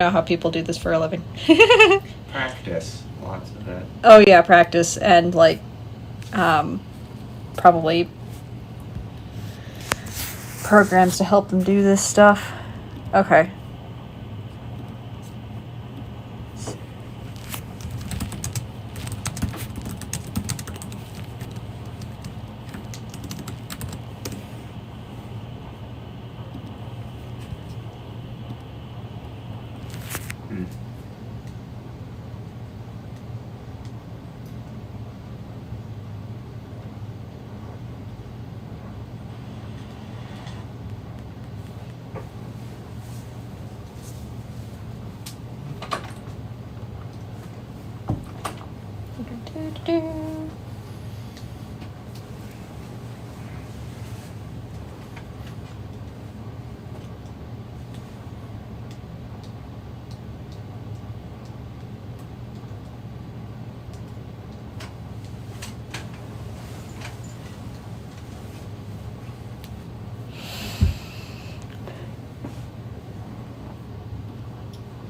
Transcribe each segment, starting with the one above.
know how people do this for a living. Practice. Lots of it. Oh yeah, practice and like probably programs to help them do this stuff. Okay.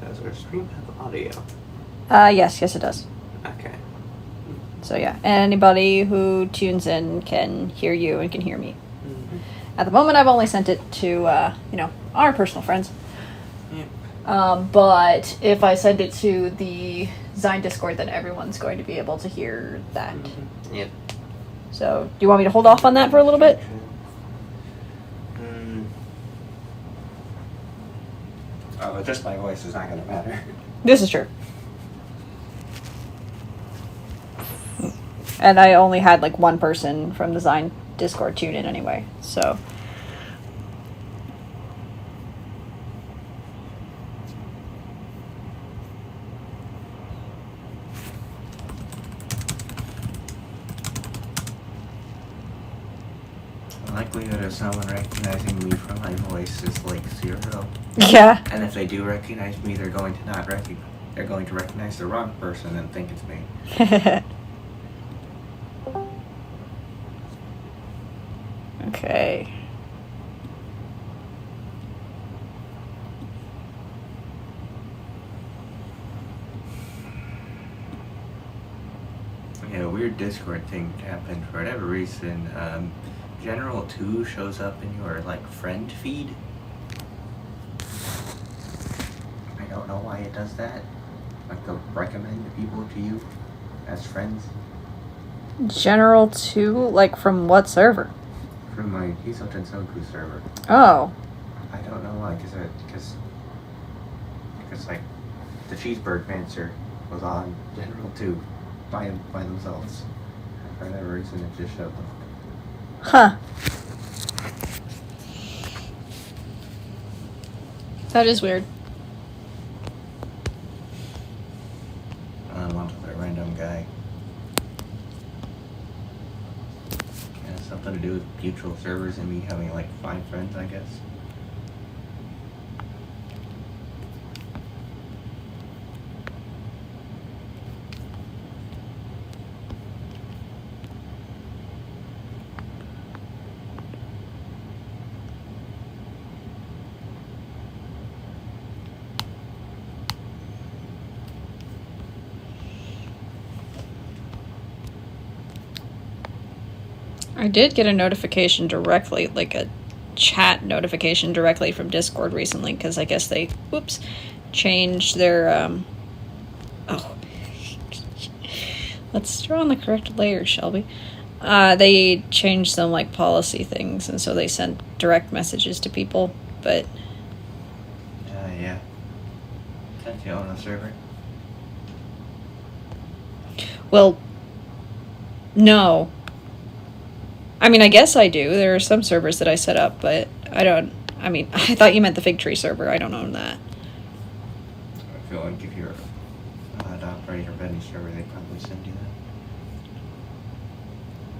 Does our stream have audio? Yes, it does. Okay. So yeah, anybody who tunes in can hear you and can hear me. Mm-hmm. At the moment, I've only sent it to our personal friends. Yeah. But if I send it to the Zine Discord, then everyone's going to be able to hear that. Mm-hmm. Yep. So, do you want me to hold off on that for a little bit? Oh, just my voice is not going to matter. This is true. And I only had like one person from the Zine Discord tune in anyway, so. The likelihood of someone recognizing me from my voice is like 0. Yeah. And if they do recognize me, they're going to recognize the wrong person and think it's me. Okay. Yeah, a weird Discord thing happened for whatever reason. General 2 shows up in your like friend feed. I don't know why it does that. Like they'll recommend people to you as friends. General 2, like from what server? From my Hiso Tensoku server. Oh. I don't know why, because like the Cheeseburg Mancer was on General 2 by themselves. For whatever reason, it just showed them. Huh. That is weird. On to the random guy. Yeah, something to do with mutual servers and me having like 5 friends, I guess. I did get a notification directly, like a chat notification directly from Discord recently, because I guess they, changed their, oh. Let's draw on the correct layer, Shelby. They changed some, like, policy things, and so they sent direct messages to people, but... Yeah. Can't you own a server? Well, no. I mean, I guess I do. There are some servers that I set up, but I thought you meant the Fig Tree server. I don't own that. I feel like if you're an operator of any server, they probably send you that.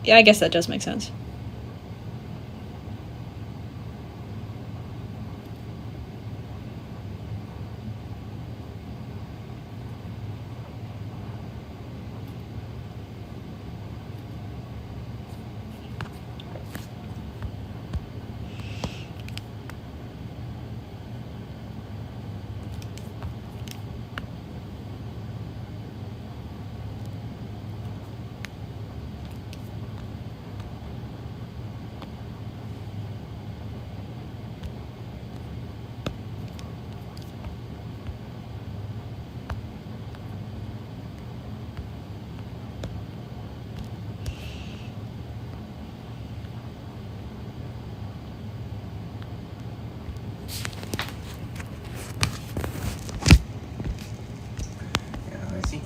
Yeah, I guess that does make sense.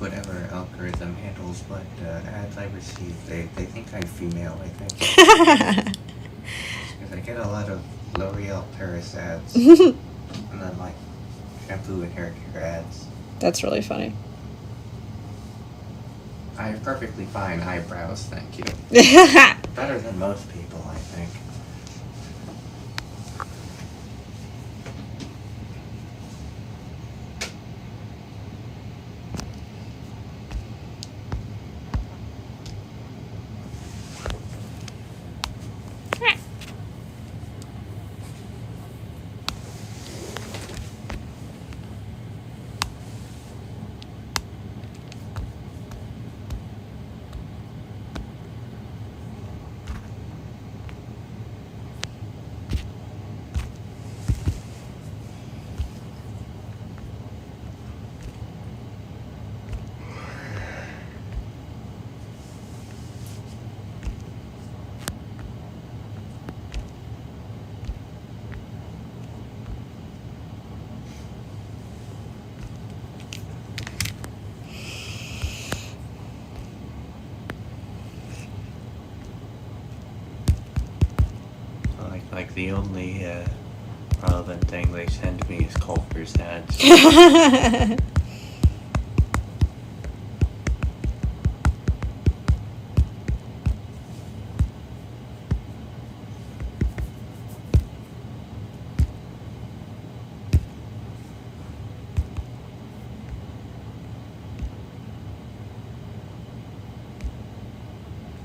whatever algorithm handles what ads I receive, they think I'm female, I think. Because I get a lot of L'Oreal Paris ads. And then, like, shampoo and hair care ads. That's really funny. I have perfectly fine eyebrows, thank you. Better than most people, I think. Like the only relevant thing they send me is Culver's ads.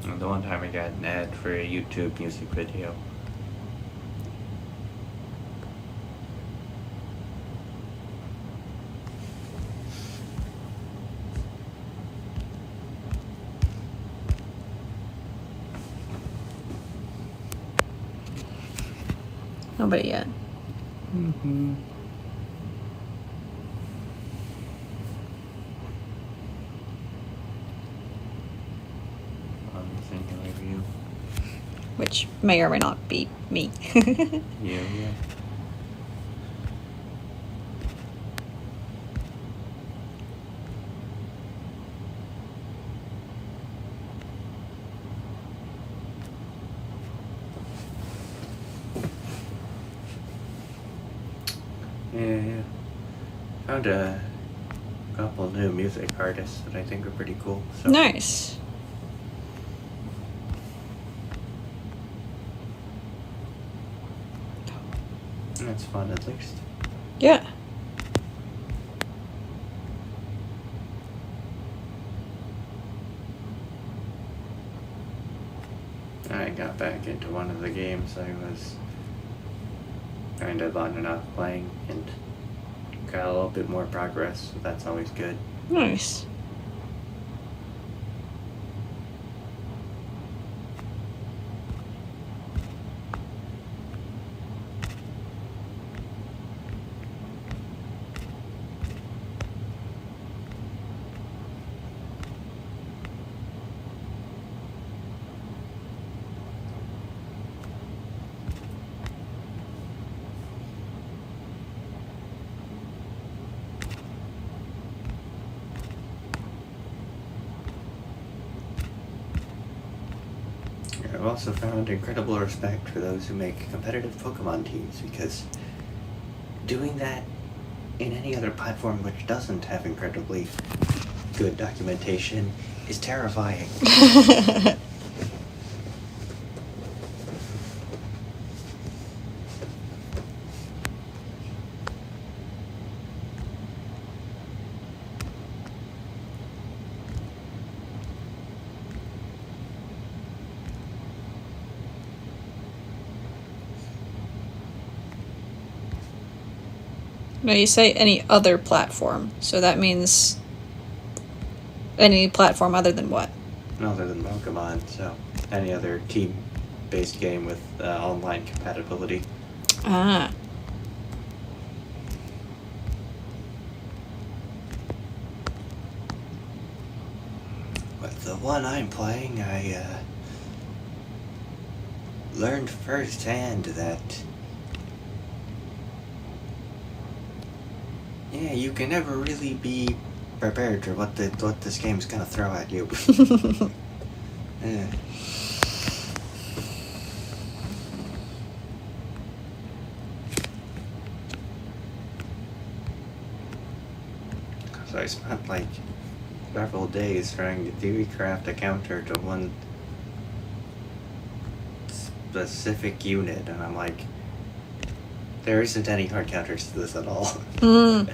And the one time I got an ad for a YouTube music video. Nobody yet. Mm-hmm. Singular view. Which may or may not be me. Yeah. Yeah. Found a couple new music artists that I think are pretty cool. So. Nice. That's fun, at least. Yeah. I got back into one of the games I was kind of on and off playing and got a little bit more progress, so that's always good. Nice. I've also found incredible respect for those who make competitive Pokemon teams, because doing that in any other platform which doesn't have incredibly good documentation is terrifying. No, you say any other platform, so that means any platform other than what? Other than Pokemon, so any other team-based game with online compatibility. Ah. With the one I'm playing, I learned firsthand that you can never really be prepared for what this game's gonna throw at you. Yeah. So I spent like several days trying to theory craft a counter to one specific unit, and I'm like, there isn't any hard counters to this at all. Mm.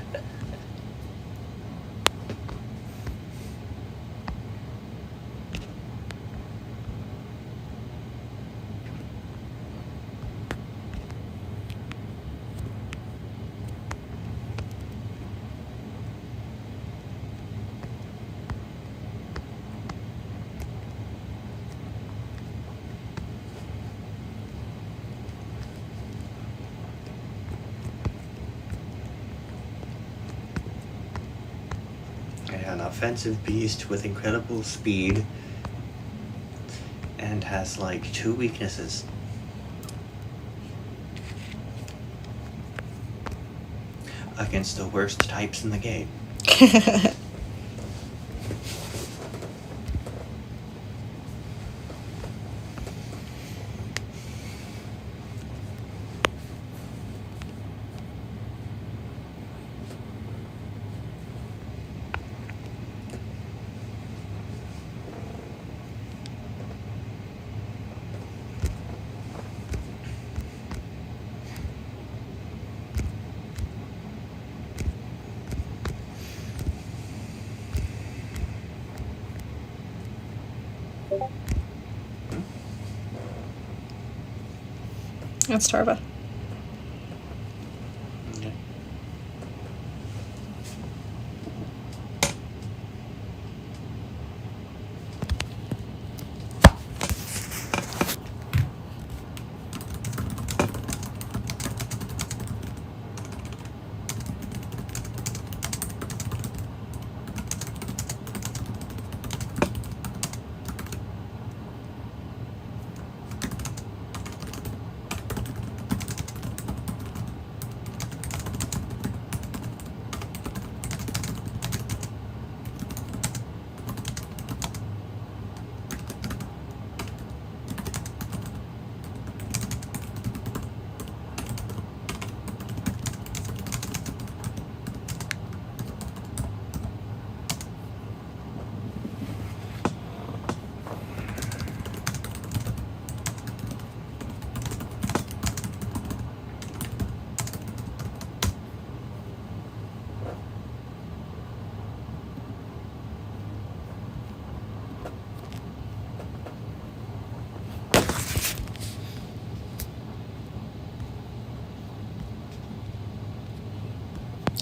An offensive beast with incredible speed and has like 2 weaknesses. Against the worst types in the game. That's Tarva. Okay.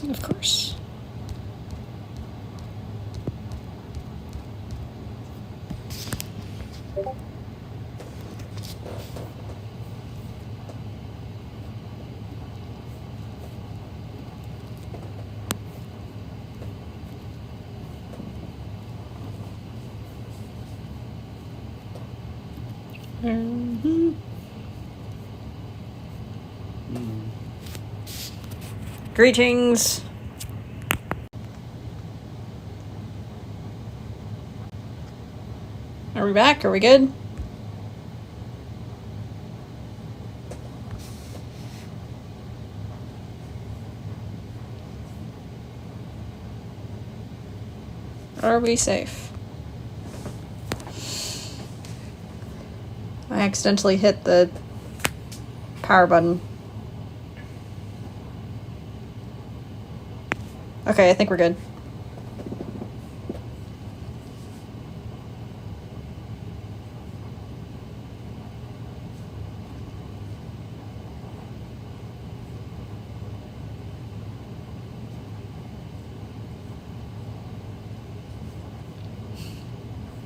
Of course. Mm-hmm. Greetings. Are we back? Are we good? Are we safe? I accidentally hit the power button. Okay, I think we're good.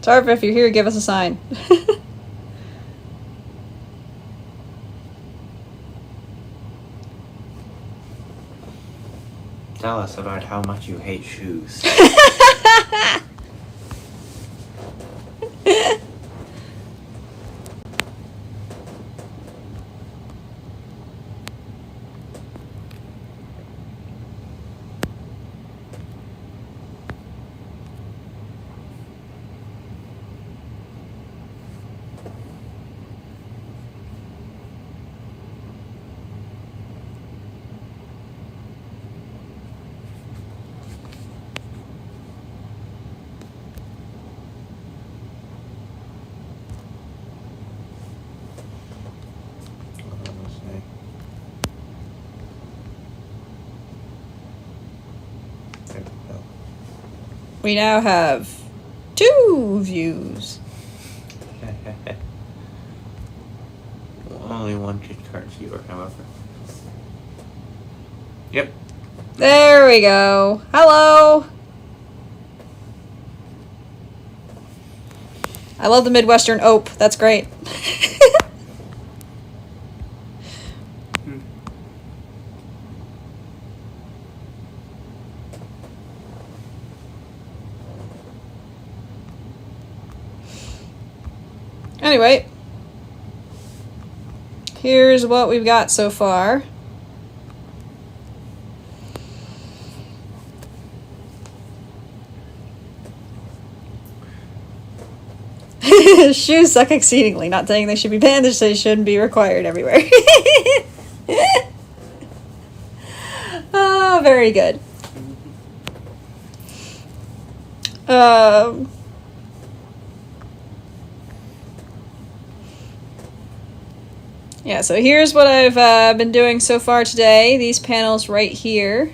Tarv, if you're here, give us a sign. Tell us about how much you hate shoes. We now have 2 views. Only one gift card viewer, however. Yep. There we go. Hello. I love the Midwestern ope. That's great. Anyway, here's what we've got so far. Shoes suck exceedingly. Not saying they should be banned, just they shouldn't be required everywhere. Oh, very good. Yeah, so here's what I've been doing so far today. These panels right here.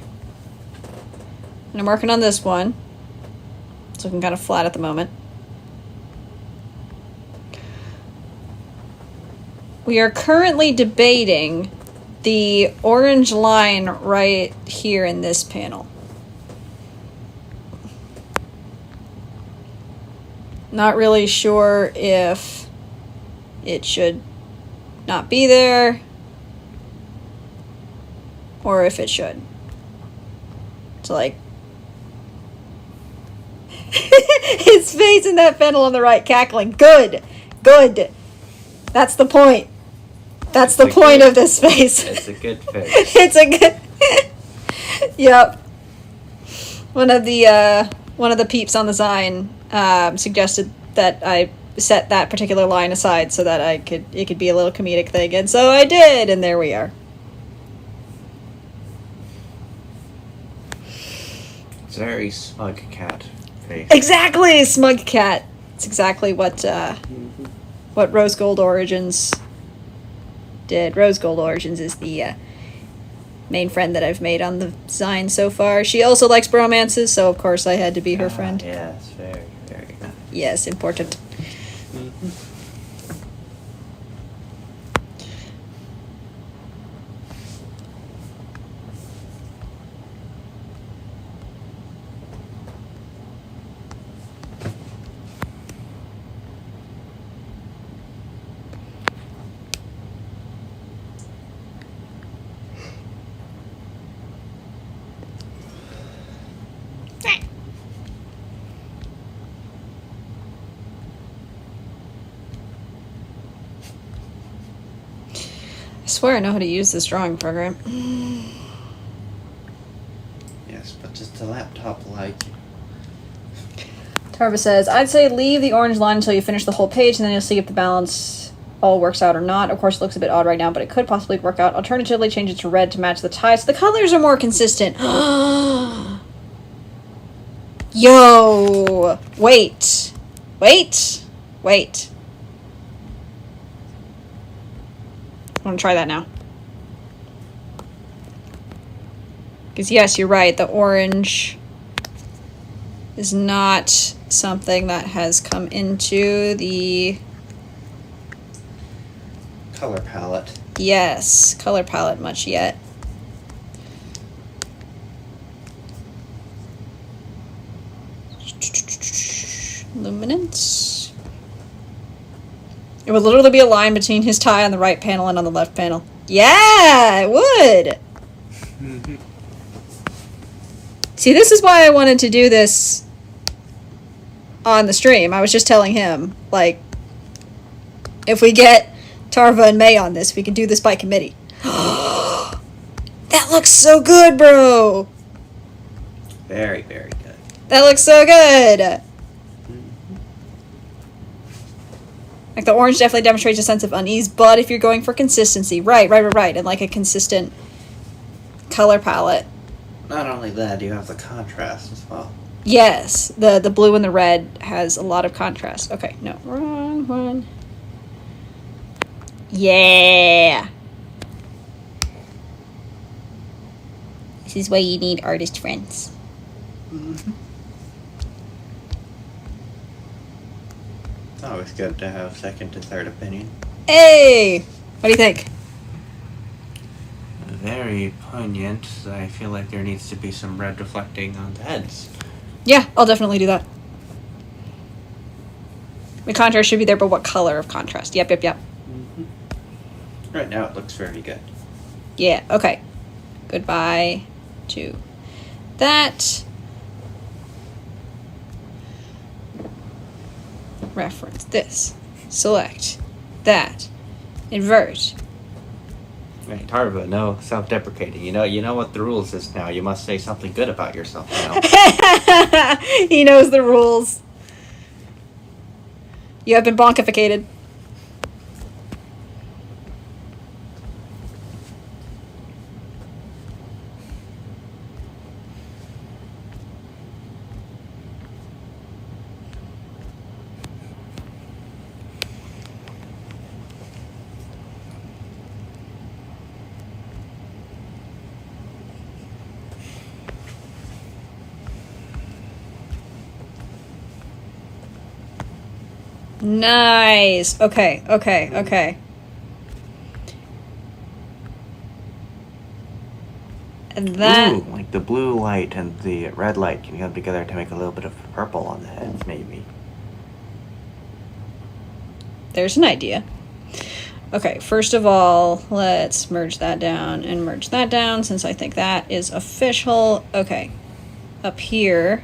And I'm working on this one. It's looking kind of flat at the moment. We are currently debating the orange line right here in this panel. Not really sure if it should not be there or if it should. So like his face in that panel on the right cackling. Good. Good. That's the point. That's the point of this face. It's a good face. It's a good. Yep. One of the peeps on the sign suggested that I set that particular line aside so that it could be a little comedic thing, and so I did, and there we are. It's a very smug cat face. Exactly, smug cat. It's exactly what Rose Gold Origins did. Rose Gold Origins is the main friend that I've made on the sign so far. She also likes bromances, so of course I had to be her friend. Yes, very, very nice. Yes, important. I swear I know how to use this drawing program. Yes, but just a laptop like. Tarva says, I'd say leave the orange line until you finish the whole page, and then you'll see if the balance all works out or not. Of course, it looks a bit odd right now, but it could possibly work out. Alternatively, change it to red to match the tie so the colors are more consistent. Yo! Wait. Wait. Wait. I want to try that now. Because yes, you're right, the orange is not something that has come into the Color palette. yes, color palette much yet. Luminance. It would literally be a line between his tie on the right panel and on the left panel. Yeah, it would. See, this is why I wanted to do this on the stream. I was just telling him, like, if we get Tarva and May on this, we can do this by committee. That looks so good, bro. Very, very good. That looks so good. Like, the orange definitely demonstrates a sense of unease, but if you're going for consistency, right, and like a consistent color palette. Not only that, you have the contrast as well. Yes, the blue and the red has a lot of contrast. Okay, no, wrong one. Yeah. This is why you need artist friends. Mm-hmm. It's always good to have second and third opinion. Hey! What do you think? Very poignant. I feel like there needs to be some red reflecting on the heads. Yeah, I'll definitely do that. The contrast should be there, but what color of contrast? Yep. Mm-hmm. Right now it looks very good. Yeah, okay. Goodbye to that. Reference this. Select that. Invert. Right, Tarva, no self-deprecating. You know what the rules is now. You must say something good about yourself now. He knows the rules. You have been bonkificated. Nice. Okay. And that... Ooh, like the blue light and the red light can come together to make a little bit of purple on the heads, maybe. There's an idea. Okay, first of all, let's merge that down and merge that down, since I think that is official. Okay. Up here...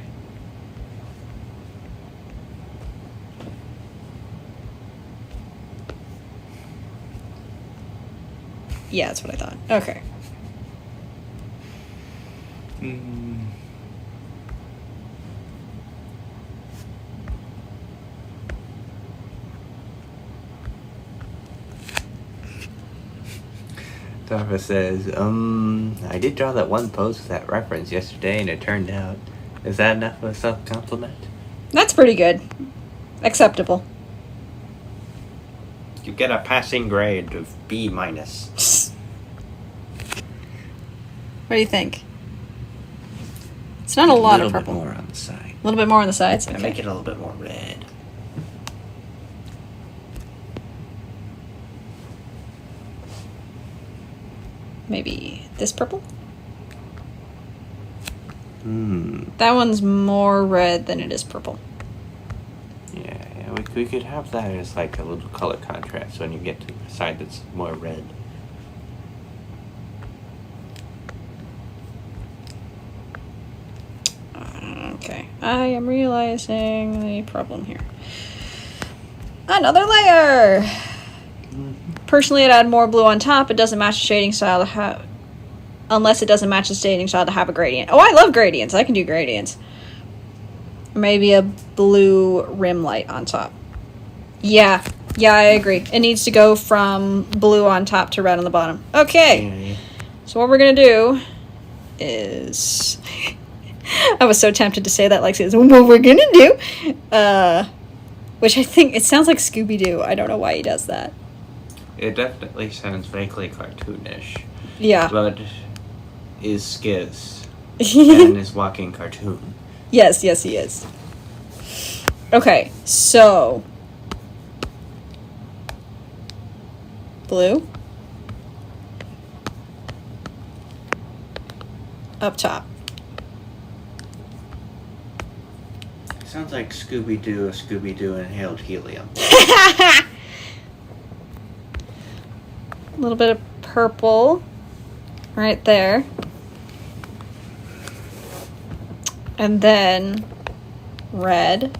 Yeah, that's what I thought. Okay. Tarva says, I did draw that one pose with that reference yesterday and it turned out. Is that enough of a self-compliment? That's pretty good. Acceptable. You get a passing grade of B-. What do you think? It's not a lot of purple. A little bit more on the side. A little bit more on the sides? And Okay. make it a little bit more red. Maybe this purple? Hmm. That one's more red than it is purple. Yeah, we could have that as like a little color contrast when you get to the side that's more red. Okay, I am realizing the problem here. Another layer! Personally, I'd add more blue on top. It doesn't match the shading style to have... Unless it doesn't match the shading style to have a gradient. Oh, I love gradients. I can do gradients. Maybe a blue rim light on top. Yeah, I agree. It needs to go from blue on top to red on the bottom. Okay. Yeah. So what we're going to do is... I was so tempted to say that like this. What we're going to do... which I think... It sounds like Scooby-Doo. I don't know why he does that. It definitely sounds vaguely cartoonish. Yeah. But is Skiz and is walking cartoon. Yes, he is. Okay, so... Blue. Up top. Sounds like Scooby-Doo if Scooby-Doo inhaled helium. A little bit of purple right there. And then red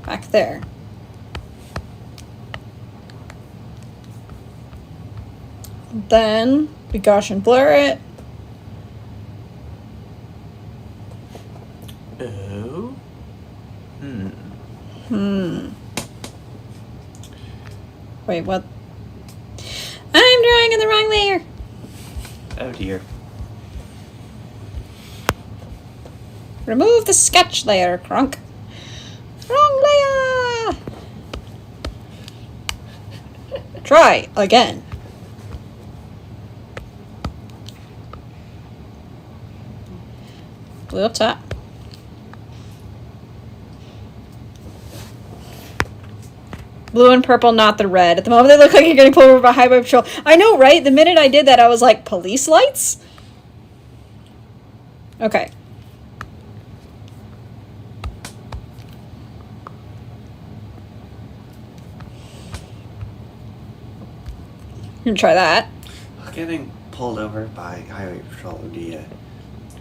back there. Then we Gaussian blur it. Oh? Wait, what? I'm drawing in the wrong layer. Oh dear. Remove the sketch layer, Crunk. Wrong layer! Try again. Blue up top. Blue and purple, not the red. At the moment, they look like you're getting pulled over by highway patrol. I know, right? The minute I did that, I was like, police lights? Okay. You can try that. Getting pulled over by highway patrol would be a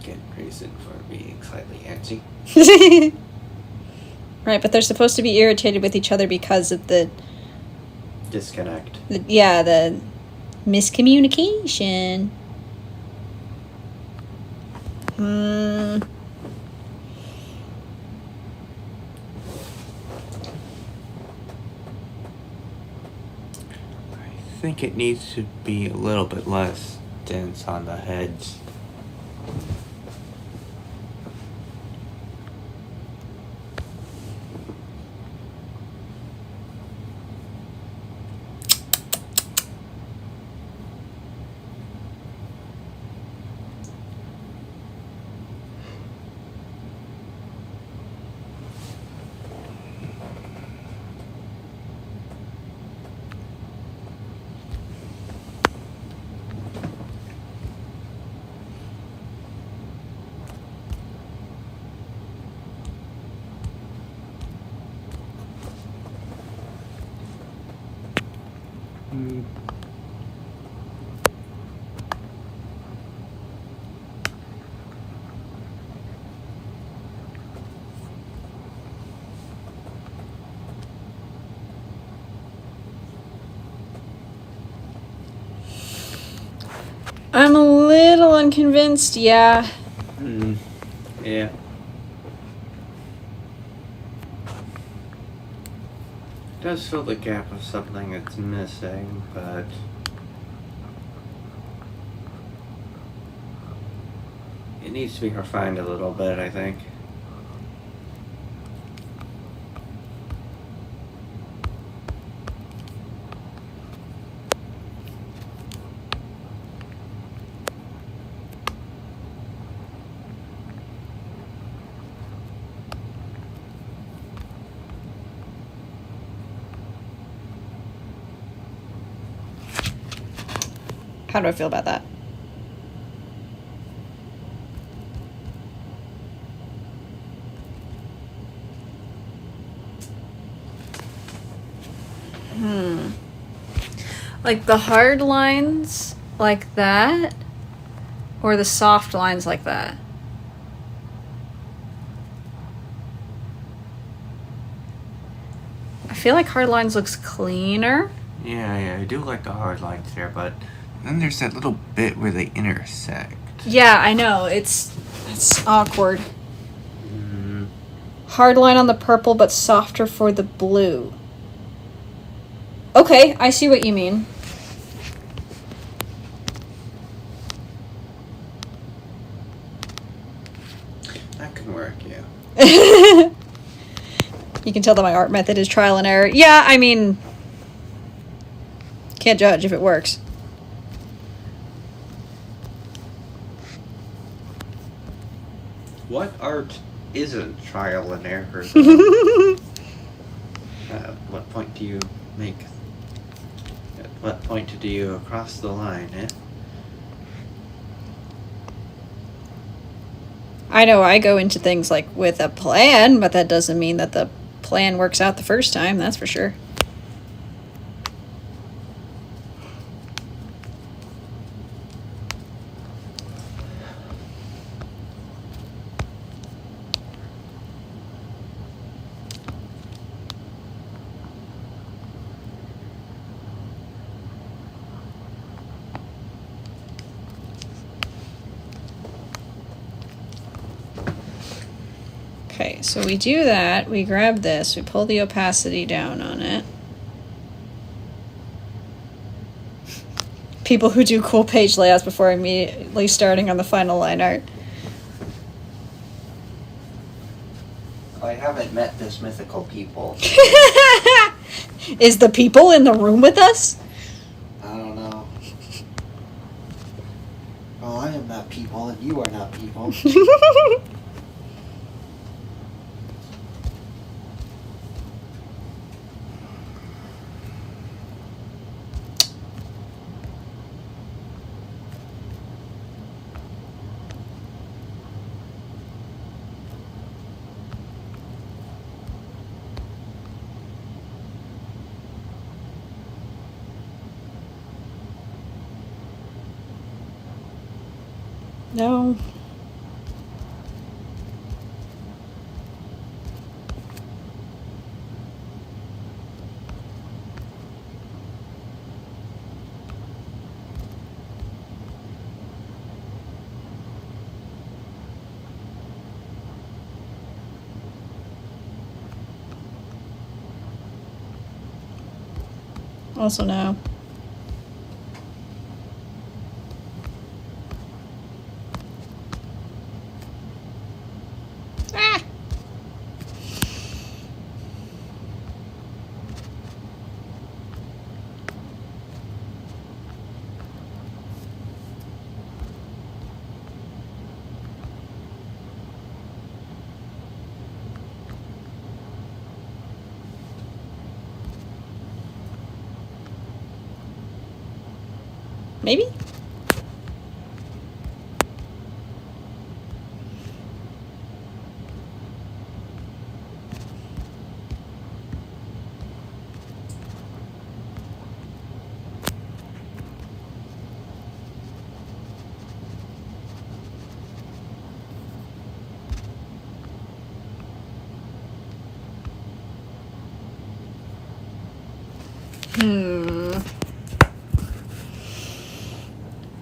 good reason for being slightly antsy. Right, but they're supposed to be irritated with each other because of the disconnect. the miscommunication. I think it needs to be a little bit less dense on the heads. I'm a little unconvinced, yeah. Yeah. It does fill the gap of something that's missing, but it needs to be refined a little bit, I think. How do I feel about that? Like the hard lines like that, or the soft lines like that? I feel like hard lines looks cleaner. Yeah, I do like the hard lines there, but then there's that little bit where they intersect. Yeah, I know. It's awkward. Hard line on the purple, but softer for the blue. Okay, I see what you mean. That can work, yeah. You can tell that my art method is trial and error. Yeah, I mean, can't judge if it works. What art isn't trial and error? At what point do you make? At what point do you cross the line, eh? I know I go into things like with a plan, but that doesn't mean that the plan works out the first time, that's for sure. Okay, so we do that, we grab this, we pull the opacity down on it. People who do cool page layouts before immediately starting on the final line art. I haven't met this mythical people. Is the people in the room with us? I don't know. Well, I am not people, and you are not people. No. Also no. Ah! Maybe?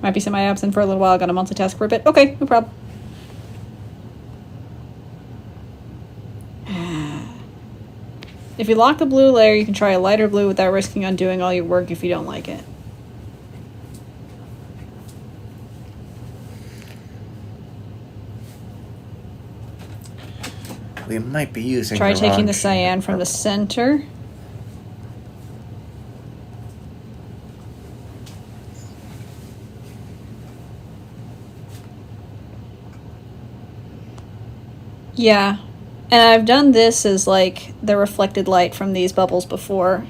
Might be semi-absent for a little while. Got to multitask for a bit. Okay, no problem. If you lock the blue layer, you can try a lighter blue without risking undoing all your work if you don't like it. We might be using. Try taking the shade cyan of from the purple. center. Yeah. And I've done this as like the reflected light from these bubbles before.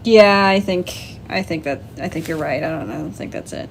Yeah, I think you're right. I don't think that's it.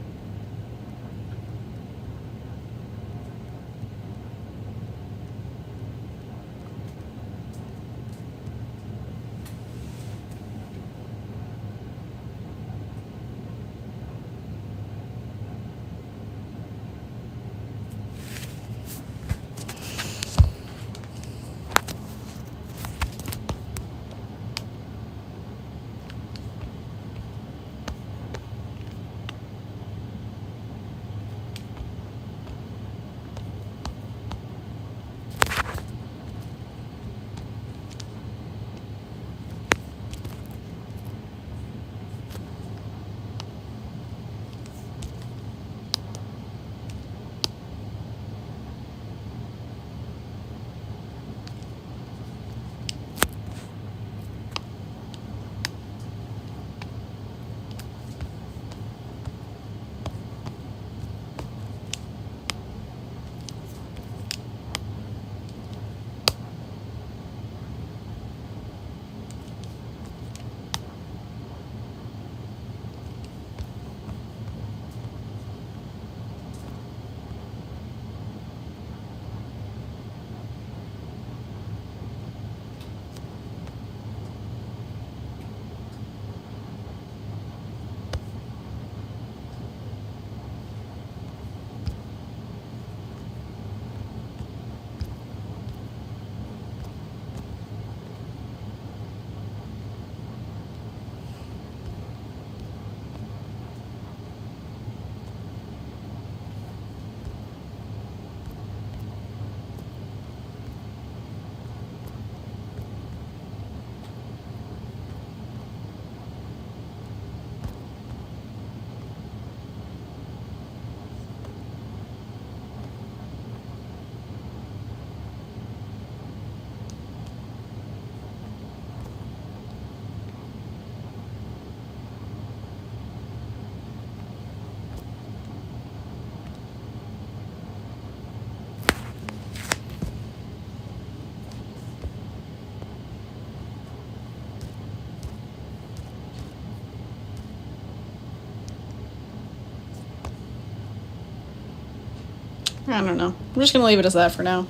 I don't know. I'm just gonna leave it as that for now.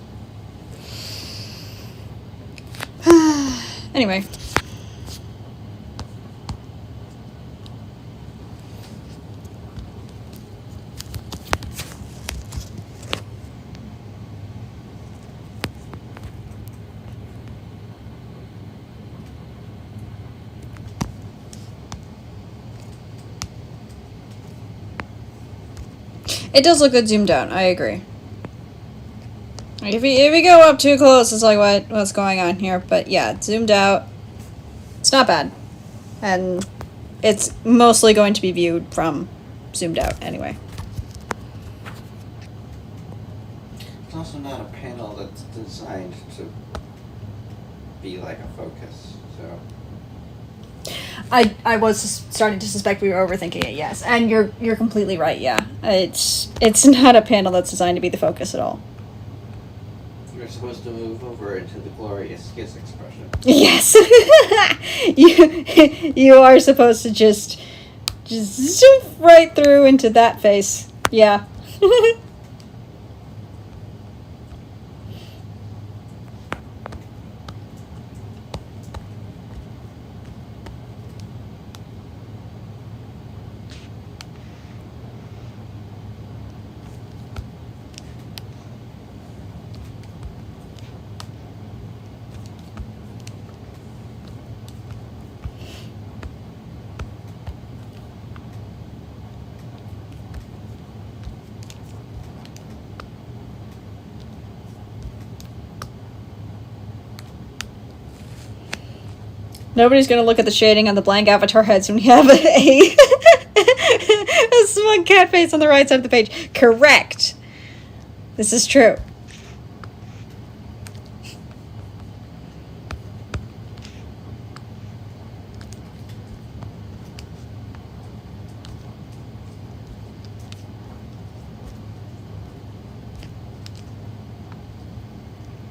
Anyway. It does look good zoomed out, I agree. If you go up too close, it's like, what's going on here? But yeah, zoomed out, it's not bad. And it's mostly going to be viewed from zoomed out anyway. It's also not a panel that's designed to be like a focus, so... I was starting to suspect we were overthinking it, yes. And you're completely right, yeah. It's not a panel that's designed to be the focus at all. You're supposed to move over into the glorious kiss expression. Yes. you are supposed to just zoom right through into that face. Yeah. Nobody's gonna look at the shading on the blank avatar heads when you have a smug cat face on the right side of the page. Correct. This is true.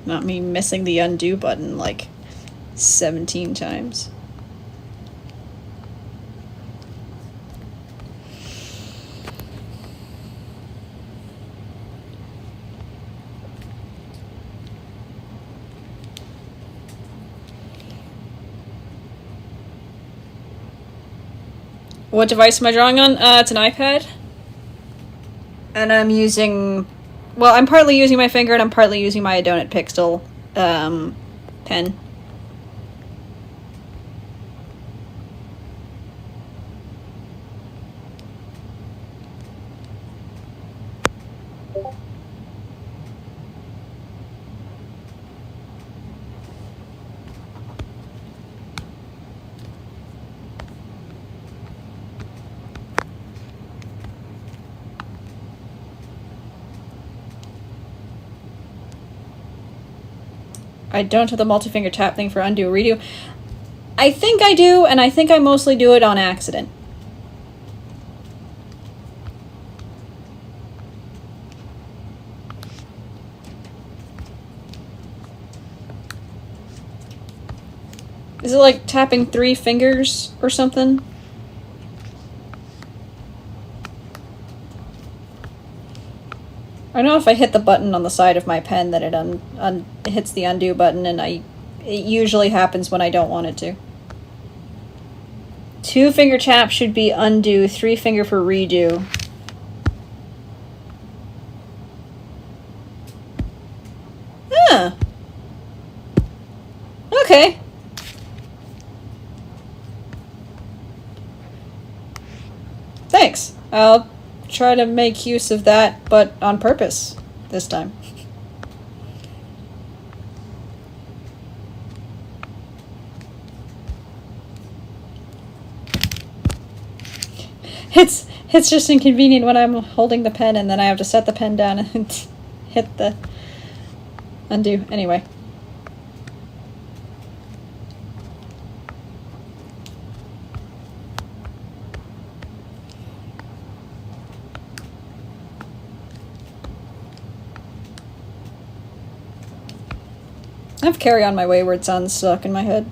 Not me missing the undo button like 17 times. What device am I drawing on? It's an iPad. And I'm using... Well, I'm partly using my finger and I'm partly using my Donut Pixel pen. I don't have the multi-finger tap thing for undo redo. I think I do, and I think I mostly do it on accident. Is it like tapping 3 fingers or something? I know if I hit the button on the side of my pen that it hits the undo button, and it usually happens when I don't want it to. 2-finger tap should be undo, 3-finger for redo. Huh. Okay. Thanks. I'll try to make use of that, but on purpose this time. It's just inconvenient when I'm holding the pen and then I have to set the pen down and hit the undo. Anyway. I have Carry On My Wayward Son stuck in my head.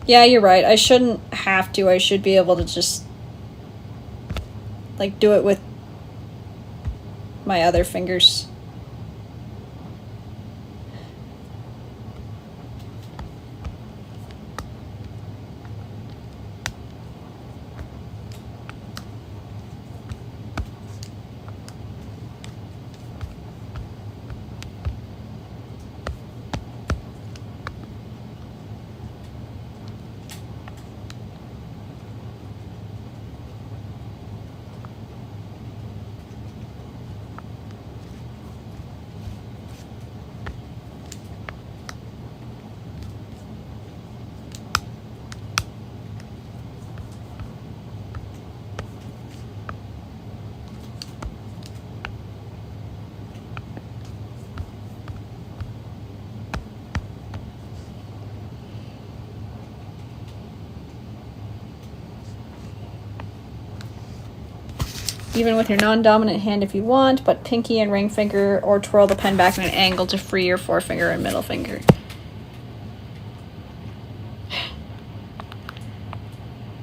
Yeah, you're right. I shouldn't have to. I should be able to just like do it with my other fingers. Even with your non-dominant hand if you want, but pinky and ring finger, or twirl the pen back at an angle to free your forefinger and middle finger.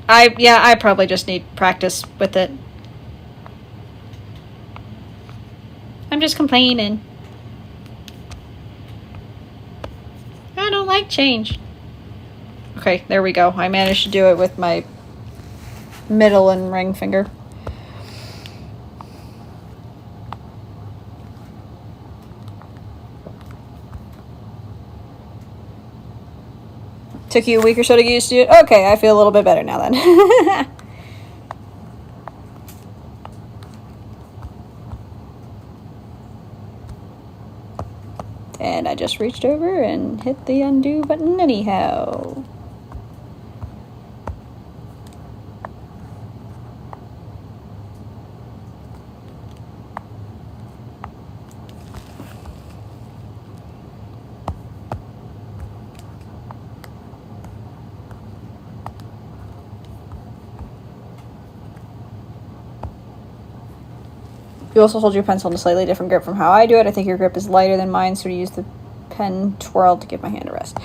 I probably just need practice with it. I'm just complaining. I don't like change. Okay, there we go. I managed to do it with my middle and ring finger. Took you a week or so to get used to it? Okay, I feel a little bit better now then. And I just reached over and hit the undo button anyhow. You also hold your pencil in a slightly different grip from how I do it. I think your grip is lighter than mine, so to use the pen twirl to give my hand a rest.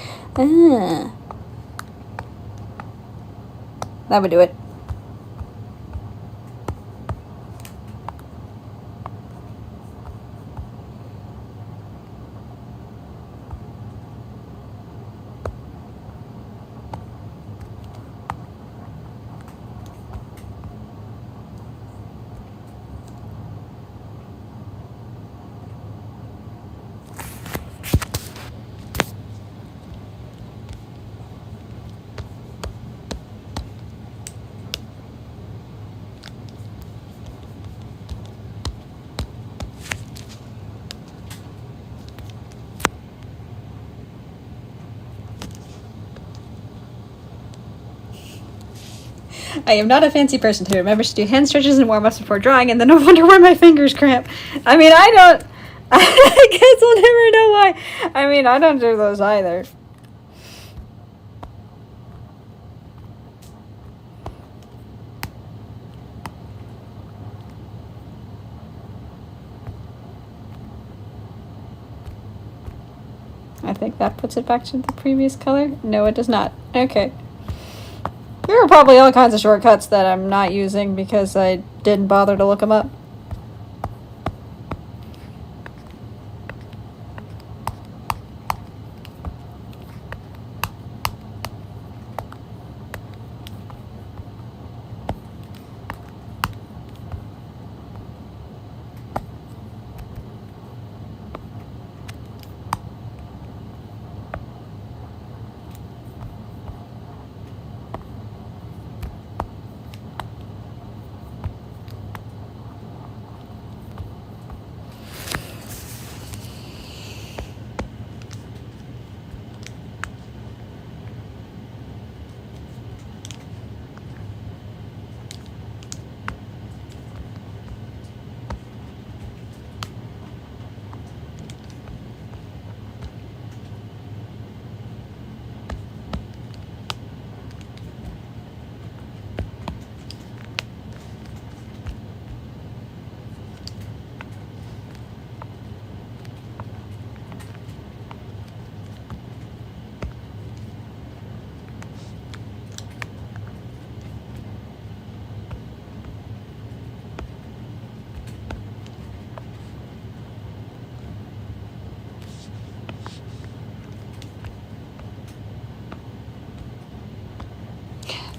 That would do it. I am not a fancy person who remembers to do hand stretches and warm-ups before drawing, and then I wonder why my fingers cramp. I mean, I don't... I guess I'll never know why. I mean, I don't do those either. I think that puts it back to the previous color. No, it does not. Okay. There are probably all kinds of shortcuts that I'm not using because I didn't bother to look them up.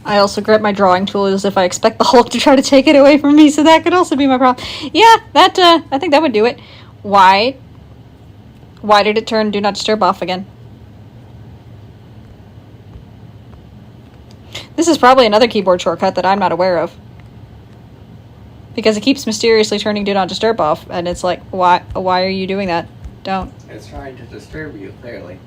I also grab my drawing tool as if I expect the Hulk to try to take it away from me, so that could also be my problem. Yeah, that, I think that would do it. Why? Why did it turn Do Not Disturb off again? This is probably another keyboard shortcut that I'm not aware of. Because it keeps mysteriously turning Do Not Disturb off, and it's like, why are you doing that? Don't. It's trying to disturb you, clearly.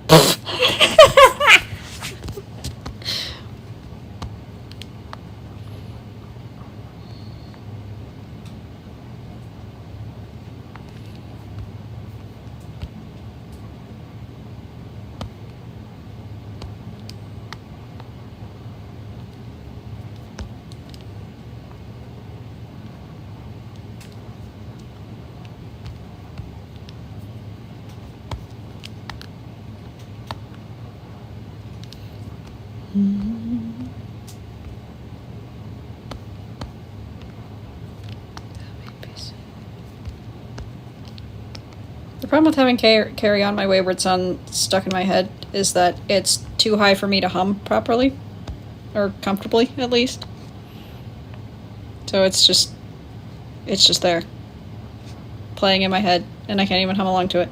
The problem with having Carry On My Wayward Son stuck in my head is that it's too high for me to hum properly. Or comfortably, at least. So it's just there. Playing in my head, and I can't even hum along to it.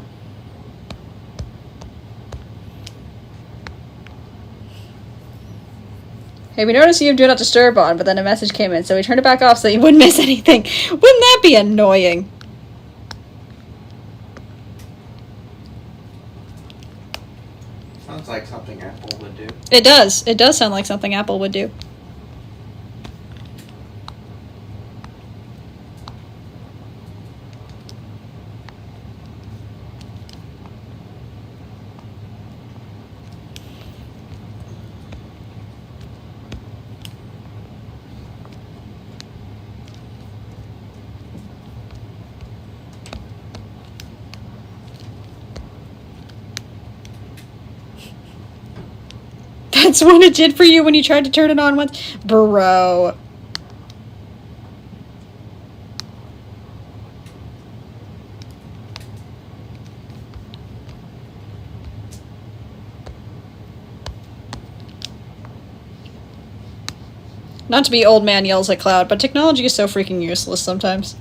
Hey, we noticed you have Do Not Disturb on, but then a message came in, so we turned it back off so you wouldn't miss anything. Wouldn't that be annoying? Sounds like something Apple would do. It does. It does sound like something Apple would do. That's what it did for you when you tried to turn it on once? Bro. Not to be old man yells at cloud, but technology is so freaking useless sometimes.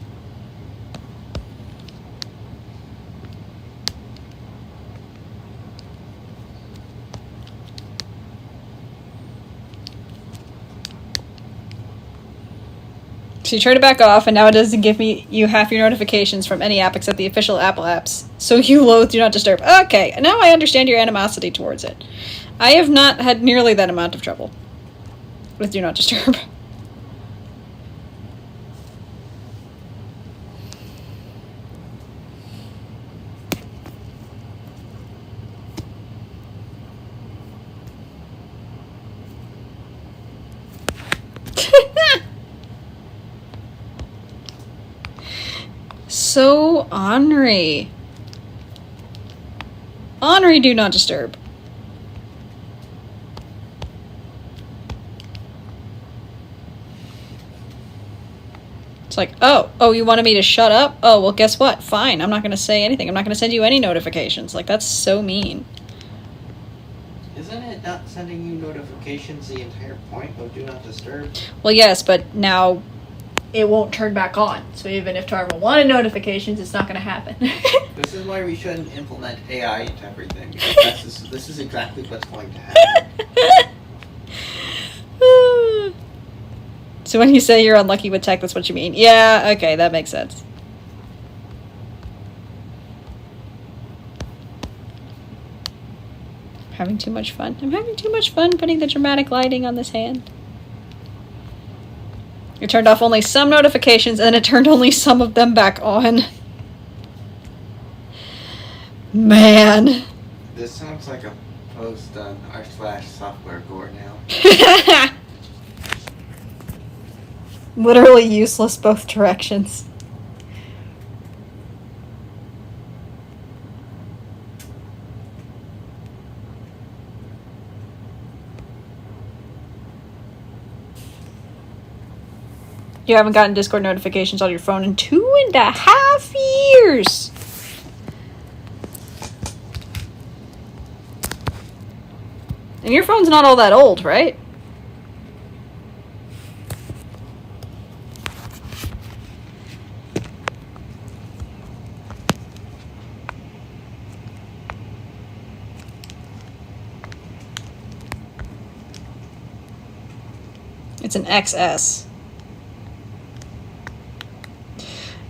So you turn it back off, and now it doesn't give you half your notifications from any app except the official Apple apps. So you loathe Do Not Disturb. Okay, now I understand your animosity towards it. I have not had nearly that amount of trouble with Do Not Disturb. So ornery. Ornery Do Not Disturb. It's like, oh, you wanted me to shut up? Oh, well, guess what? Fine, I'm not going to say anything. I'm not going to send you any notifications. Like, that's so mean. Isn't it not sending you notifications the entire point of Do Not Disturb? Well, yes, but now it won't turn back on. So even if Tarva wanted notifications, it's not going to happen. This is why we shouldn't implement AI into everything. Because this is exactly what's going to happen. So when you say you're unlucky with tech, that's what you mean. Yeah, okay, that makes sense. I'm having too much fun. I'm having too much fun putting the dramatic lighting on this hand. It turned off only some notifications, and then it turned only some of them back on. Man. This sounds like a post on r/software gore now. Literally useless both directions. You haven't gotten Discord notifications on your phone in 2.5 years. And your phone's not all that old, right? It's an XS.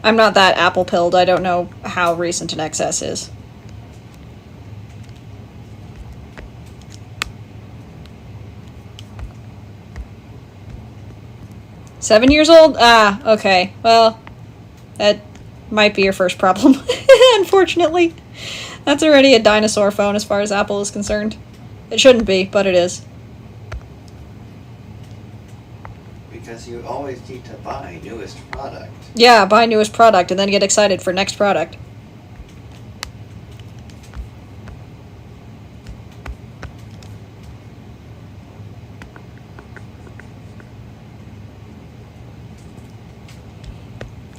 I'm not that apple-pilled. I don't know how recent an XS is. Seven years old? Ah, okay. Well, that might be your first problem, unfortunately. That's already a dinosaur phone as far as Apple is concerned. It shouldn't be, but it is. Because you always need to buy newest product. Yeah, buy newest product and then get excited for next product.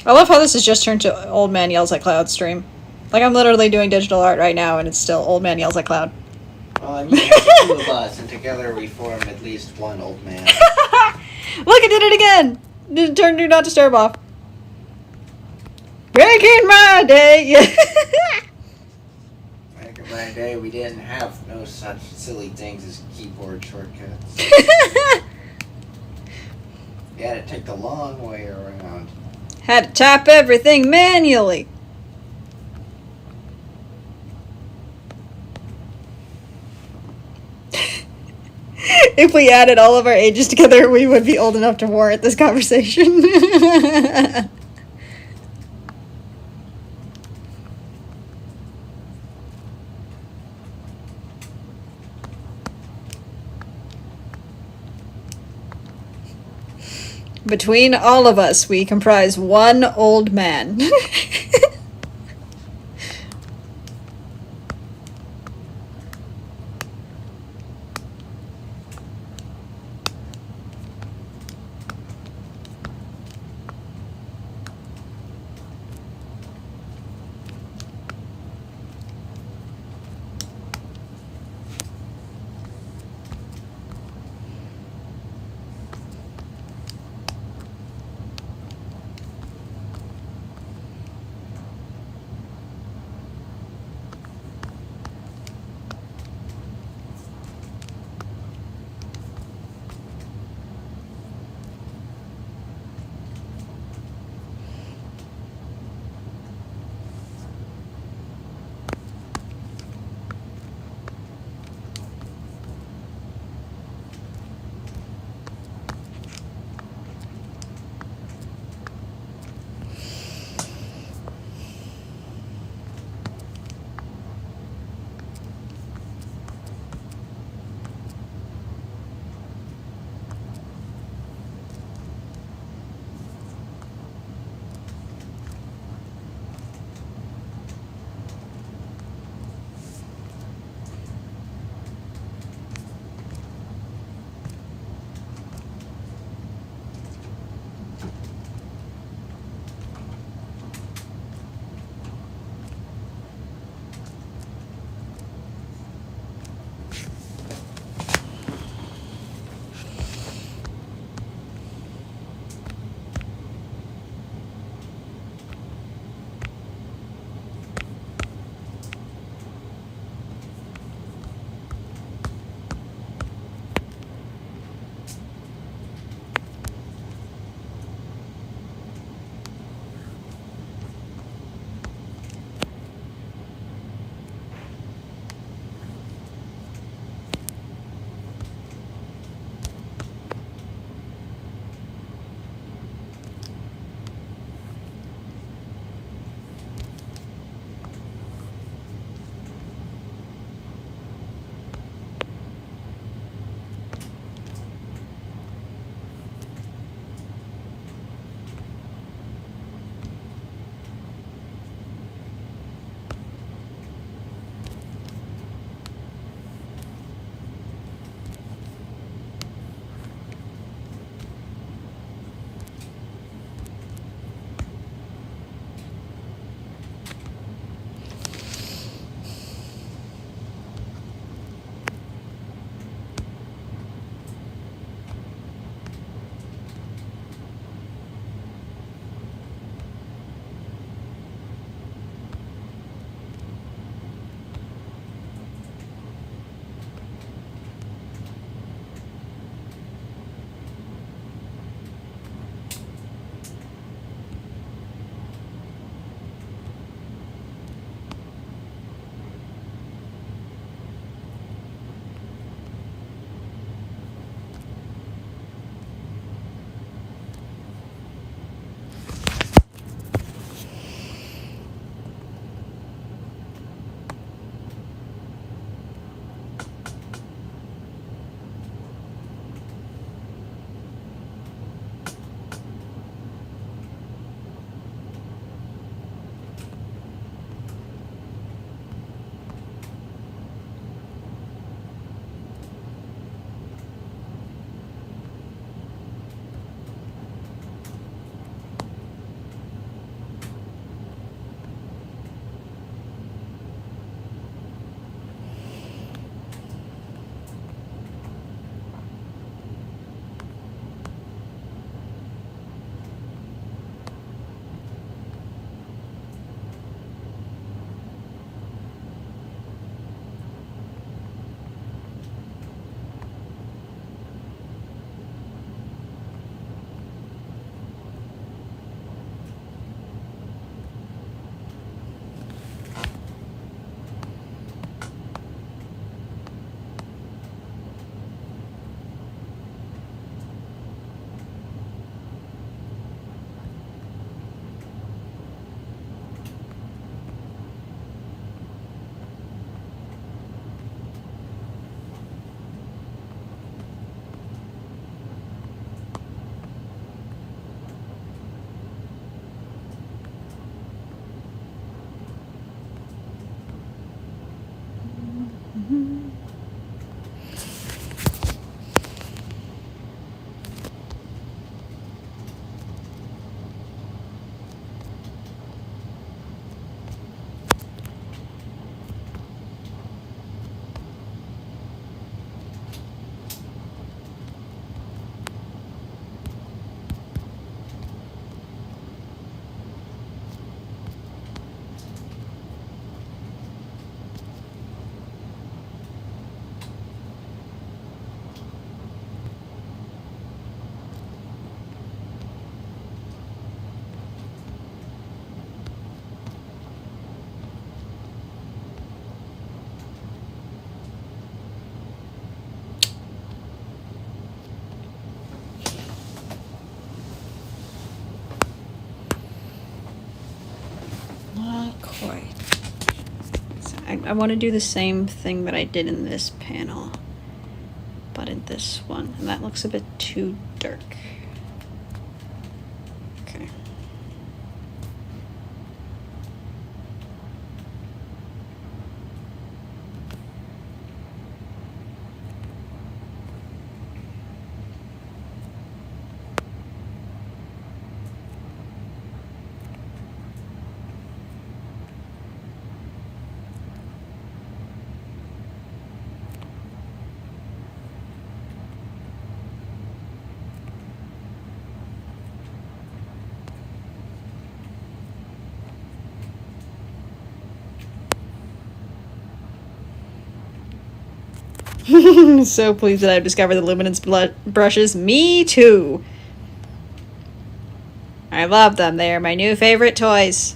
I love how this has just turned to Old Man Yells at Cloud stream. Like, I'm literally doing digital art right now, and it's still Old Man Yells at Cloud. Well, I mean, there's two of us, and together we form at least one old man. Look, I did it again! Turn Do Not Disturb off. Back in my day! Back in my day, we didn't have no such silly things as keyboard shortcuts. You had to take the long way around. Had to type everything manually. If we added all of our ages together, we would be old enough to warrant this conversation. Between all of us, we comprise one old man. quite. So I want to do the same thing that I did in this panel, but in this one, and that looks a bit too dark. Okay. So pleased that I've discovered the luminance brushes. Me too. I love them. They are my new favorite toys.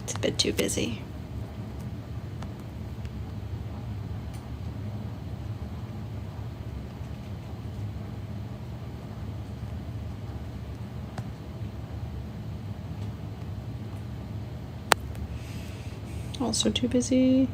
It's a bit too busy. Also too busy.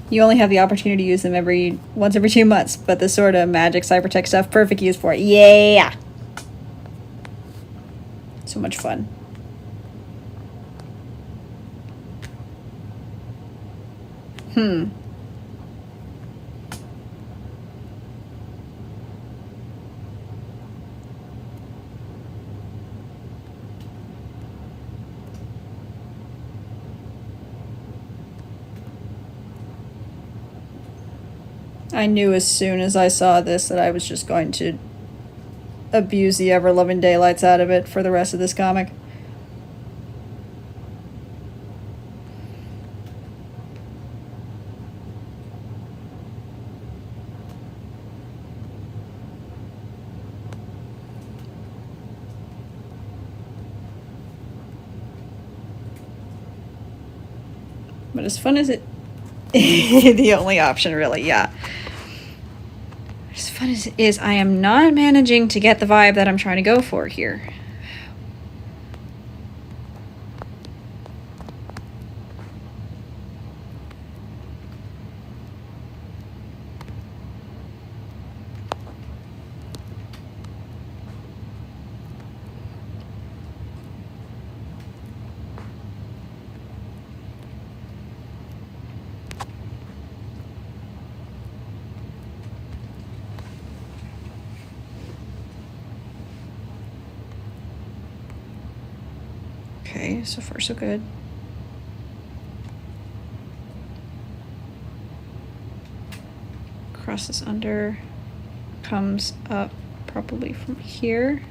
You only have the opportunity to use them once every 2 months, but this sort of magic cybertech stuff, perfect use for it. Yeah! So much fun. I knew as soon as I saw this that I was just going to abuse the ever-loving daylights out of it for the rest of this comic. But as fun as it... the only option, really, yeah. As fun as it is, I am not managing to get the vibe that I'm trying to go for here. Okay, so far so good. Crosses under, comes up probably from here.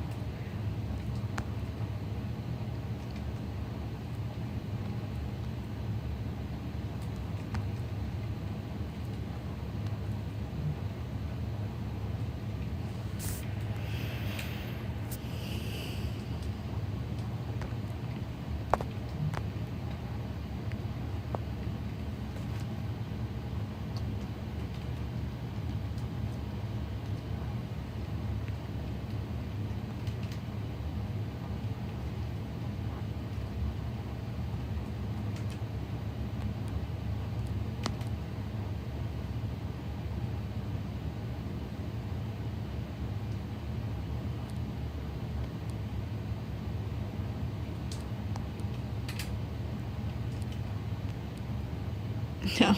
No.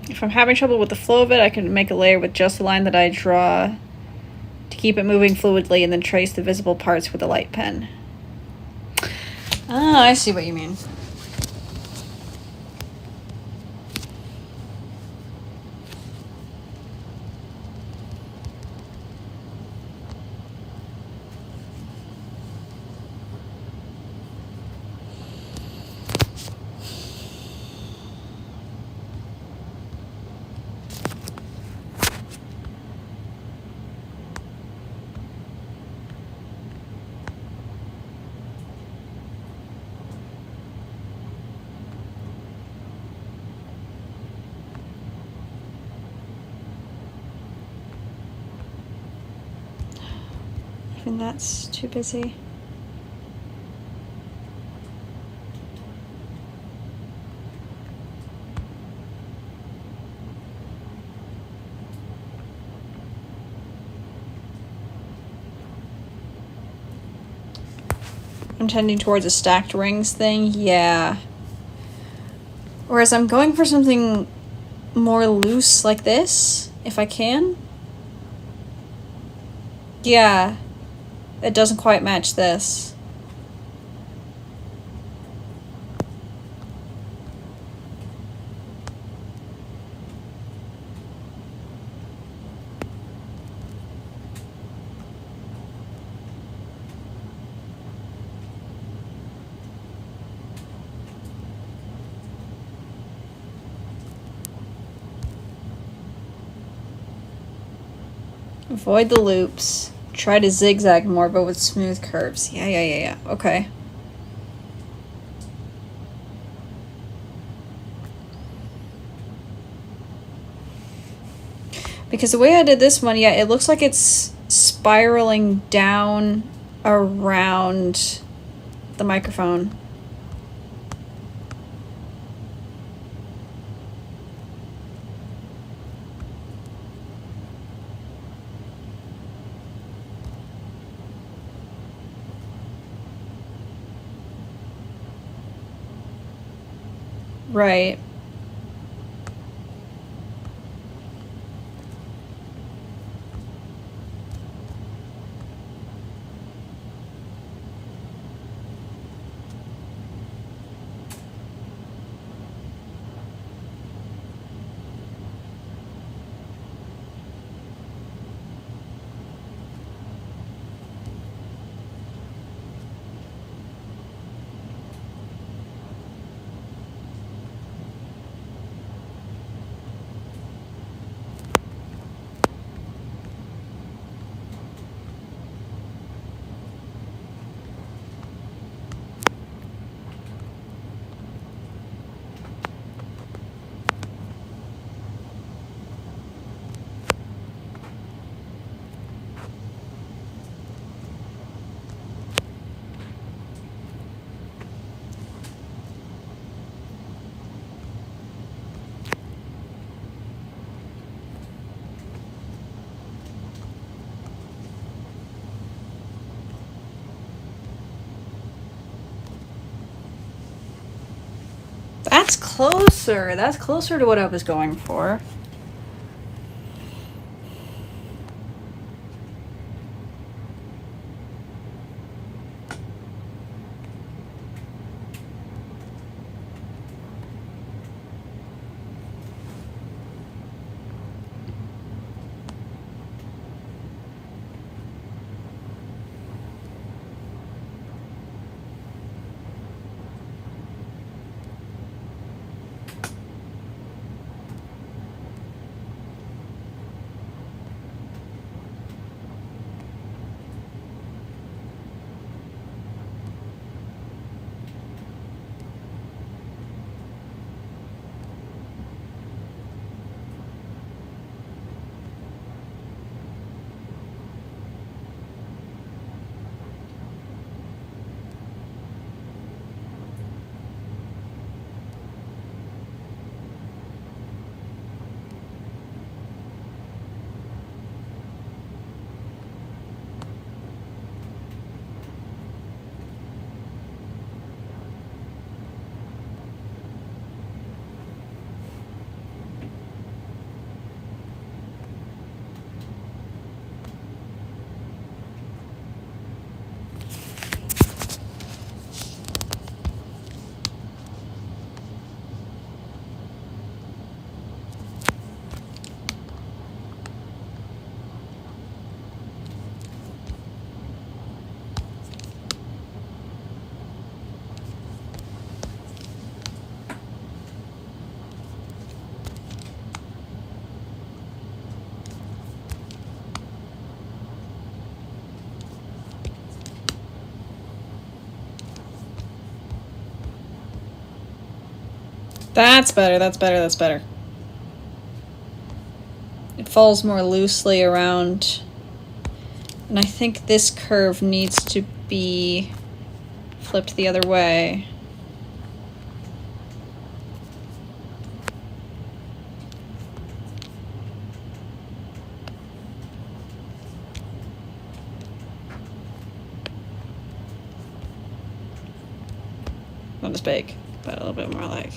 If I'm having trouble with the flow of it, I can make a layer with just the line that I draw to keep it moving fluidly and then trace the visible parts with a light pen. Ah, I see what you mean. Even that's too busy. I'm tending towards a stacked rings thing, yeah. Whereas I'm going for something more loose like this, if I can. Yeah, it doesn't quite match this. Avoid the loops. Try to zigzag more, but with smooth curves. Yeah. Okay. Because the way I did this one, yeah, it looks like it's spiraling down around the microphone. Right. That's closer. That's closer to what I was going for. That's better, that's better, that's better. It falls more loosely around. And I think this curve needs to be flipped the other way. Not as big, but a little bit more like.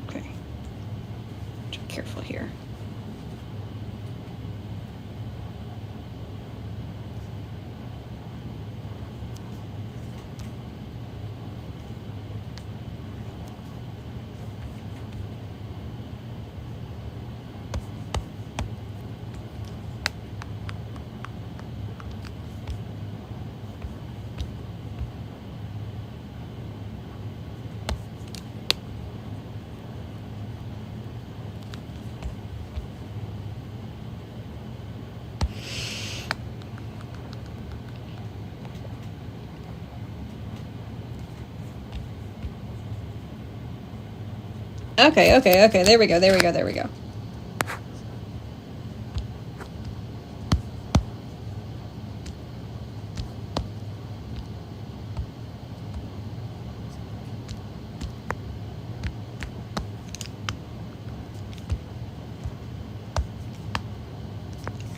Okay. Be careful here. Okay, okay, okay. There we go, there we go, there we go.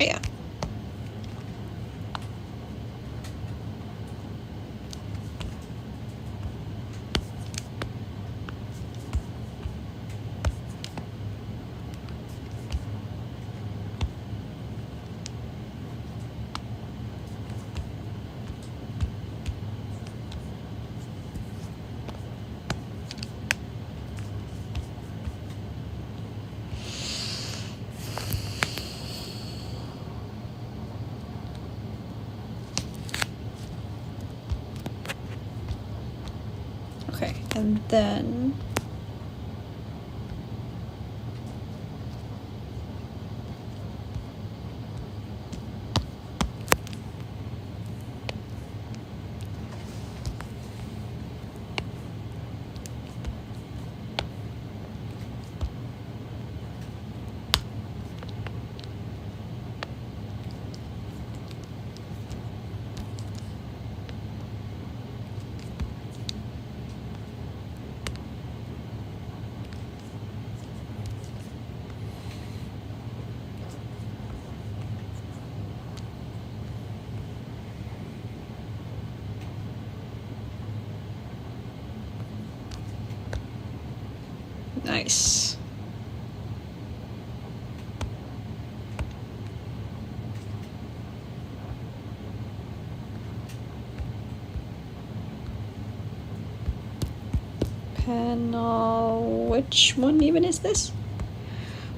Yeah. Okay, and then nice. Panel, which one even is this?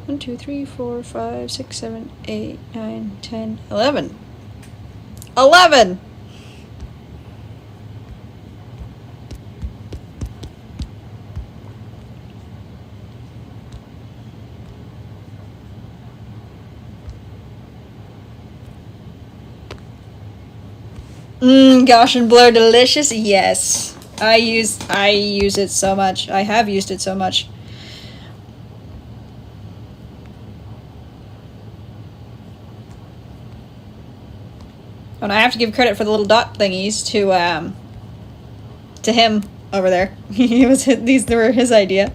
1, 2, 3, 4, 5, 6, 7, 8, 9, 10, 11. 11! Gaussian blur delicious. Yes. I use it so much. I have used it so much. And I have to give credit for the little dot thingies to him over there. These were his idea.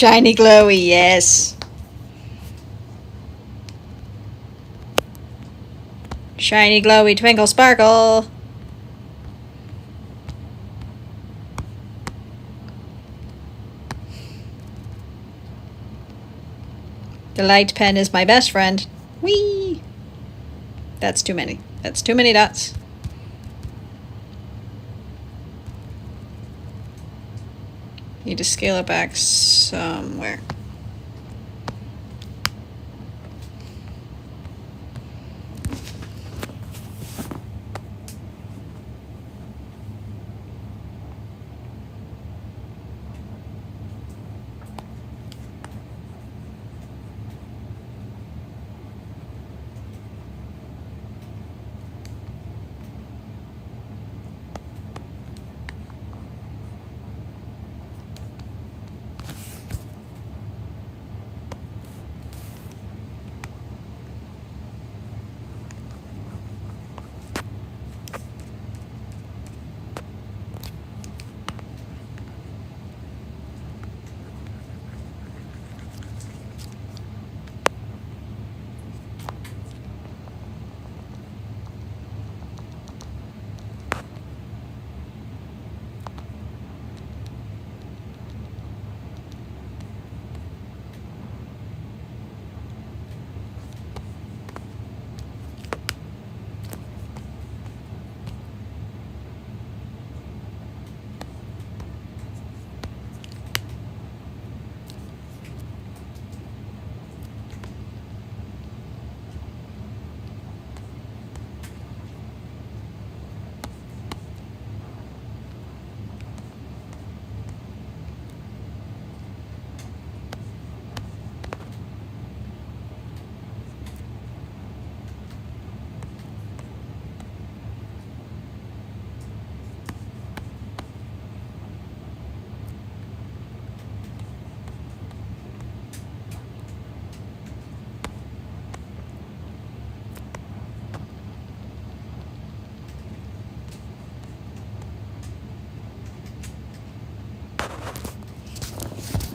Shiny glowy, yes. Shiny glowy twinkle sparkle. The light pen is my best friend. Whee! That's too many. That's too many dots. Need to scale it back somewhere.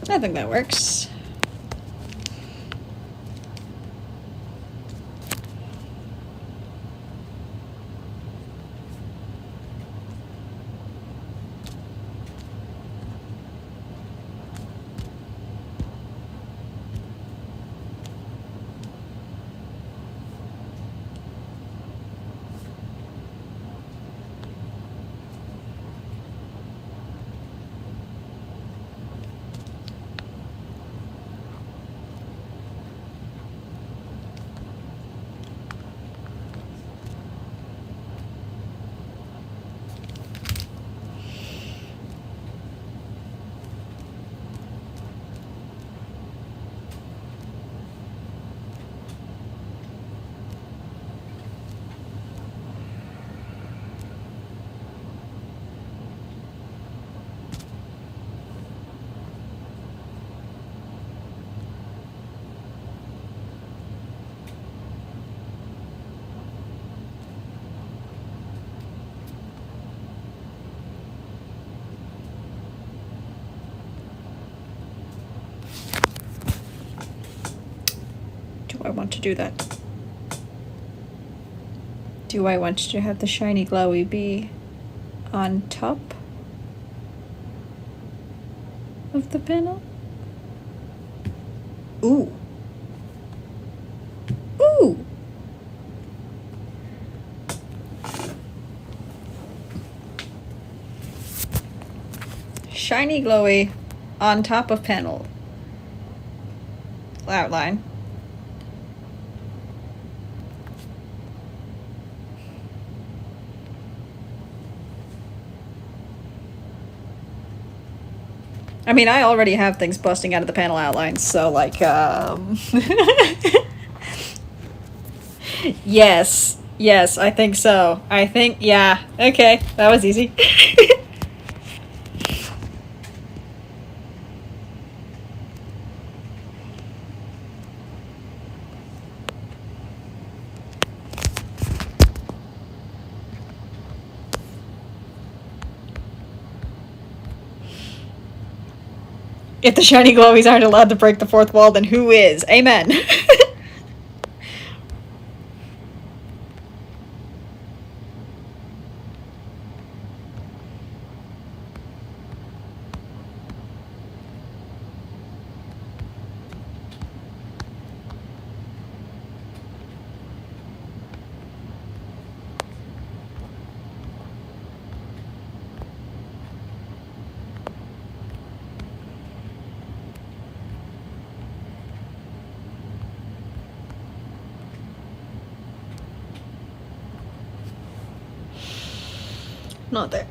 I think that works. Do I want to do that? Do I want to have the shiny glowy be on top of the panel? Ooh. Ooh! Shiny glowy on top of panel. Outline. I mean, I already have things busting out of the panel outlines, so, like, Yes. Yes, I think so. I think, yeah. Okay, that was easy. If the shiny glowies aren't allowed to break the fourth wall, then who is? Amen. Not there.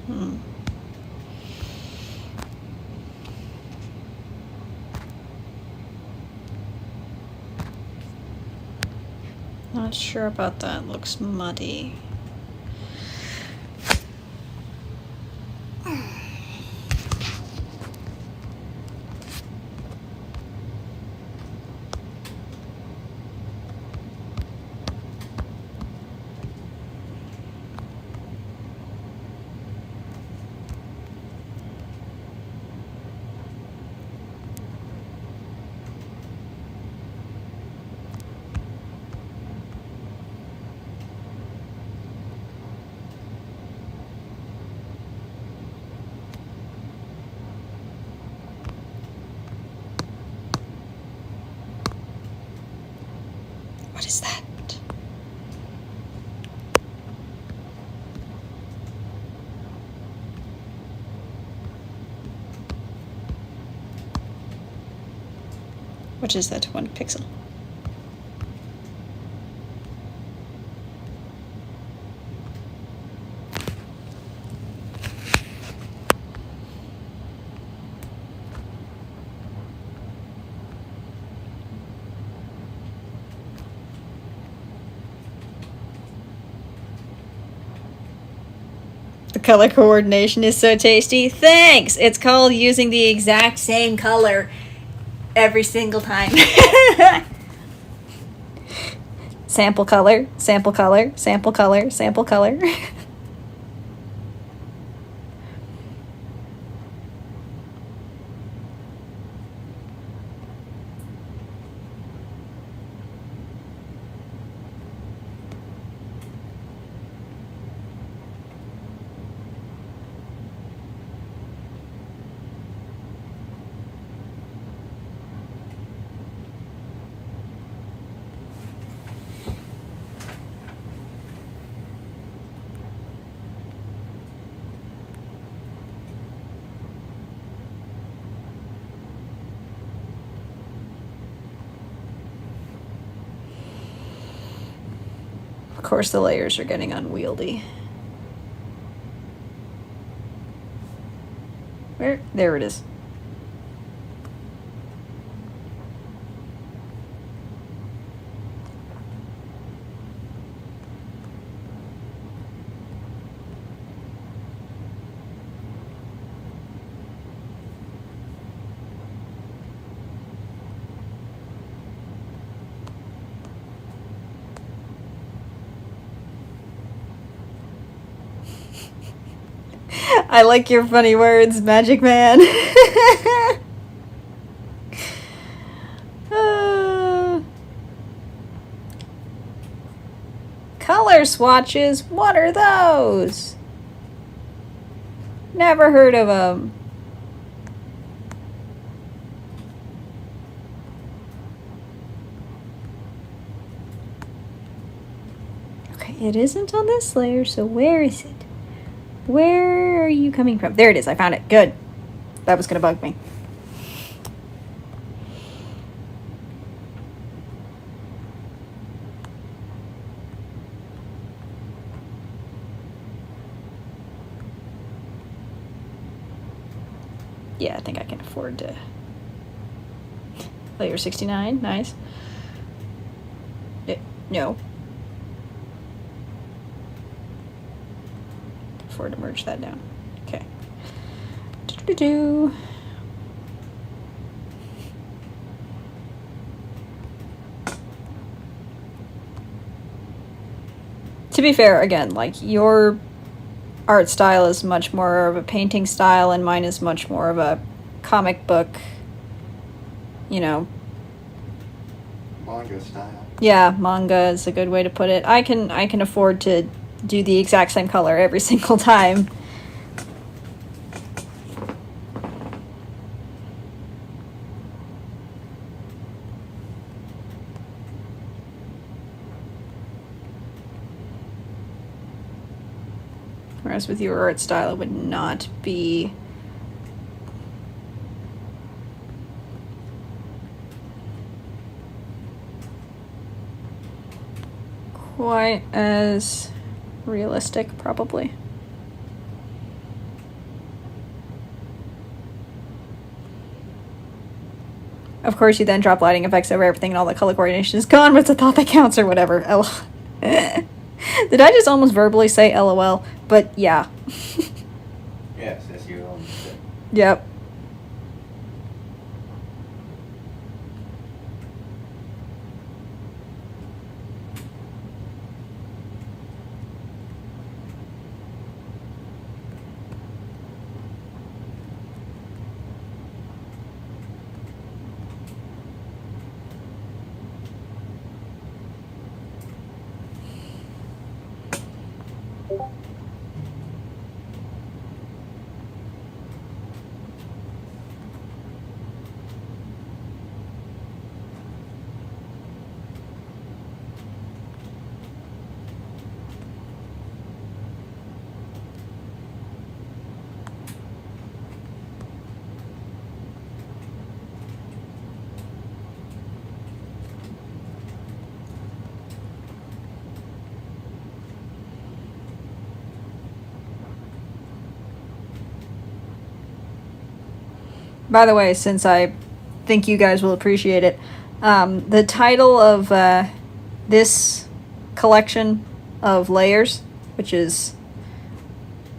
Hmm. Not sure about that. Looks muddy. What is that? What is that 1 pixel? The color coordination is so tasty. Thanks! It's called using the exact same color every single time. Sample color, sample color, sample color, sample color. Of course, the layers are getting unwieldy. Where? There it is. I like your funny words, Magic Man. Color swatches? What are those? Never heard of them. Okay, it isn't on this layer, so where is it? Where are you coming from? There it is. I found it. Good. That was going to bug me. Yeah, I think I can afford to. Layer 69. Nice. No. Afford to merge that down. Okay. Do-do-do. To be fair, again, like, your art style is much more of a painting style, and mine is much more of a comic book, you know. Manga style. Yeah, manga is a good way to put it. I can afford to do the exact same color every single time. Whereas with your art style, it would not be quite as realistic, probably. Of course, you then drop lighting effects over everything and all the color coordination is gone, but it's a thought that counts or whatever. Did I just almost verbally say LOL? But yeah. Yes, as you almost did. Yep. By the way, since I think you guys will appreciate it, the title of this collection of layers, which is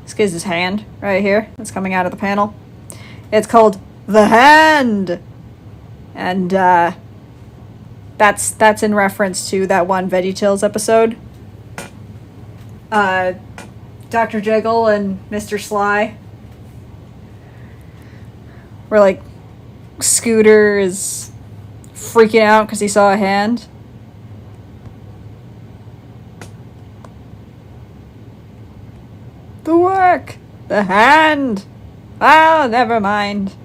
Skiz's hand right here, that's coming out of the panel, it's called The Hand! And that's in reference to that one VeggieTales episode. Dr. Jiggle and Mr. Sly, where, like, Scooter is freaking out because he saw a hand. The work! The hand! Oh, never mind.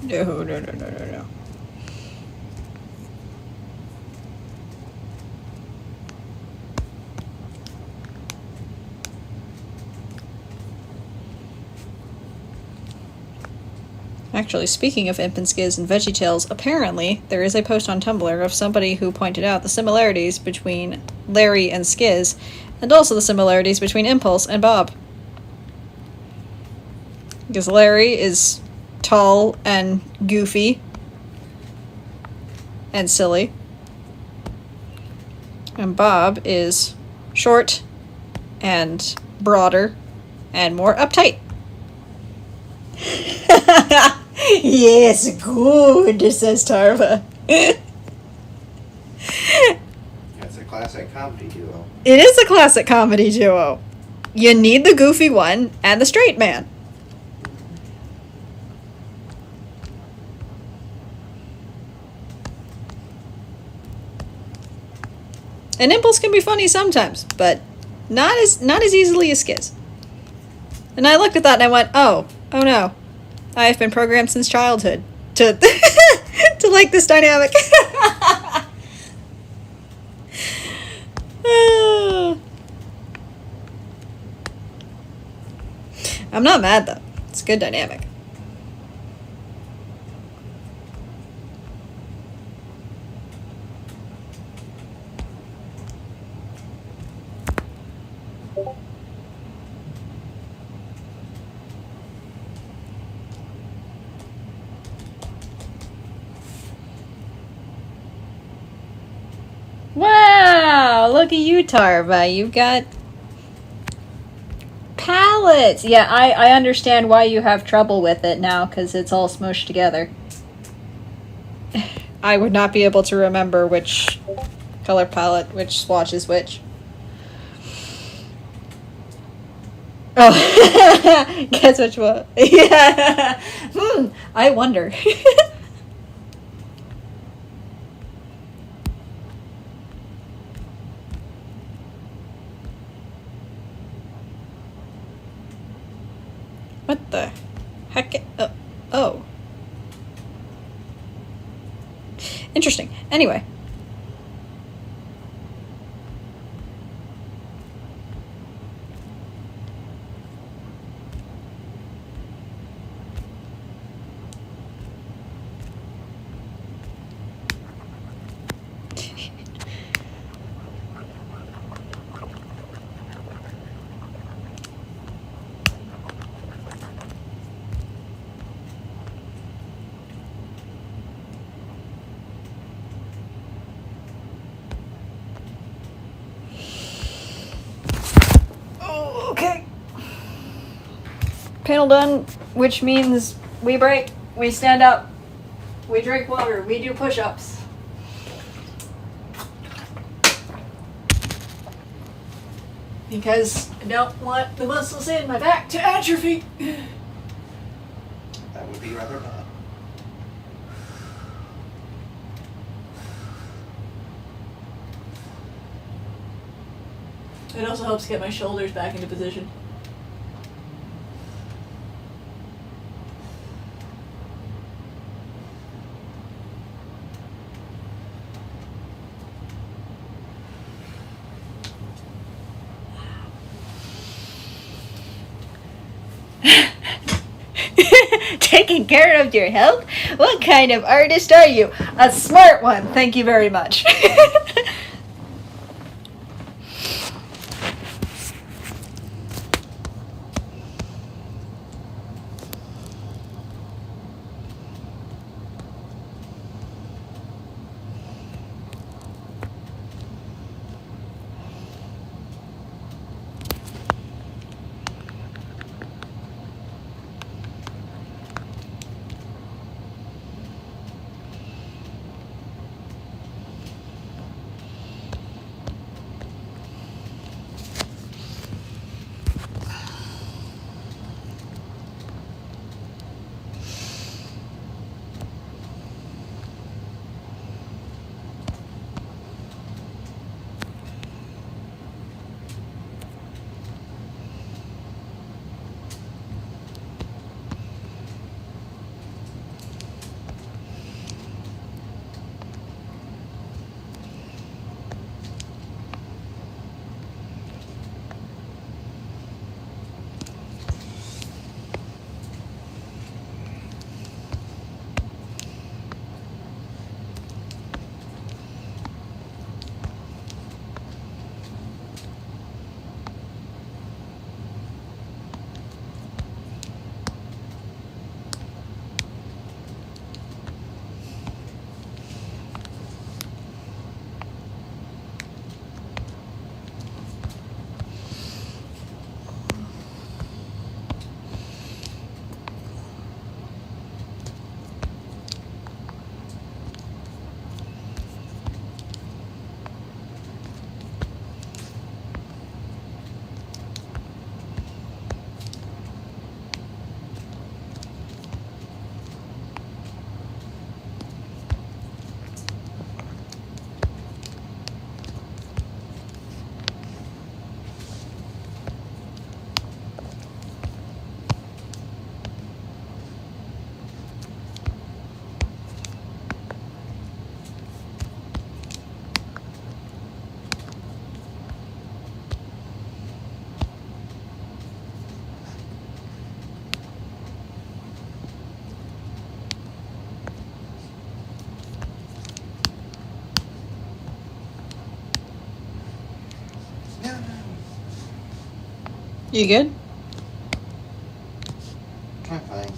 No. Actually, speaking of Imp and Skiz and VeggieTales, apparently there is a post on Tumblr of somebody who pointed out the similarities between Larry and Skiz, and also the similarities between Impulse and Bob. Because Larry is tall and goofy and silly, and Bob is short and broader and more uptight. Yes, good, says Tarva. That's a classic comedy duo. It is a classic comedy duo. You need the goofy one and the straight man. And Impulse can be funny sometimes, but not as easily as Skiz. And I looked at that and I went, oh, Oh no. I have been programmed since childhood to to like this dynamic. I'm not mad though. It's a good dynamic. Wow, look at you, Tarva. You've got palettes. Yeah, I understand why you have trouble with it now, because it's all smushed together. I would not be able to remember which color palette, which swatch is which. Oh, guess which one? Yeah. I wonder. What the heck? Oh. Interesting. Anyway. Okay. Panel done, which means we break, we stand up, we drink water, we do push-ups. Because I don't want the muscles in my back to atrophy. That would be rather bad. It also helps get my shoulders back into position. Taking care of your health? What kind of artist are you? A smart one, thank you very much. You good? I'm fine.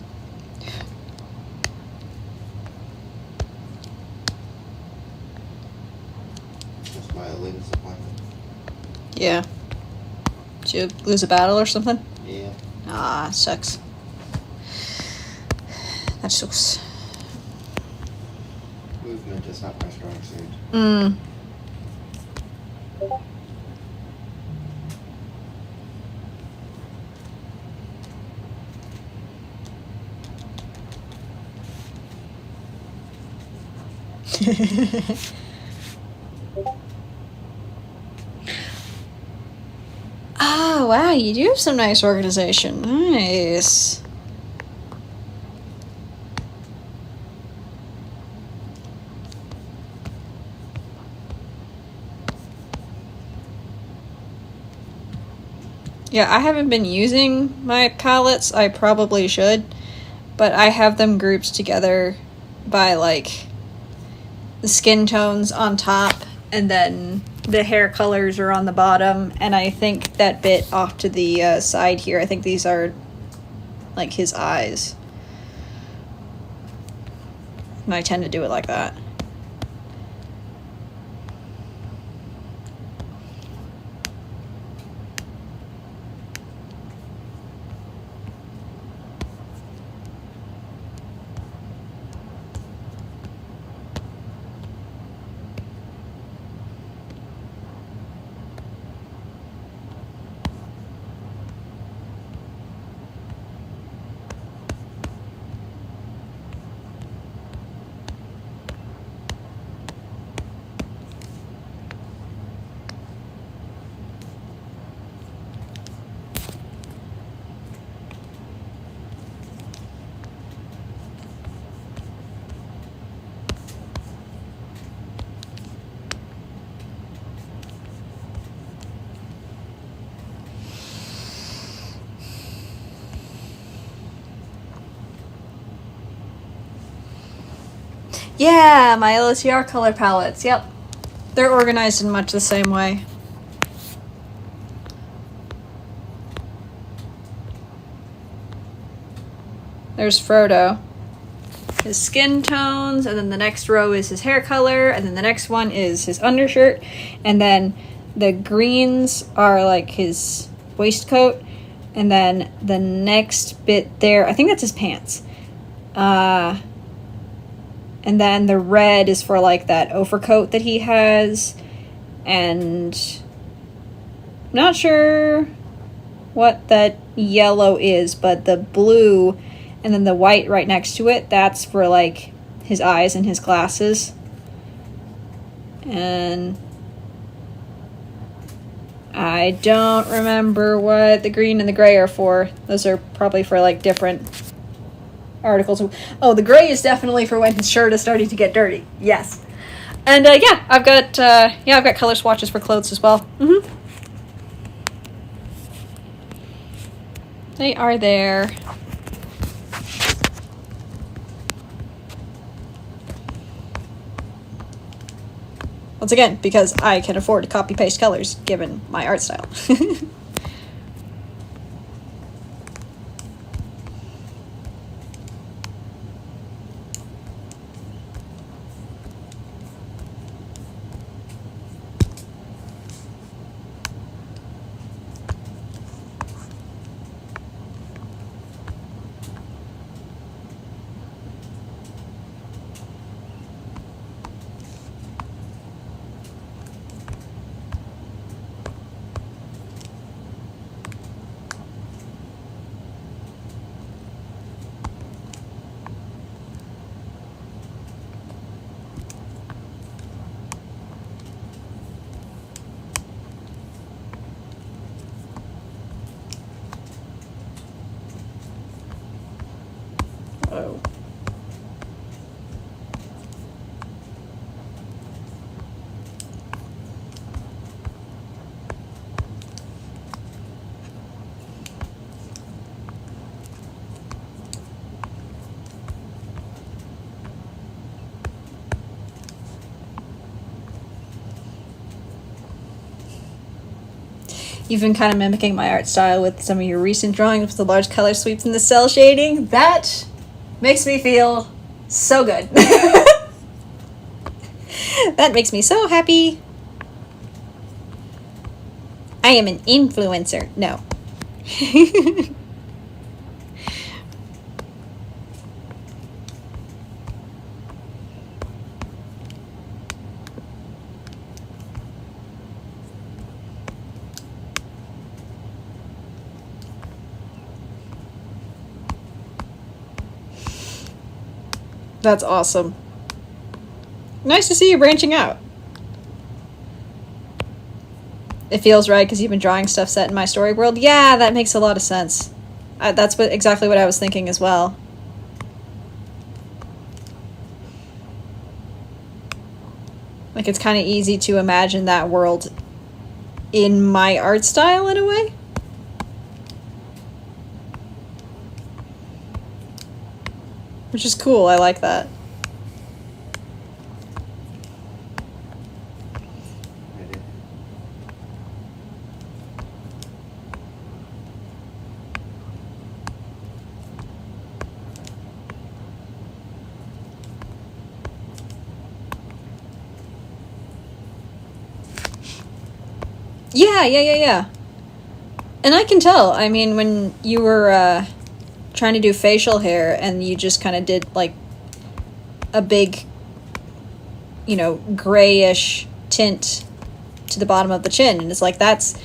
That's my latest appointment. Yeah. Did you lose a battle or something? Yeah. Ah, sucks. That sucks. Movement is not my strong suit. Mm. Oh, wow, you do have some nice organization. Nice. Yeah, I haven't been using my palettes. I probably should. But I have them grouped together by, like, the skin tones on top, and then the hair colors are on the bottom. And I think that bit off to the side here, I think these are, like, his eyes. And I tend to do it like that. Yeah, my LSTR color palettes. Yep. They're organized in much the same way. There's Frodo. His skin tones, and then the next row is his hair color, and then the next one is his undershirt, and then the greens are like his waistcoat, and then the next bit there, I think that's his pants. And then the red is for like that overcoat that he has, and I'm not sure what that yellow is, but the blue and then the white right next to it, that's for like his eyes and his glasses. And I don't remember what the green and the gray are for. Those are probably for like different articles. Oh, the gray is definitely for when his shirt is starting to get dirty. Yes. And yeah, I've got color swatches for clothes as well. Mm-hmm. They are there. Once again, because I can afford to copy paste colors given my art style. You've been kind of mimicking my art style with some of your recent drawings with the large color sweeps and the cell shading. That makes me feel so good. That makes me so happy. I am an influencer. No. That's awesome. Nice to see you branching out. It feels right because you've been drawing stuff set in my story world. Yeah, that makes a lot of sense. That's exactly what I was thinking as well. Like, it's kind of easy to imagine that world in my art style in a way. Which is cool, I like that. Yeah. And I can tell. I mean, when you were trying to do facial hair and you just kind of did like a big, grayish tint to the bottom of the chin, and it's like that's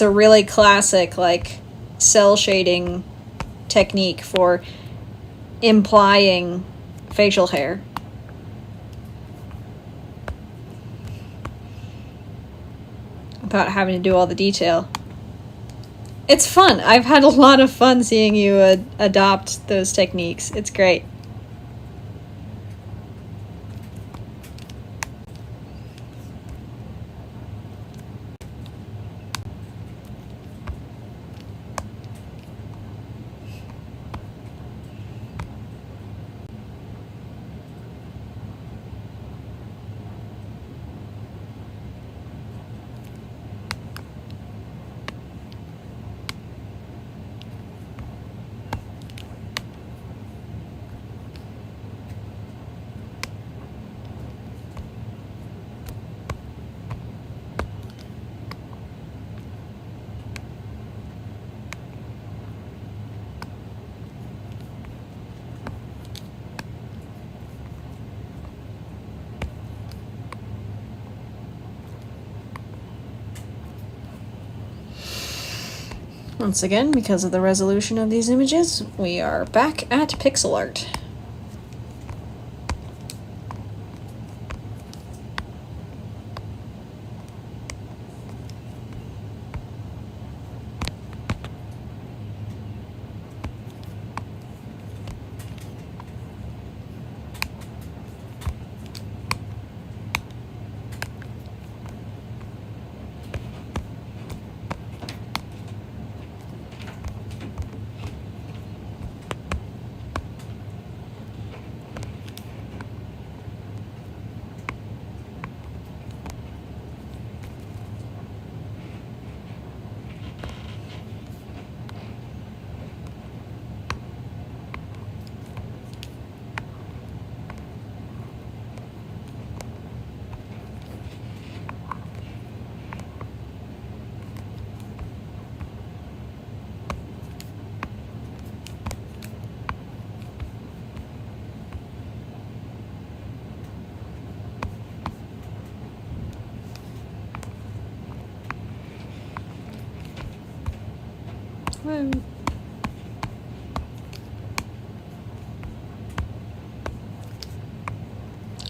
a really classic like cell shading technique for implying facial hair. Without having to do all the detail. It's fun. I've had a lot of fun seeing you adopt those techniques. It's great. Once again, because of the resolution of these images, we are back at pixel art.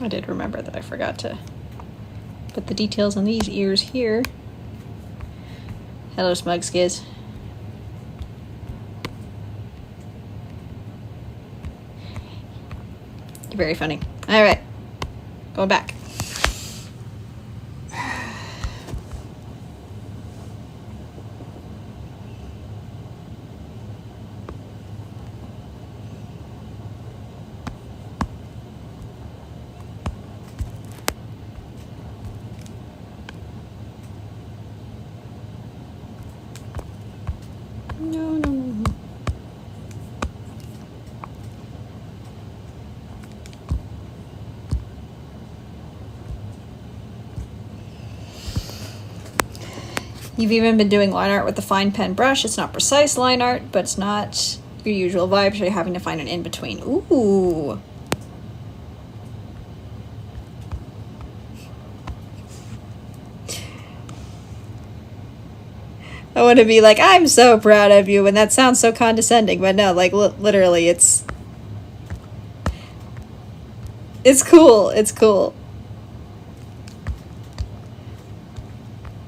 I did remember that I forgot to put the details on these ears here. Hello, Smug Skiz. You're very funny. Alright. Going back. You've even been doing line art with the fine pen brush. It's not precise line art, but it's not your usual vibe, so you're having to find an in-between. Ooh. I want to be like, I'm so proud of you, and that sounds so condescending, but no, like, literally, it's cool. It's cool.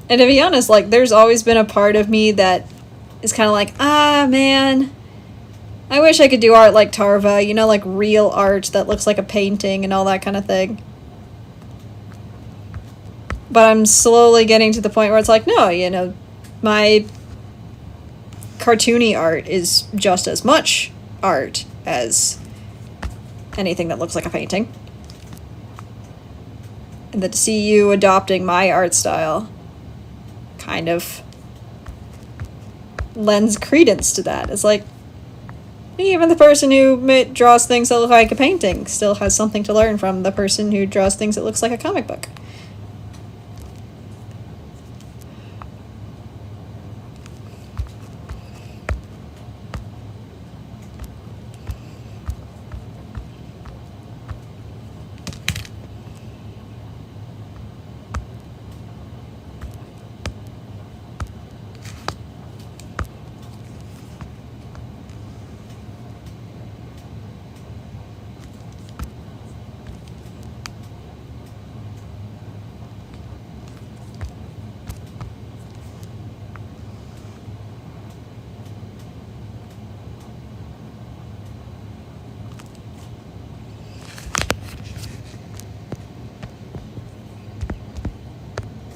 And to be honest, like, there's always been a part of me that is kind of like, man, I wish I could do art like Tarva, you know, like real art that looks like a painting and all that kind of thing. But I'm slowly getting to the point where it's like, no, you know, my cartoony art is just as much art as anything that looks like a painting. And that to see you adopting my art style kind of lends credence to that. It's like, even the person who draws things that look like a painting still has something to learn from the person who draws things that looks like a comic book.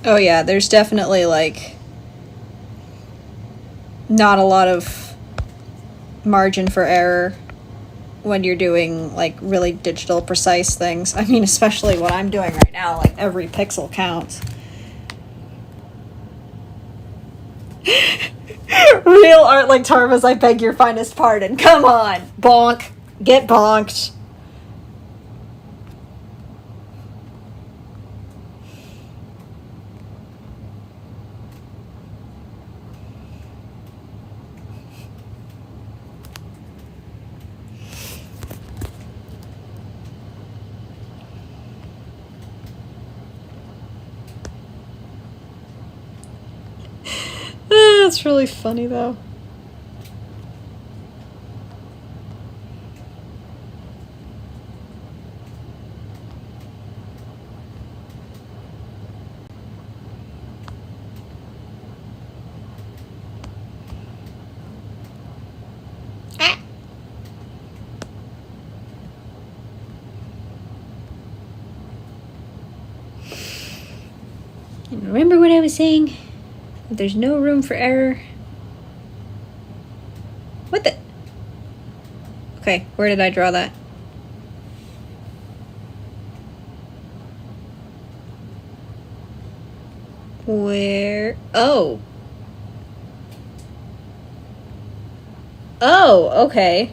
Oh yeah, there's definitely, like, not a lot of margin for error when you're doing, like, really digital, precise things. I mean, especially what I'm doing right now, like, every pixel counts. Real art like Tarva's I beg your finest pardon. Come on! Bonk. Get bonked. That's really funny, though. Remember what I was saying? There's no room for error. What the? Okay, where did I draw that? Where? Oh. Oh, okay.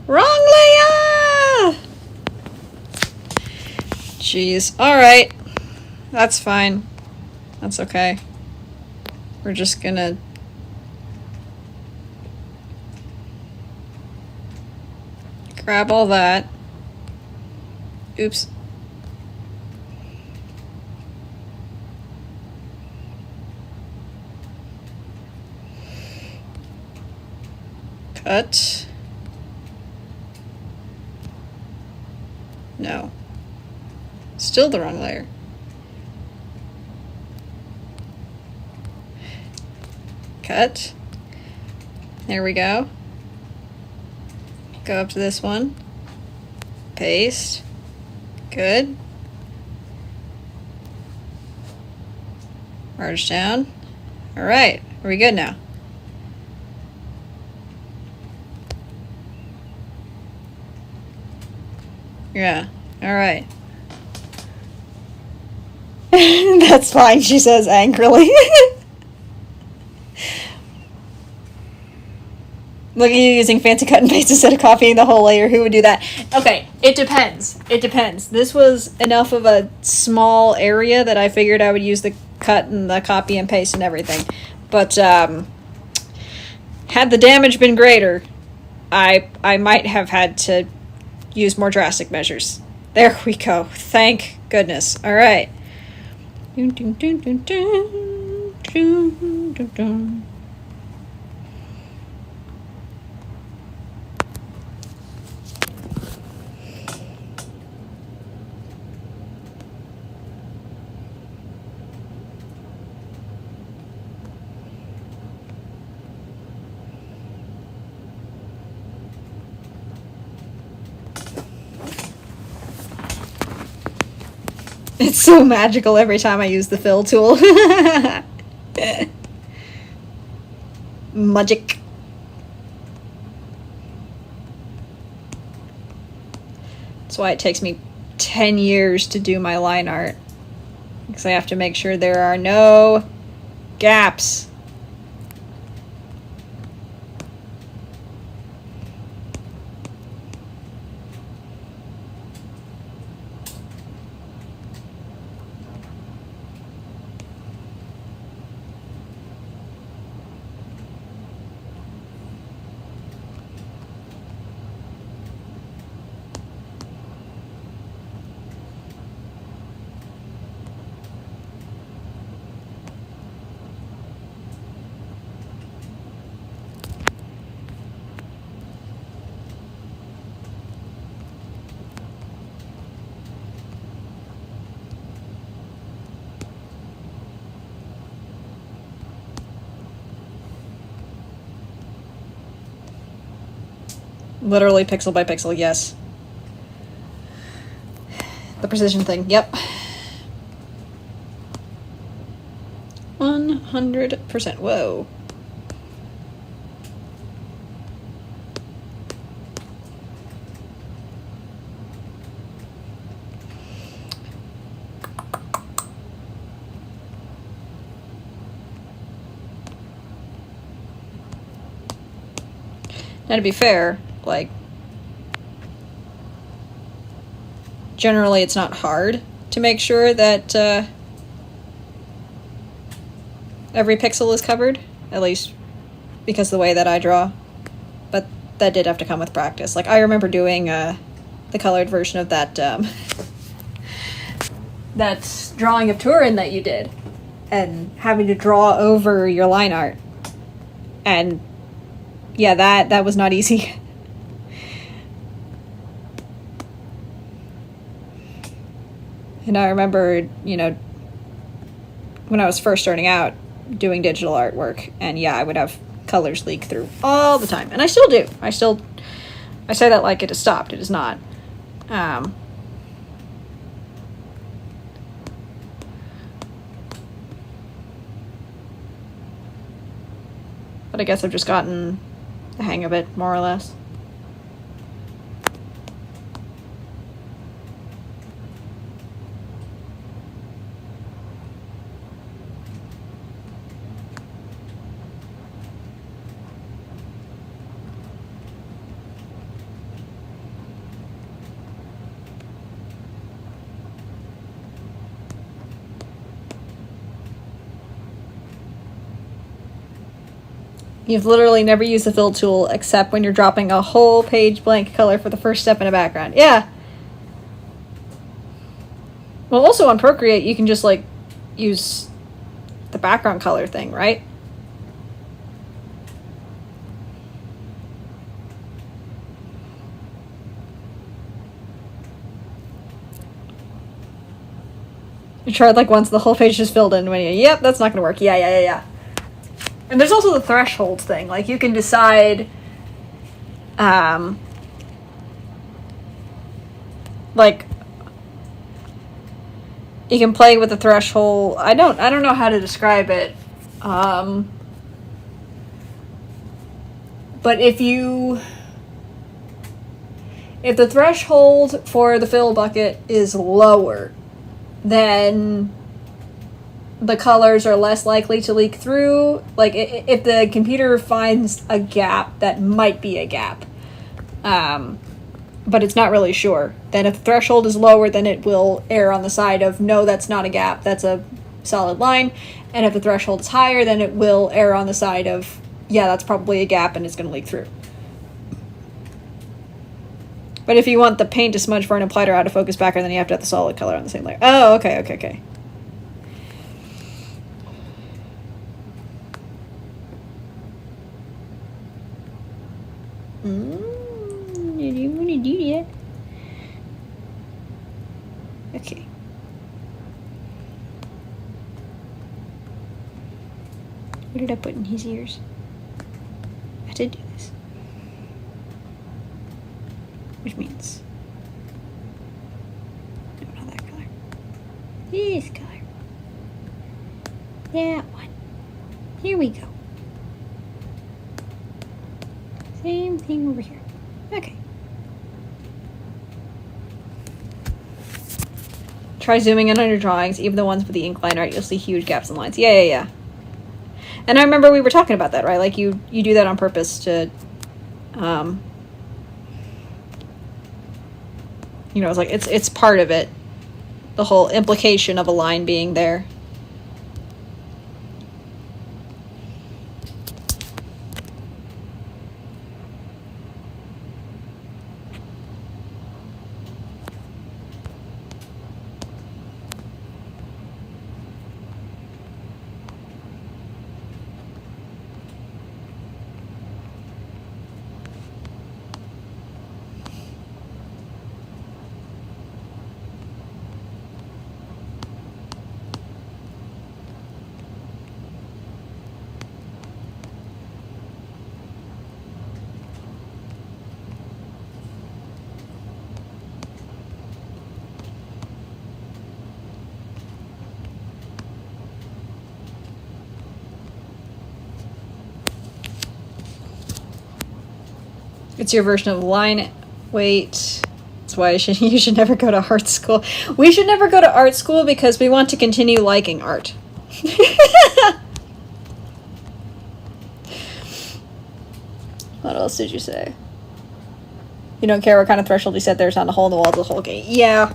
Wrong layer! Jeez. Alright. That's fine. That's okay. We're just gonna... grab all that. Oops. Cut. No. Still the wrong layer. Cut. There we go. Go up to this one. Paste. Good. Merge down. Alright. Are we good now? Yeah. Alright. That's fine, she says angrily. Look at you using fancy cut and paste instead of copying the whole layer. Who would do that? Okay, it depends. It depends. This was enough of a small area that I figured I would use the cut and the copy and paste and everything. But had the damage been greater, I might have had to use more drastic measures. There we go. Thank goodness. All right. Dun, dun, dun, dun, dun, dun, dun, dun. It's so magical every time I use the fill tool. Magic. That's why it takes me 10 years to do my line art. Because I have to make sure there are no gaps. Literally pixel by pixel, yes. The precision thing, yep. 100%. Whoa. Now, to be fair, like, generally it's not hard to make sure that every pixel is covered, at least because of the way that I draw. But that did have to come with practice. Like, I remember doing the colored version of that that drawing of Turin that you did, and having to draw over your line art. And yeah, that was not easy. And I remember, you know, when I was first starting out doing digital artwork, and yeah, I would have colors leak through all the time. And I still do. I say that like it has stopped. It has not. But I guess I've just gotten the hang of it, more or less. You've literally never used the fill tool except when you're dropping a whole page blank color for the first step in a background. Yeah. Well, also on Procreate, you can just, like, use the background color thing, right? You tried, like, once the whole page is filled in when you, yep, that's not gonna work. Yeah. And there's also the threshold thing. Like, you can decide, like, you can play with the threshold. I don't know how to describe it. But if the threshold for the fill bucket is lower, then the colors are less likely to leak through. Like, if the computer finds a gap that might be a gap, but it's not really sure, then if the threshold is lower, then it will err on the side of, no, that's not a gap, that's a solid line. And if the threshold is higher, then it will err on the side of, yeah, that's probably a gap and it's going to leak through. But if you want the paint to smudge for an applied or out of focus background, then you have to have the solid color on the same layer. Oh, okay. I didn't want to do that. Okay. What did I put in his ears? I did do this. Which means... no, not that color. This color. That one. Here we go. Same thing over here. Okay. Try zooming in on your drawings, even the ones with the ink line art, you'll see huge gaps and lines. Yeah. And I remember we were talking about that, right? Like, you do that on purpose to, you know, it's like, it's part of it. The whole implication of a line being there. It's your version of line weight. That's why you should never go to art school. We should never go to art school because we want to continue liking art. What else did you say? You don't care what kind of threshold you set, there's not a hole in the wall, it's a whole game. Yeah.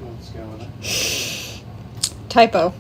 What's going on? Typo.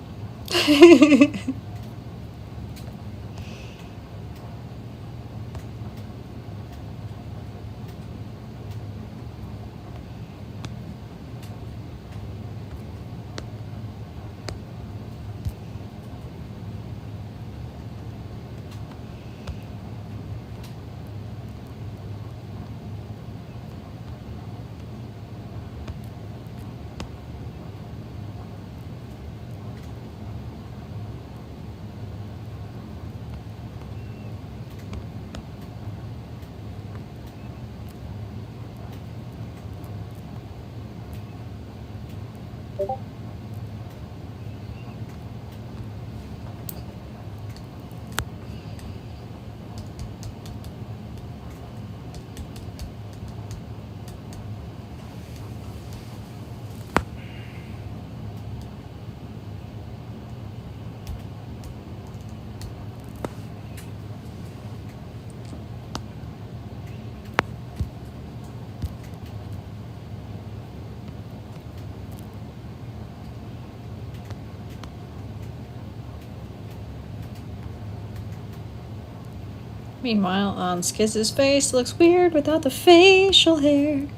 Meanwhile, on Skiz's face, it looks weird without the facial hair.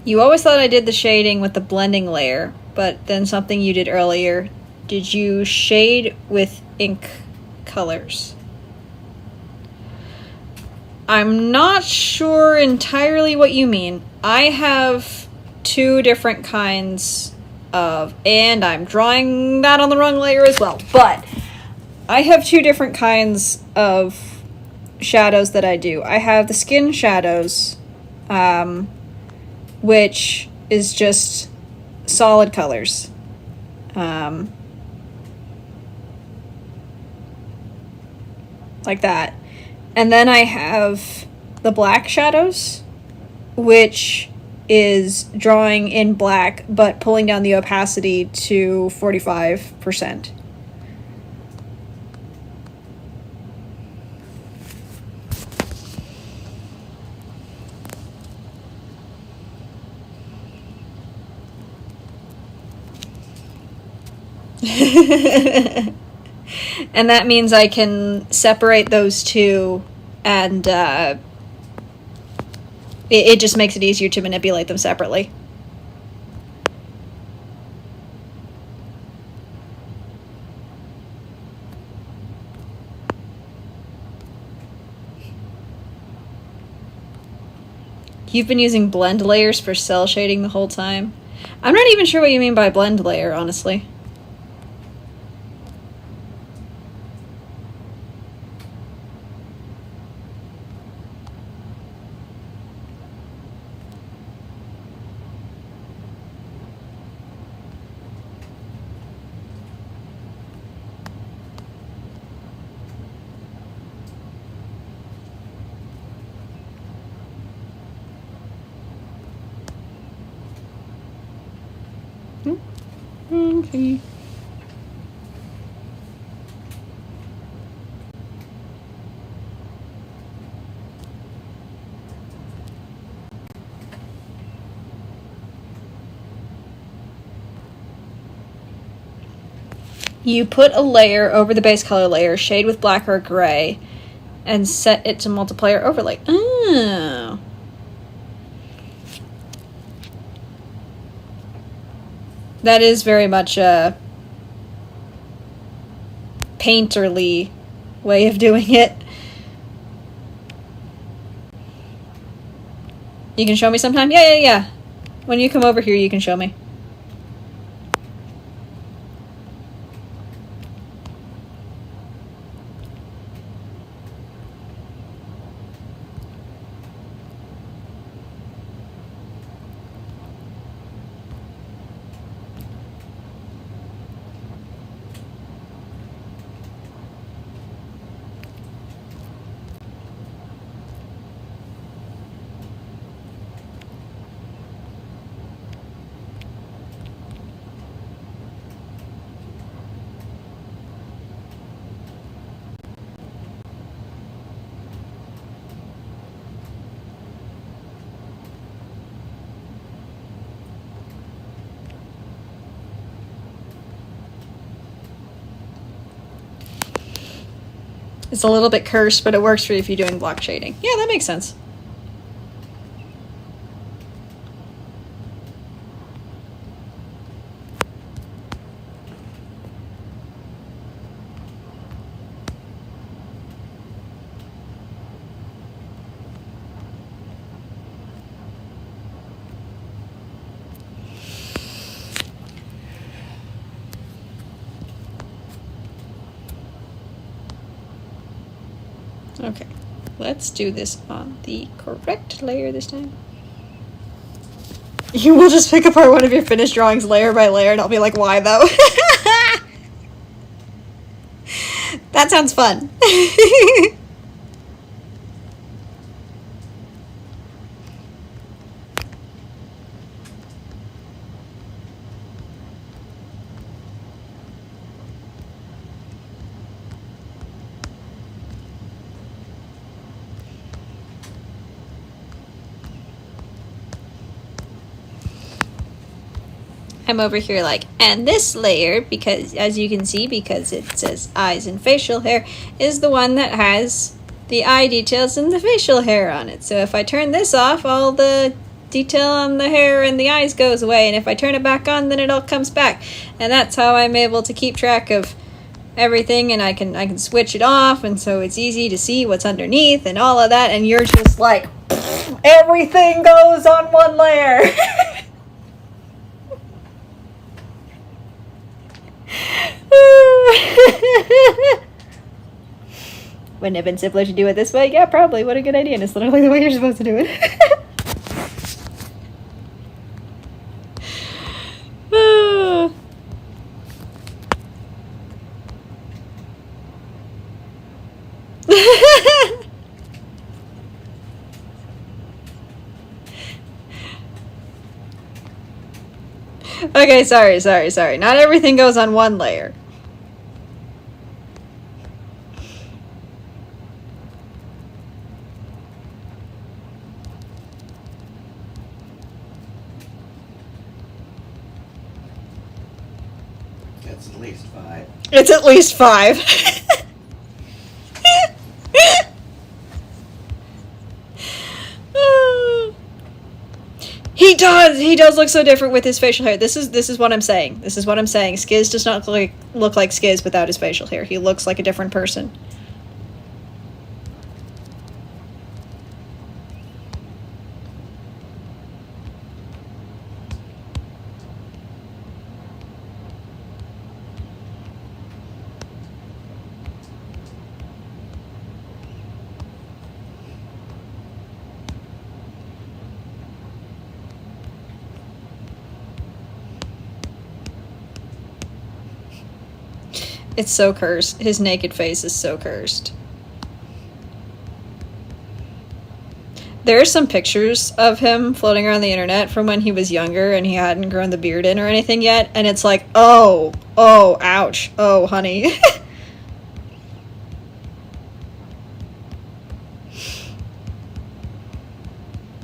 You always thought I did the shading with the blending layer, but then something you did earlier. Did you shade with ink colors? I'm not sure entirely what you mean. I have two different kinds of, and I'm drawing that on the wrong layer as well, but I have two different kinds of shadows that I do. I have the skin shadows, which is just solid colors. Like that. And then I have the black shadows, which is drawing in black but pulling down the opacity to 45%. And that means I can separate those two, and it just makes it easier to manipulate them separately. You've been using blend layers for cell shading the whole time? I'm not even sure what you mean by blend layer, honestly. Okay. You put a layer over the base color layer, shade with black or gray, and set it to multiplayer overlay. Oh. That is very much a painterly way of doing it. You can show me sometime? Yeah. When you come over here, you can show me. It's a little bit cursed, but it works for you if you're doing block shading. Yeah, that makes sense. Okay, let's do this on the correct layer this time. You will just pick apart one of your finished drawings layer by layer, and I'll be like, why though? That sounds fun. I'm over here like, and this layer, because as you can see, because it says eyes and facial hair, is the one that has the eye details and the facial hair on it. So if I turn this off, all the detail on the hair and the eyes goes away, and if I turn it back on, then it all comes back. And that's how I'm able to keep track of everything, and I can switch it off, and so it's easy to see what's underneath and all of that, and you're just like, everything goes on one layer. Wouldn't it have been simpler to do it this way? Yeah, probably. What a good idea. And it's literally the way you're supposed to do it. Okay, sorry. Not everything goes on one layer. It's at least 5. It's at least 5. He does look so different with his facial hair. This is what I'm saying. Skiz does not look like Skiz without his facial hair. He looks like a different person. It's so cursed. His naked face is so cursed. There are some pictures of him floating around the internet from when he was younger and he hadn't grown the beard in or anything yet, and it's like, oh, ouch, oh, honey.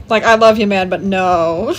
Like, I love you, man, but no.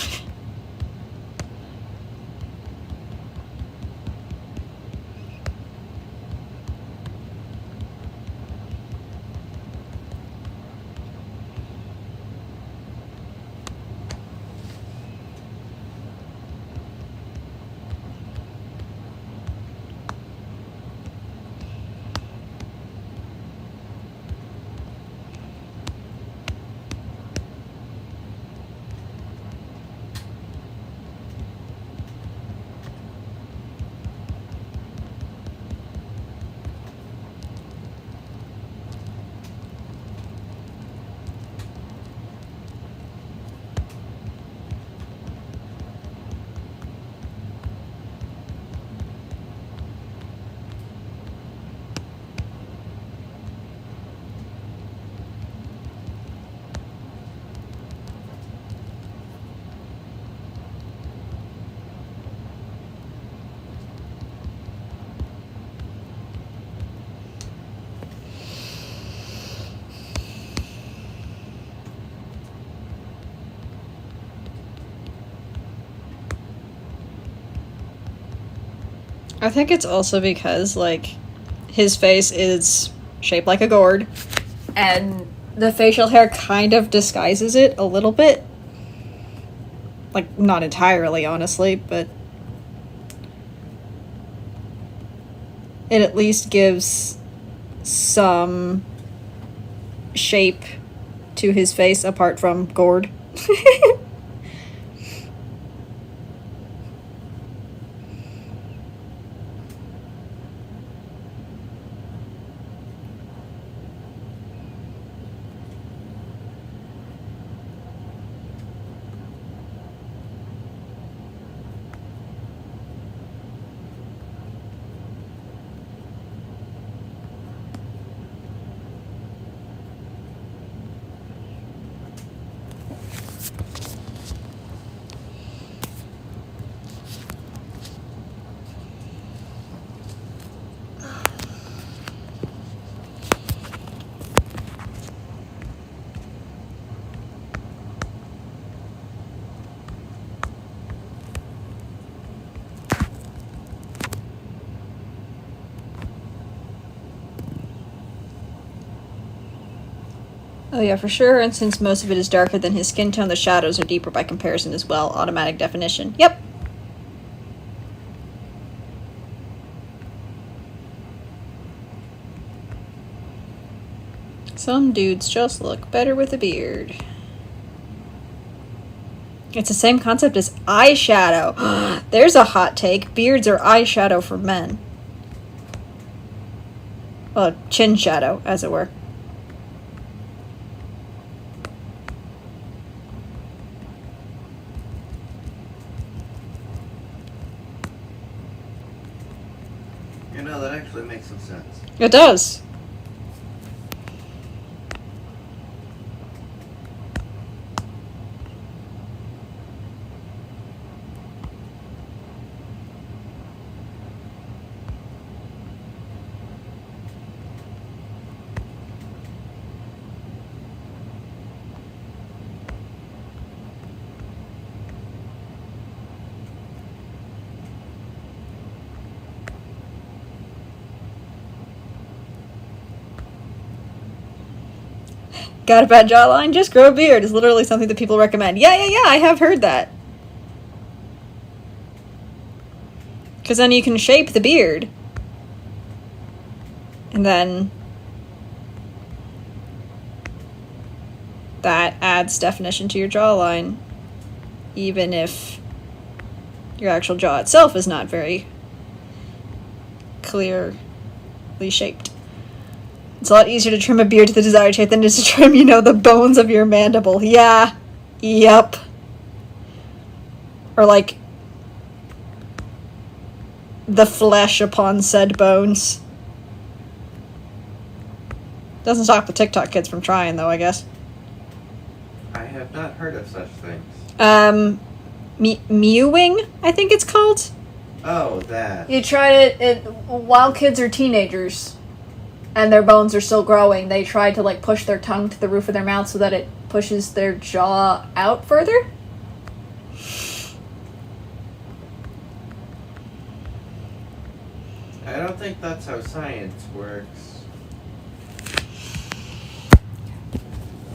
I think it's also because, like, his face is shaped like a gourd, and the facial hair kind of disguises it a little bit. Like, not entirely, honestly, but it at least gives some shape to his face apart from gourd. Oh yeah, for sure, and since most of it is darker than his skin tone, the shadows are deeper by comparison as well. Automatic definition. Yep. Some dudes just look better with a beard. It's the same concept as eyeshadow. There's a hot take. Beards are eyeshadow for men. Well, chin shadow, as it were. You know, that actually makes some sense. It does. Got a bad jawline? Just grow a beard is literally something that people recommend. Yeah, I have heard that. Because then you can shape the beard. And then that adds definition to your jawline. Even if your actual jaw itself is not very clearly shaped. It's a lot easier to trim a beard to the desired shape than it is to trim, the bones of your mandible. Yeah. Yep. Or, like, the flesh upon said bones. Doesn't stop the TikTok kids from trying, though, I guess. I have not heard of such things. Mewing, I think it's called. Oh, that. You try it while kids are teenagers and their bones are still growing, they try to, like, push their tongue to the roof of their mouth so that it pushes their jaw out further. I don't think that's how science works.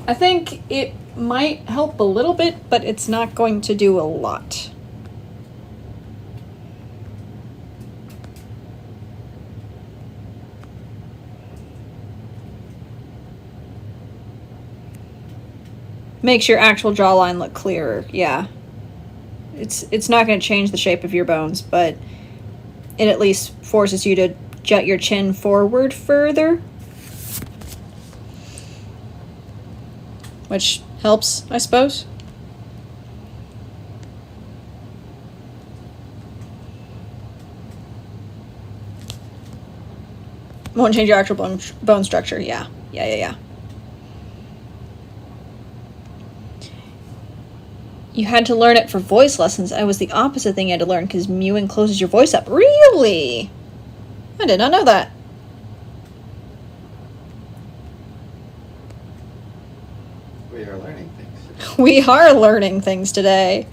I think it might help a little bit, but it's not going to do a lot. Makes your actual jawline look clearer, yeah. It's not going to change the shape of your bones, but it at least forces you to jut your chin forward further. Which helps, I suppose. Won't change your actual bone structure, yeah. Yeah. You had to learn it for voice lessons. I was the opposite thing you had to learn because mewing closes your voice up. Really? I did not know that. We are learning things. We are learning things today.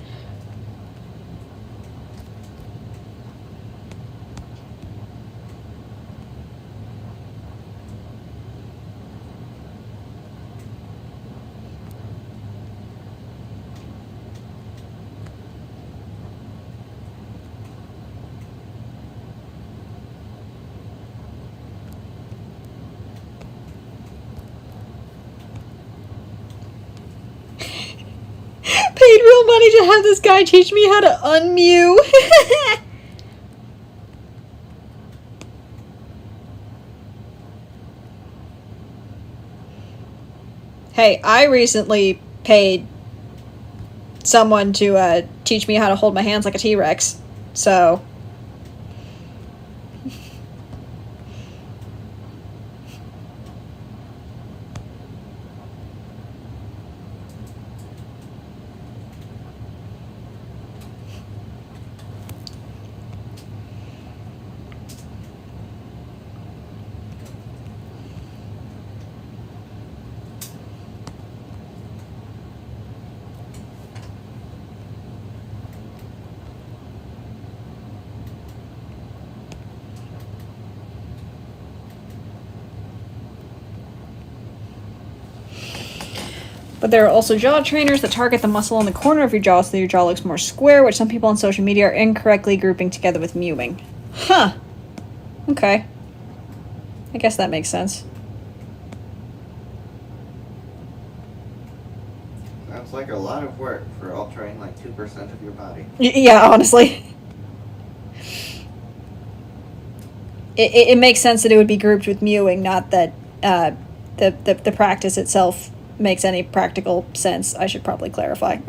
funny to have this guy teach me how to unmew. Hey, I recently paid someone to teach me how to hold my hands like a T-Rex. So... But there are also jaw trainers that target the muscle in the corner of your jaw so your jaw looks more square, which some people on social media are incorrectly grouping together with mewing. Huh. Okay. I guess that makes sense. Sounds like a lot of work for altering like 2% of your body. Yeah, honestly. It makes sense that it would be grouped with mewing, not that the practice itself makes any practical sense. I should probably clarify.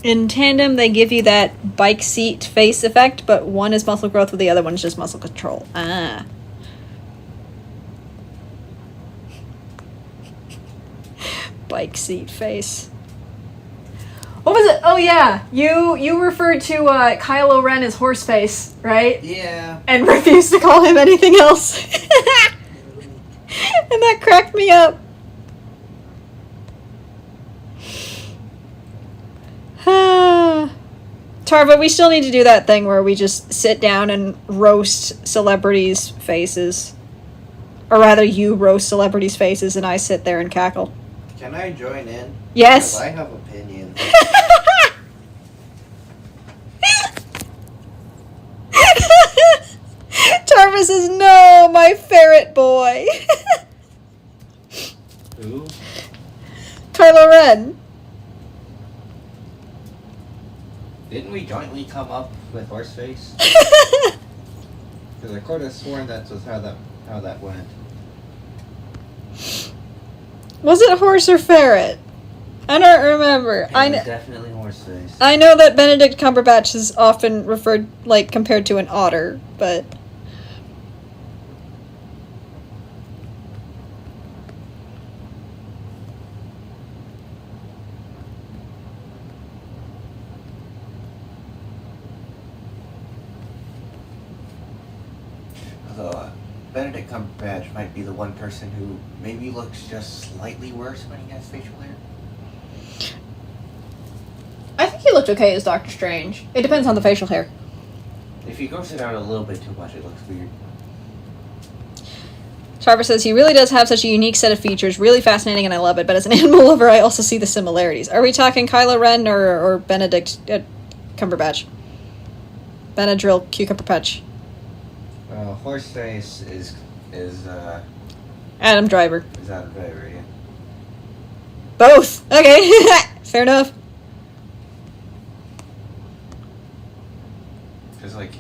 In tandem, they give you that bike seat face effect, but one is muscle growth, with the other one is just muscle control. Ah. Bike seat face. What was it? Oh yeah, you referred to Kylo Ren as horse face, right? Yeah. And refused to call him anything else. And that cracked me up. Tarva, we still need to do that thing where we just sit down and roast celebrities' faces. Or rather, you roast celebrities' faces and I sit there and cackle. Can I join in? Yes. Because I have opinions. Tarva says, no, my ferret boy. Who? Kylo Ren. Didn't we jointly come up with Horseface? Because I could have sworn that was how that went. Was it horse or ferret? I don't remember. Definitely Horseface. I know that Benedict Cumberbatch is often referred, like, compared to an otter, but... Although Benedict Cumberbatch might be the one person who maybe looks just slightly worse when he has facial hair. I think he looked okay as Doctor Strange. It depends on the facial hair. If he grows it out a little bit too much, it looks weird. Tarver says, he really does have such a unique set of features, really fascinating, and I love it, but as an animal lover, I also see the similarities. Are we talking Kylo Ren or Benedict Cumberbatch? Benadryl Cucumberbatch. Horseface is Adam Driver. Is Adam Driver, yeah. Both! Okay, fair enough. Just like...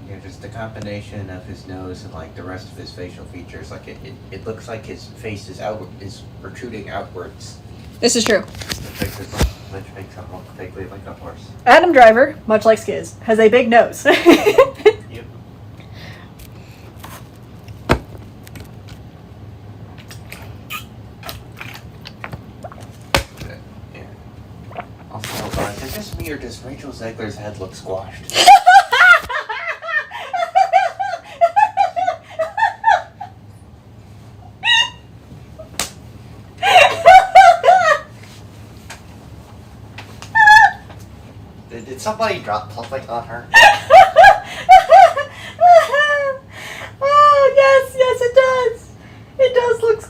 yeah, just the combination of his nose and like the rest of his facial features, like it looks like his face is protruding outwards. This is true. Which makes him look vaguely like a horse. Adam Driver, much like Skiz, has a big nose. Yep. Yeah. Also, is it just me or does Rachel Zegler's head look squashed? Did somebody drop something on her?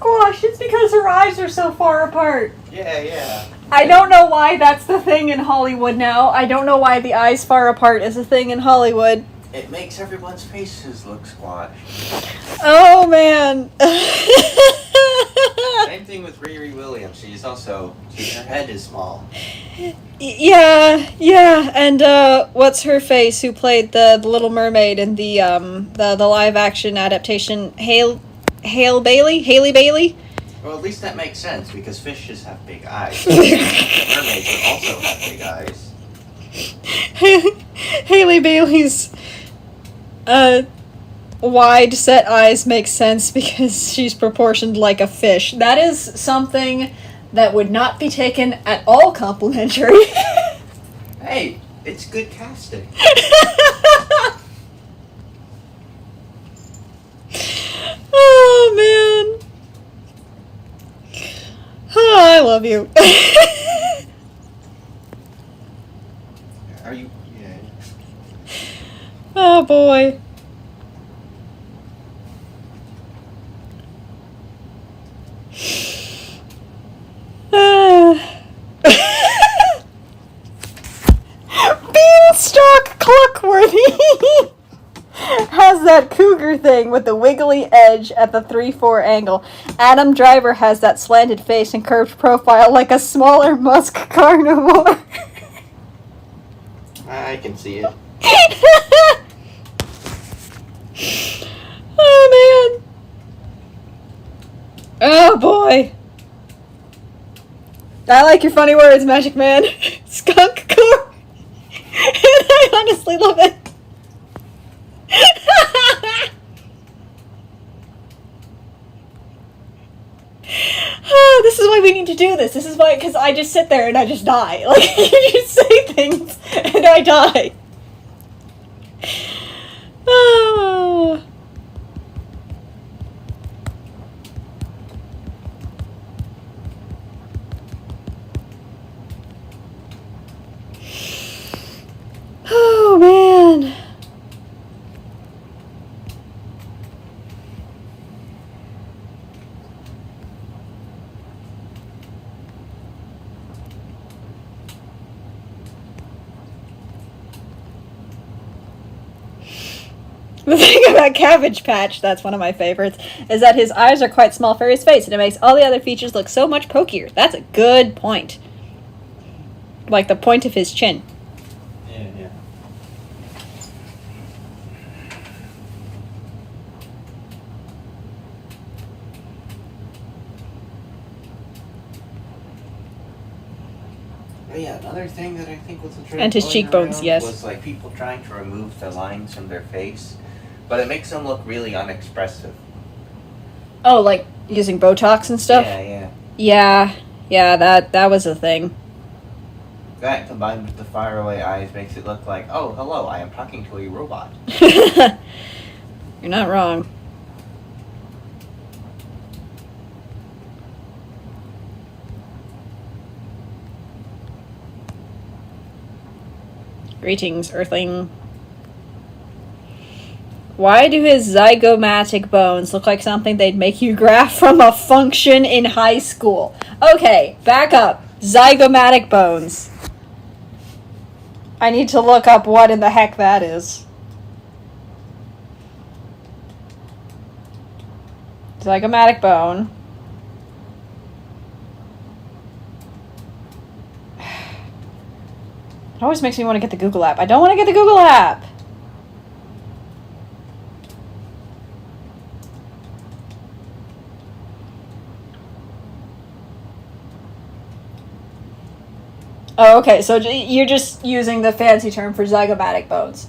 squashed. It's because her eyes are so far apart. Yeah. I don't know why that's the thing in Hollywood now. I don't know why the eyes far apart is a thing in Hollywood. It makes everyone's faces look squashed. Oh, man. Same thing with Riri Williams. Her head is small. Yeah. And, what's her face who played the Little Mermaid in the live action adaptation? Haley Bailey? Well, at least that makes sense, because fishes have big eyes. Mermaids would also have big eyes. Haley Bailey's wide set eyes make sense because she's proportioned like a fish. That is something that would not be taken at all complimentary. Hey, it's good casting. Oh, man. Oh, I love you. Are you? Yeah. Oh, boy. Beanstalk Cluckworthy has that cougar thing with the wiggly edge at the 3-4 angle. Adam Driver has that slanted face and curved profile like a smaller musk carnivore. I can see it. Oh, man. Oh, boy. I like your funny words, Magic Man. Skunk core. And I honestly love it. Oh, this is why we need to do this. This is why, because I just sit there and I just die. Like, you just say things and I die. Oh. Oh, man. The thing about Cabbage Patch, that's one of my favorites, is that his eyes are quite small for his face, and it makes all the other features look so much pokier. That's a good point. Like the point of his chin. Yeah. But yeah, another thing that I think was a trend And his going cheekbones, around yes. was like people trying to remove the lines from their face, but it makes them look really unexpressive. Oh, like using Botox and stuff? Yeah. Yeah, that was a thing. That combined with the faraway eyes makes it look like, oh, hello, I am talking to a robot. You're not wrong. Greetings, Earthling. Why do his zygomatic bones look like something they'd make you graph from a function in high school? Okay, back up. Zygomatic bones. I need to look up what in the heck that is. Zygomatic bone. It always makes me want to get the Google app. I don't want to get the Google app. Oh, okay, so you're just using the fancy term for zygomatic bones.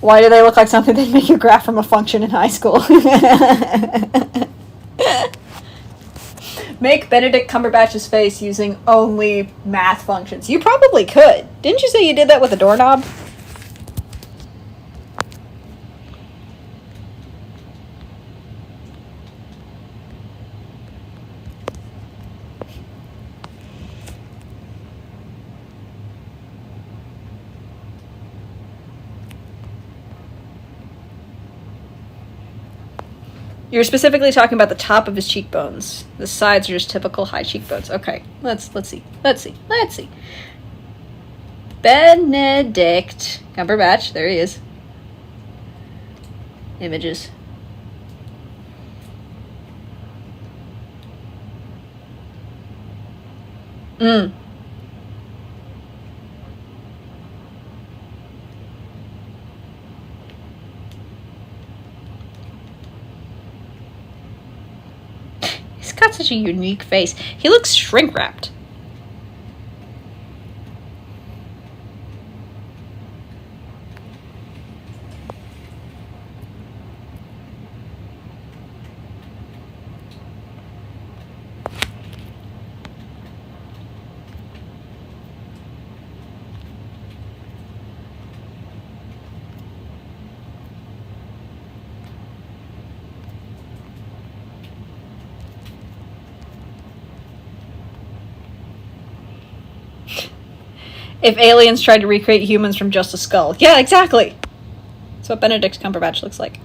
Why do they look like something that make you graph from a function in high school? Make Benedict Cumberbatch's face using only math functions. You probably could. Didn't you say you did that with a doorknob? You're specifically talking about the top of his cheekbones. The sides are just typical high cheekbones. Okay, let's see. Benedict Cumberbatch. There he is. Images. He's got such a unique face. He looks shrink-wrapped. If aliens tried to recreate humans from just a skull. Yeah, exactly. That's what Benedict Cumberbatch looks like.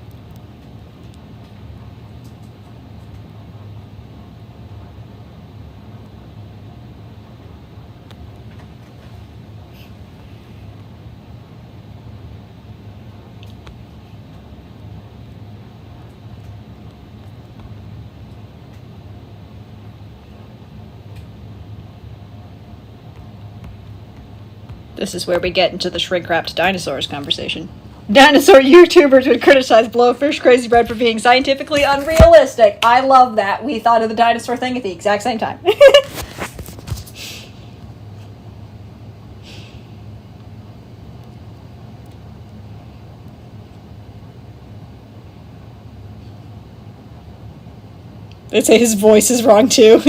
This is where we get into the shrink-wrapped dinosaurs conversation. Dinosaur YouTubers would criticize Blowfish Crazy Bread for being scientifically unrealistic. I love that. We thought of the dinosaur thing at the exact same time. They say his voice is wrong too.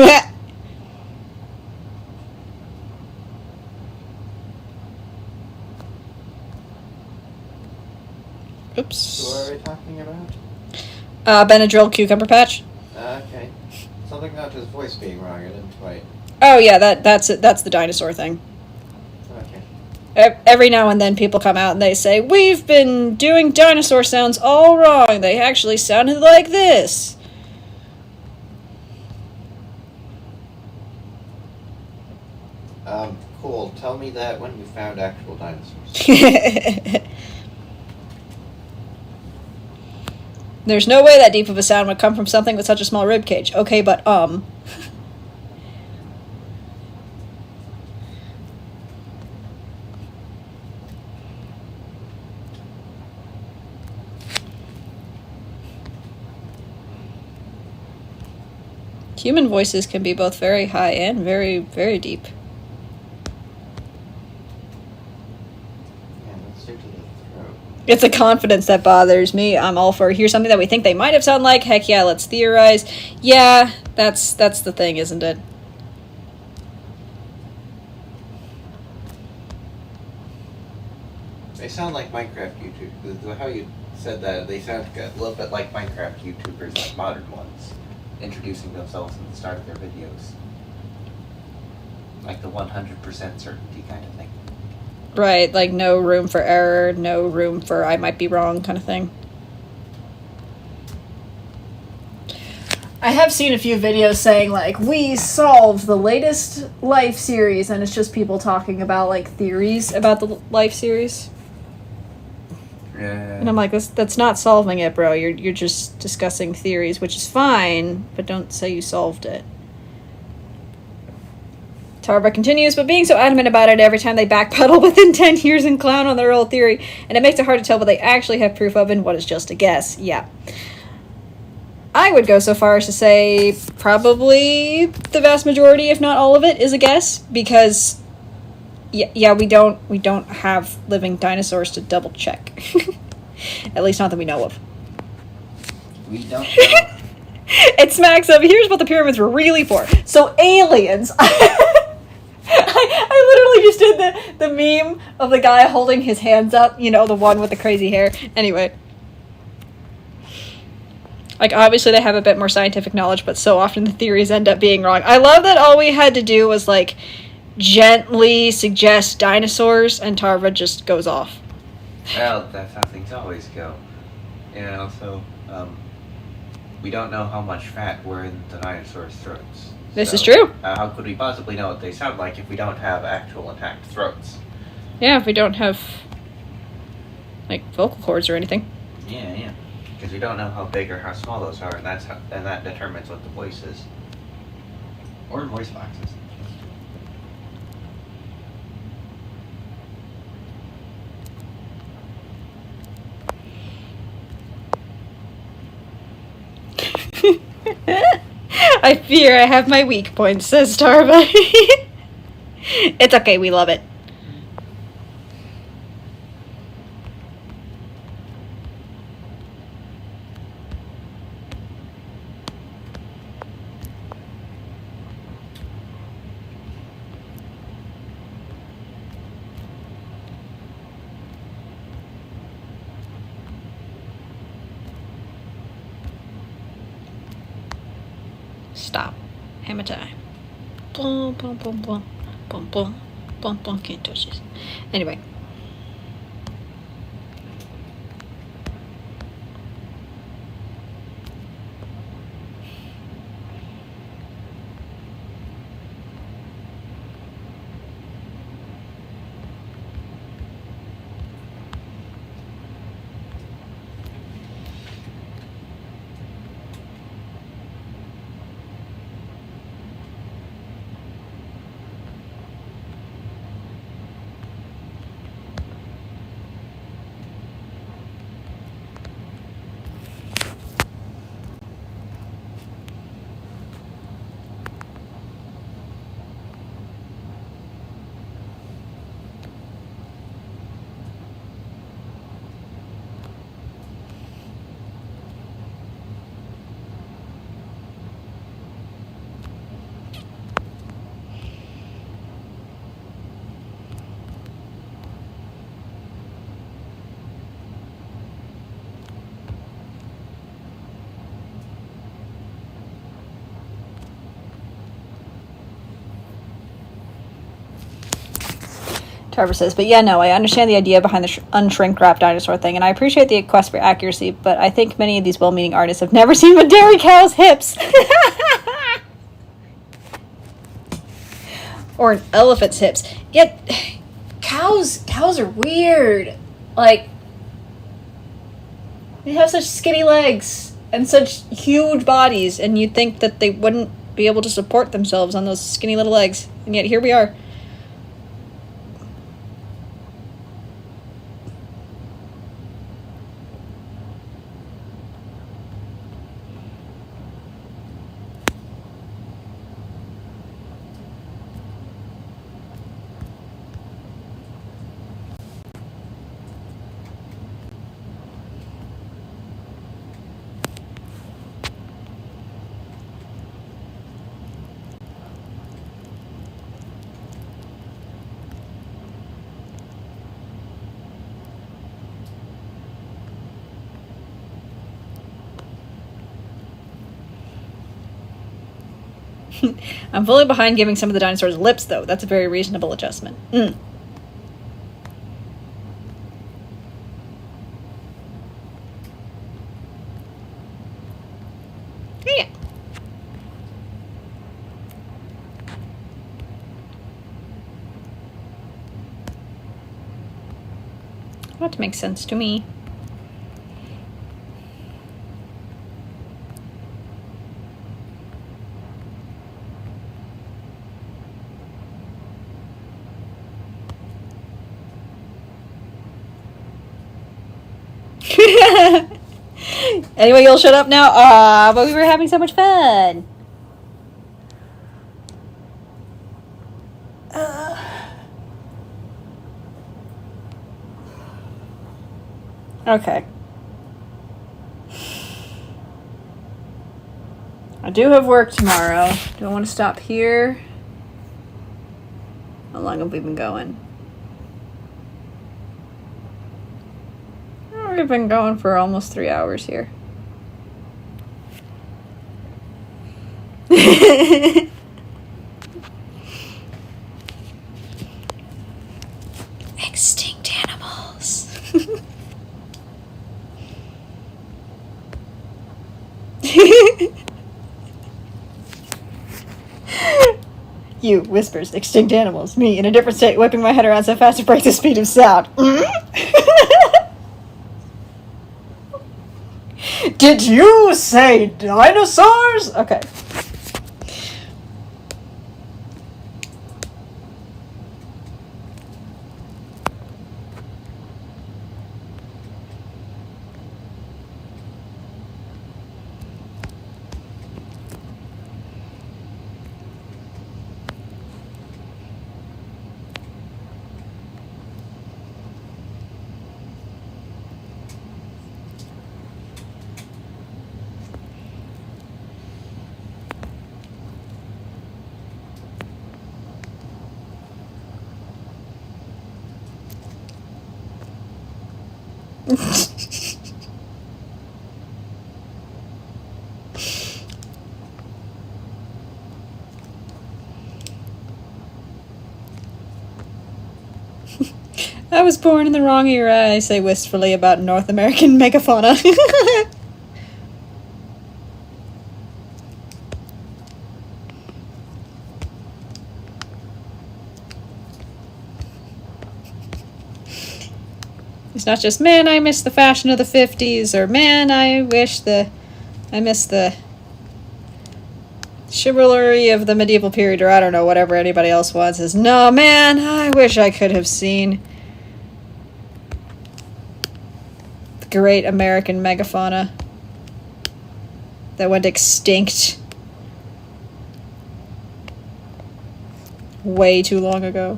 Oops. Who are we talking about? Benadryl Cucumber Patch. Okay. Something about his voice being wrong, I didn't quite. Oh yeah, that's it. That's the dinosaur thing. Okay. Every now and then people come out and they say, we've been doing dinosaur sounds all wrong. They actually sounded like this. Cool. Tell me that when you found actual dinosaurs. There's no way that deep of a sound would come from something with such a small rib cage. Okay, but Human voices can be both very high and very, very deep. It's a confidence that bothers me. I'm all for here's something that we think they might have sounded like. Heck yeah, let's theorize. Yeah, that's the thing, isn't it? They sound like Minecraft YouTubers. How you said that, they sound a little bit like Minecraft YouTubers, like modern ones, introducing themselves at the start of their videos. Like the 100% certainty kind of thing. Right, like no room for error, no room for I might be wrong kind of thing. I have seen a few videos saying, like, we solved the latest Life series, and it's just people talking about, like, theories about the Life series. Yeah. And I'm like, that's not solving it, bro. You're just discussing theories, which is fine, but don't say you solved it. Tarva continues, but being so adamant about it every time they backpedal within 10 years and clown on their old theory, and it makes it hard to tell what they actually have proof of and what is just a guess. Yeah. I would go so far as to say probably the vast majority, if not all of it, is a guess, because yeah, we don't have living dinosaurs to double check. At least not that we know of. We don't know. It smacks of, here's what the pyramids were really for. So aliens. I literally just did the meme of the guy holding his hands up, you know, the one with the crazy hair. Anyway. Like, obviously they have a bit more scientific knowledge, but so often the theories end up being wrong. I love that all we had to do was, like, gently suggest dinosaurs, and Tarva just goes off. Well, that's how things always go. You know, so, we don't know how much fat were in the dinosaurs' throats. This is true. How could we possibly know what they sound like if we don't have actual intact throats? Yeah, if we don't have, like, vocal cords or anything. Yeah. Because we don't know how big or how small those are, and that determines what the voice is. Or voice boxes. I fear I have my weak points, says Starbuck. It's okay, we love it. Stop. Hammer time. Boom, boom, boom, boom. Boom, boom. Boom, boom. Can't touch this. Anyway. Trevor says, but yeah, no, I understand the idea behind the unshrink wrap dinosaur thing, and I appreciate the quest for accuracy, but I think many of these well-meaning artists have never seen a dairy cow's hips. Or an elephant's hips. Yet, cows are weird. Like, they have such skinny legs and such huge bodies, and you'd think that they wouldn't be able to support themselves on those skinny little legs, and yet here we are. I'm fully behind giving some of the dinosaurs lips, though. That's a very reasonable adjustment. Yeah. That makes sense to me. Anyway, you'll shut up now? But we were having so much fun. Okay. I do have work tomorrow. Do I want to stop here? How long have we been going? We've been going for almost 3 hours here. Extinct animals. You, whispers, extinct animals. Me, in a different state, whipping my head around so fast to break the speed of sound. Did you say dinosaurs? Okay. I was born in the wrong era, I say wistfully about North American megafauna. It's not just, man, I miss the fashion of the 50s, or man, I miss the chivalry of the medieval period, or I don't know, whatever anybody else wants. Is, no, man, I wish I could have seen the great American megafauna that went extinct way too long ago.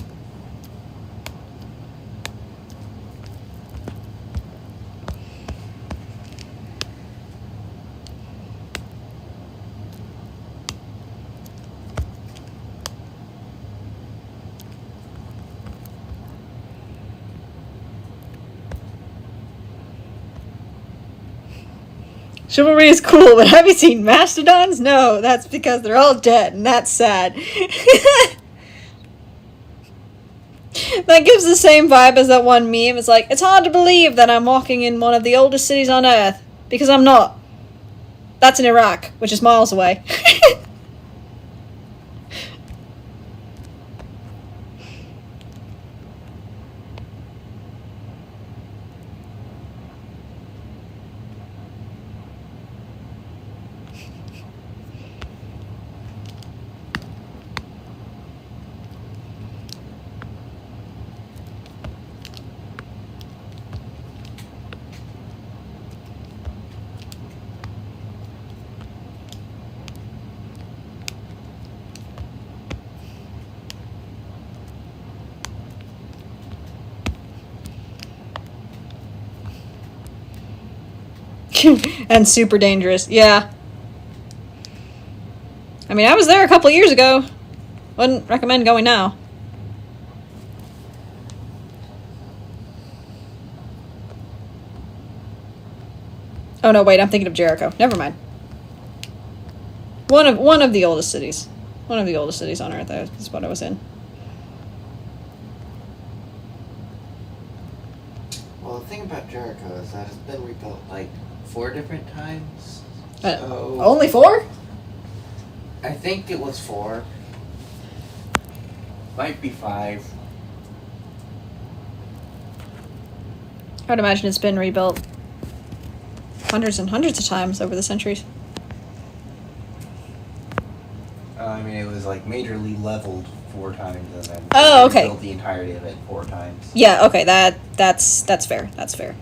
Chivalry is cool, but have you seen mastodons? No, that's because they're all dead, and that's sad. That gives the same vibe as that one meme. It's like, it's hard to believe that I'm walking in one of the oldest cities on Earth, because I'm not. That's in Iraq, which is miles away. And super dangerous. Yeah. I mean, I was there a couple years ago. Wouldn't recommend going now. Oh no, wait, I'm thinking of Jericho. Never mind. One of the oldest cities. One of the oldest cities on Earth. That's what I was in. Well, the thing about Jericho is that it's been rebuilt like 4 different times. So Only 4? I think it was 4. Might be 5. I would imagine it's been rebuilt hundreds and hundreds of times over the centuries. I mean, it was like majorly leveled 4 times, and then Oh, okay. built the entirety of it 4 times. Yeah, okay, that's fair. That's fair.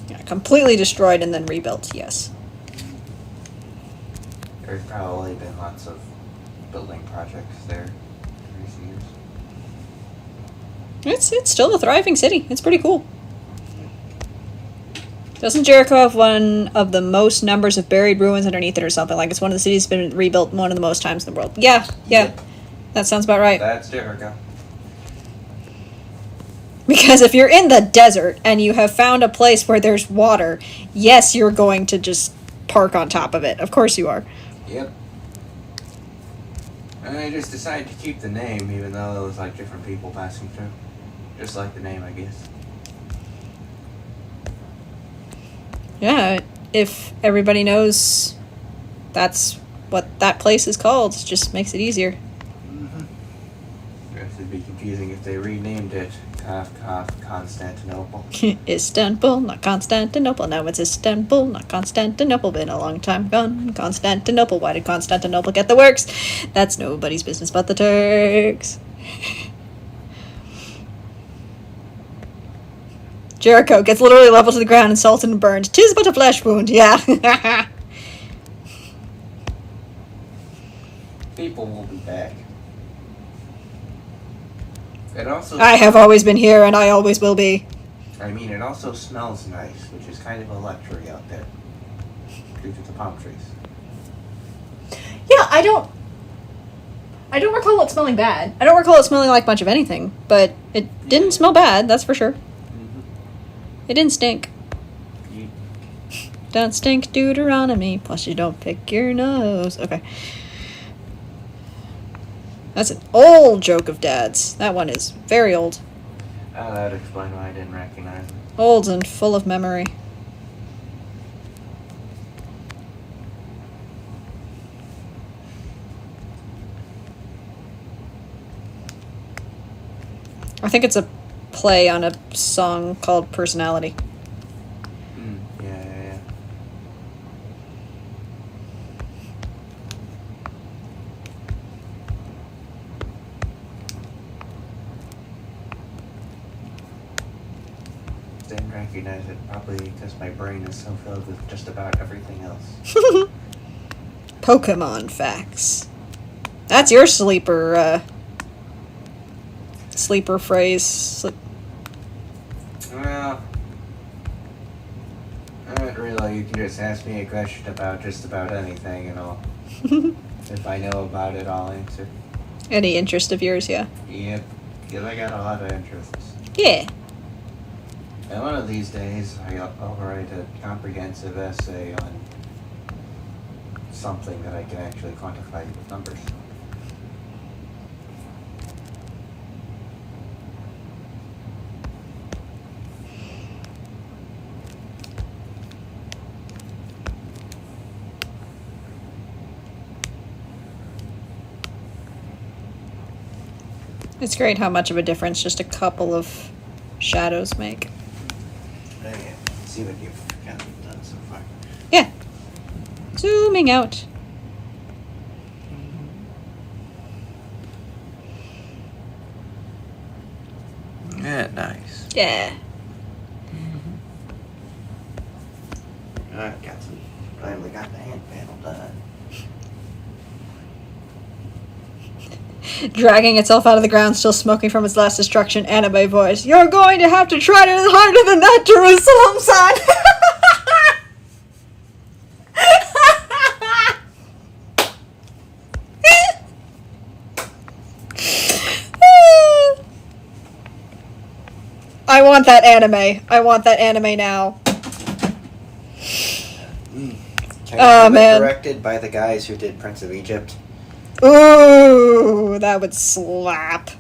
Yeah, completely destroyed and then rebuilt, yes. There's probably been lots of building projects there in recent years. It's still a thriving city. It's pretty cool. Doesn't Jericho have one of the most numbers of buried ruins underneath it or something? Like it's one of the cities that's been rebuilt one of the most times in the world. Yeah. Yep. That sounds about right. That's Jericho. Because if you're in the desert and you have found a place where there's water, yes, you're going to just park on top of it. Of course you are. Yep. And I just decided to keep the name, even though it was like different people passing through. Just like the name, I guess. Yeah, if everybody knows that's what that place is called, it just makes it easier. Mm-hmm. Guess it'd be confusing if they renamed it Constantinople. Istanbul, not Constantinople. Now it's Istanbul, not Constantinople. Been a long time gone. Constantinople. Why did Constantinople get the works? That's nobody's business but the Turks. Jericho gets literally leveled to the ground, insulted and burned. 'Tis but a flesh wound, yeah. People will be back. It also. I have always been here, and I always will be. I mean, it also smells nice, which is kind of a luxury out there. Due to the palm trees. Yeah, I don't recall it smelling bad. I don't recall it smelling like much of anything, but it didn't smell bad, that's for sure. Mm-hmm. It didn't stink. You, Don't stink Deuteronomy, plus you don't pick your nose. Okay. That's an old joke of Dad's. That one is very old. that would explain why I didn't recognize it. Old and full of memory. I think it's a play on a song called Personality. Yeah. Didn't recognize it, probably because my brain is so filled with just about everything else. Pokemon facts. That's your sleeper phrase. Well, not really. You can just ask me a question about just about anything and I'll... if I know about it, I'll answer. Any interest of yours, yeah. Yep, because I got a lot of interests. Yeah. And one of these days, I'll write a comprehensive essay on something that I can actually quantify with numbers. It's great how much of a difference just a couple of shadows make. Okay, see what you've done so far. Yeah. Zooming out. Yeah, nice. Yeah. Finally got the hand panel done. Dragging itself out of the ground, still smoking from its last destruction, anime voice. You're going to have to try it harder than that, Jerusalem, son! I want that anime. I want that anime now. Can Oh, have man. it directed by the guys who did Prince of Egypt. Ooh, that would slap.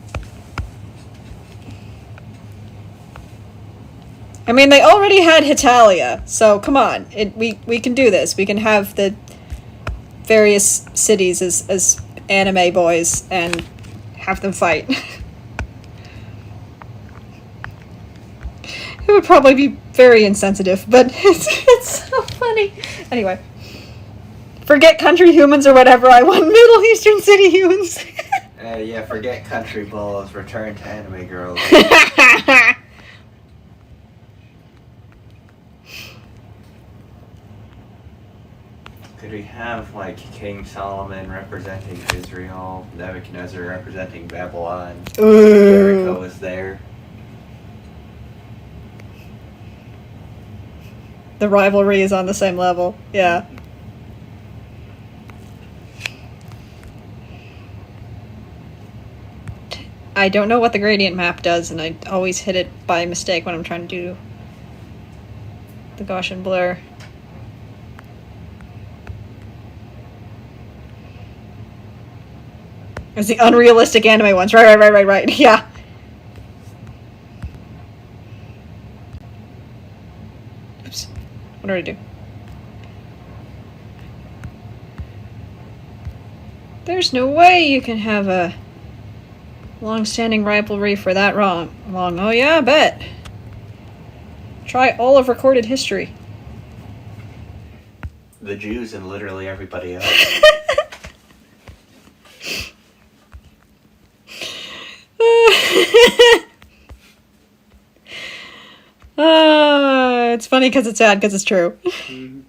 I mean, they already had Hitalia, so come on. We can do this. We can have the various cities as anime boys and have them fight. It would probably be very insensitive, but it's so funny. Anyway. Forget country humans or whatever. I want Middle Eastern city humans. Yeah, forget country bulls, return to anime girls. Could we have, like, King Solomon representing Israel, Nebuchadnezzar representing Babylon, Jericho Ooh. is there? The rivalry is on the same level. Yeah. I don't know what the gradient map does, and I always hit it by mistake when I'm trying to do the Gaussian blur. It's the unrealistic anime ones. Right. Yeah. Oops. What did I do? There's no way you can have a long-standing rivalry for that long. Oh yeah, I bet. Try all of recorded history. The Jews and literally everybody else. It's funny because it's sad because it's true. Mm-hmm.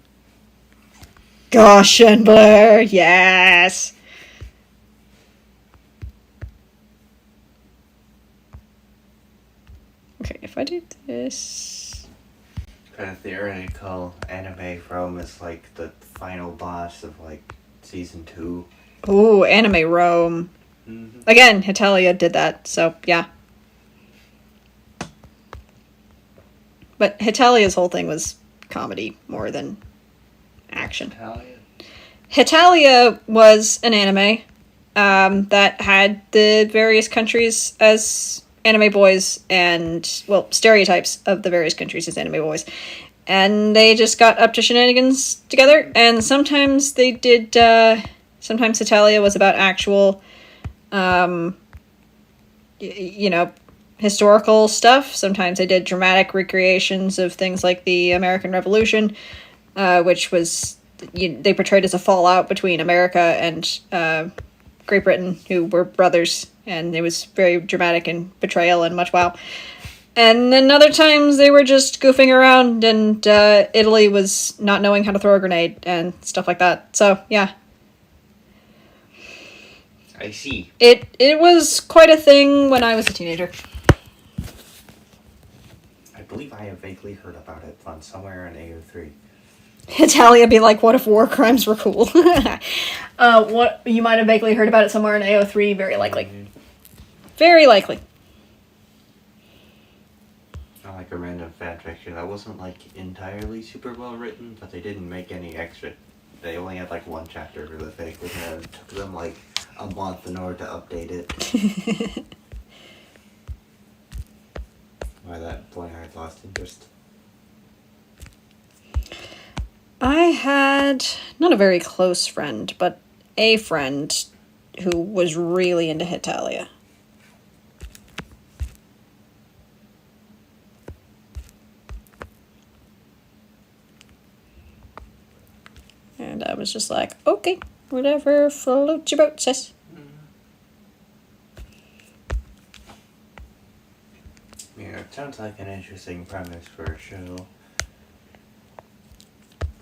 Gosh and Blair, yes. Okay, if I do this... Kind of theoretical anime Rome is like the final boss of like season 2. Ooh, anime Rome. Mm-hmm. Again, Hetalia did that, so yeah. But Hetalia's whole thing was comedy more than action. Hetalia was an anime that had the various countries as anime boys and, well, stereotypes of the various countries as anime boys. And they just got up to shenanigans together, and sometimes they did, sometimes Hetalia was about actual, historical stuff. Sometimes they did dramatic recreations of things like the American Revolution, which was, they portrayed as a fallout between America and Great Britain, who were brothers, and it was very dramatic and betrayal and much wow. And then other times they were just goofing around, and Italy was not knowing how to throw a grenade and stuff like that. So, yeah. I see. It was quite a thing when I was a teenager. I believe I have vaguely heard about it on somewhere in AO3. Italia be like, what if war crimes were cool? What you might have vaguely heard about it somewhere in AO3, very likely. Mm-hmm. Very likely. Not like a random fan fiction. That wasn't like entirely super well written, but they didn't make any extra. They only had like one chapter for the fake, and it took them like a month in order to update it. By that point, I had lost interest. I had not a very close friend, but a friend who was really into Hetalia. And I was just like, okay, whatever floats your boat, sis. Yeah, it sounds like an interesting premise for a show.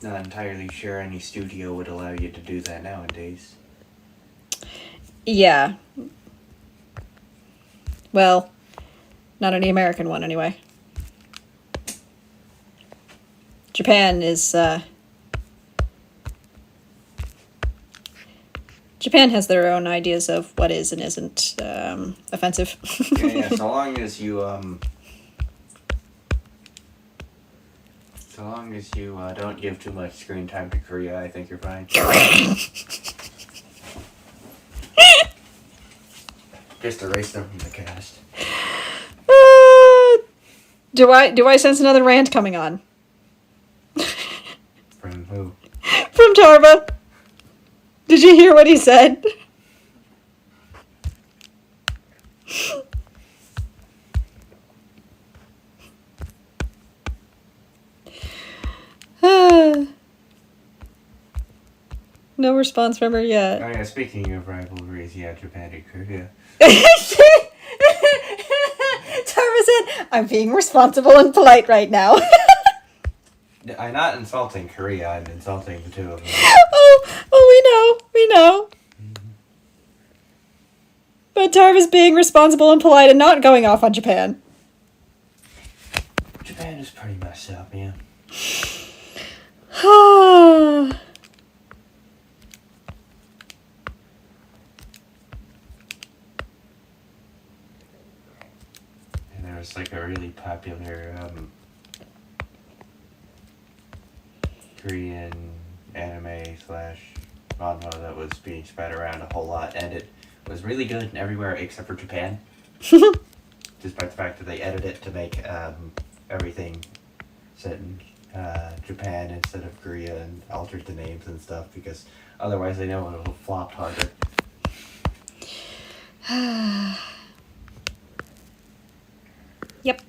Not entirely sure any studio would allow you to do that nowadays. Yeah. Well, not any American one, anyway. Japan is, Japan has their own ideas of what is and isn't, offensive. Yeah, so long as you, don't give too much screen time to Korea, I think you're fine. Just erase them from the cast. Do I sense another rant coming on? From who? From Tarva. Did you hear what he said? No response from her yet. Oh yeah, speaking of rivalries, yeah, Japan and Korea. Tarva said, I'm being responsible and polite right now. I'm not insulting Korea, I'm insulting the two of them. Oh, we know. Mm-hmm. But Tarva's being responsible and polite and not going off on Japan. Japan is pretty messed up, man. And there was like a really popular Korean anime / manga that was being spread around a whole lot, and it was really good everywhere except for Japan. Despite the fact that they edited it to make everything set in Japan instead of Korea and altered the names and stuff because otherwise they know it'll flop harder. Yep.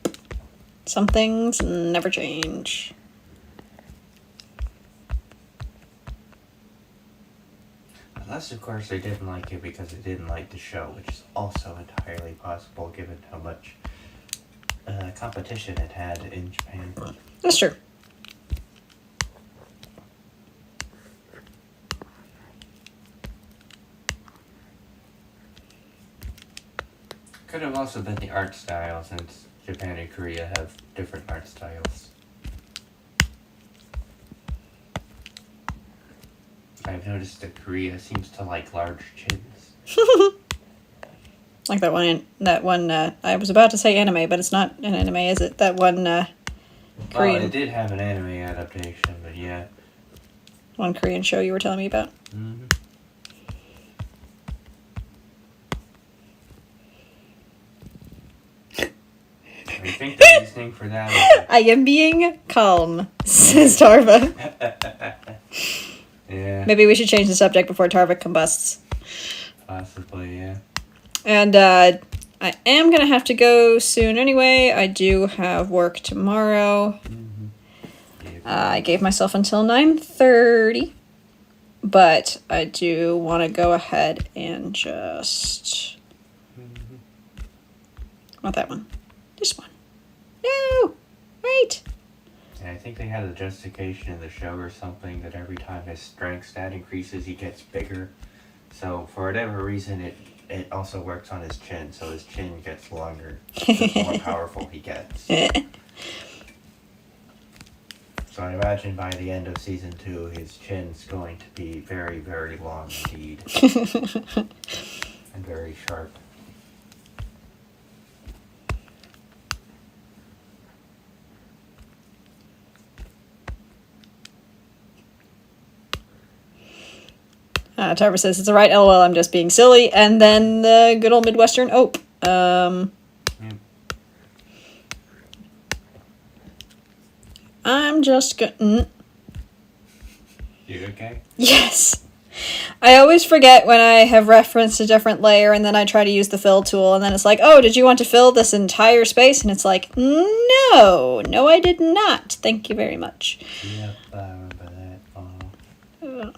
Some things never change. Unless, of course, they didn't like it because they didn't like the show, which is also entirely possible given how much competition it had in Japan. That's true. Could have also been the art style, since Japan and Korea have different art styles. I've noticed that Korea seems to like large chins. Like that one, I was about to say anime, but it's not an anime, is it? That one, Korean. Oh, it did have an anime adaptation, but yeah. One Korean show you were telling me about. Mm-hmm. I think the reasoning for that is... I am being calm, says Tarva. Yeah. Maybe we should change the subject before Tarva combusts. Possibly, yeah. And I am going to have to go soon anyway. I do have work tomorrow. Mm-hmm. I gave myself until 9:30. But I do want to go ahead and just... Not that one. This one. No! Wait! And I think they had a justification in the show or something that every time his strength stat increases, he gets bigger. So for whatever reason, it also works on his chin, so his chin gets longer, the more powerful he gets. So I imagine by the end of season 2, his chin's going to be very, very long indeed. And very sharp. Tarver says, it's alright, lol, I'm just being silly. And then the good old Midwestern ope. I'm just gonna... You okay? Yes! I always forget when I have referenced a different layer and then I try to use the fill tool and then it's like, oh, did you want to fill this entire space? And it's like, no, I did not. Thank you very much. Yep, I remember that.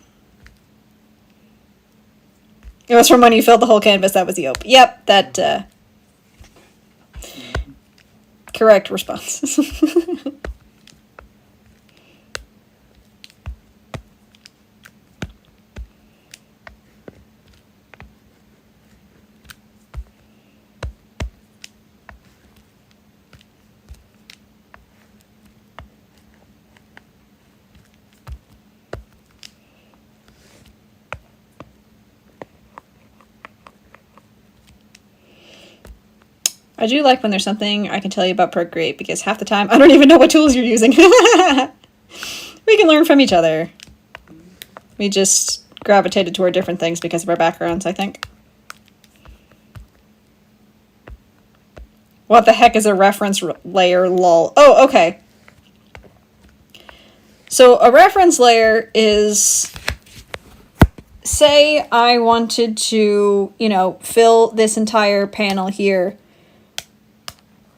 It was from when you filled the whole canvas, that was the ope. Yep, that, correct response. I do like when there's something I can tell you about Procreate, because half the time I don't even know what tools you're using. We can learn from each other. We just gravitated toward different things because of our backgrounds, I think. What the heck is a reference layer, lol? Oh, okay. So a reference layer is... Say I wanted to, fill this entire panel here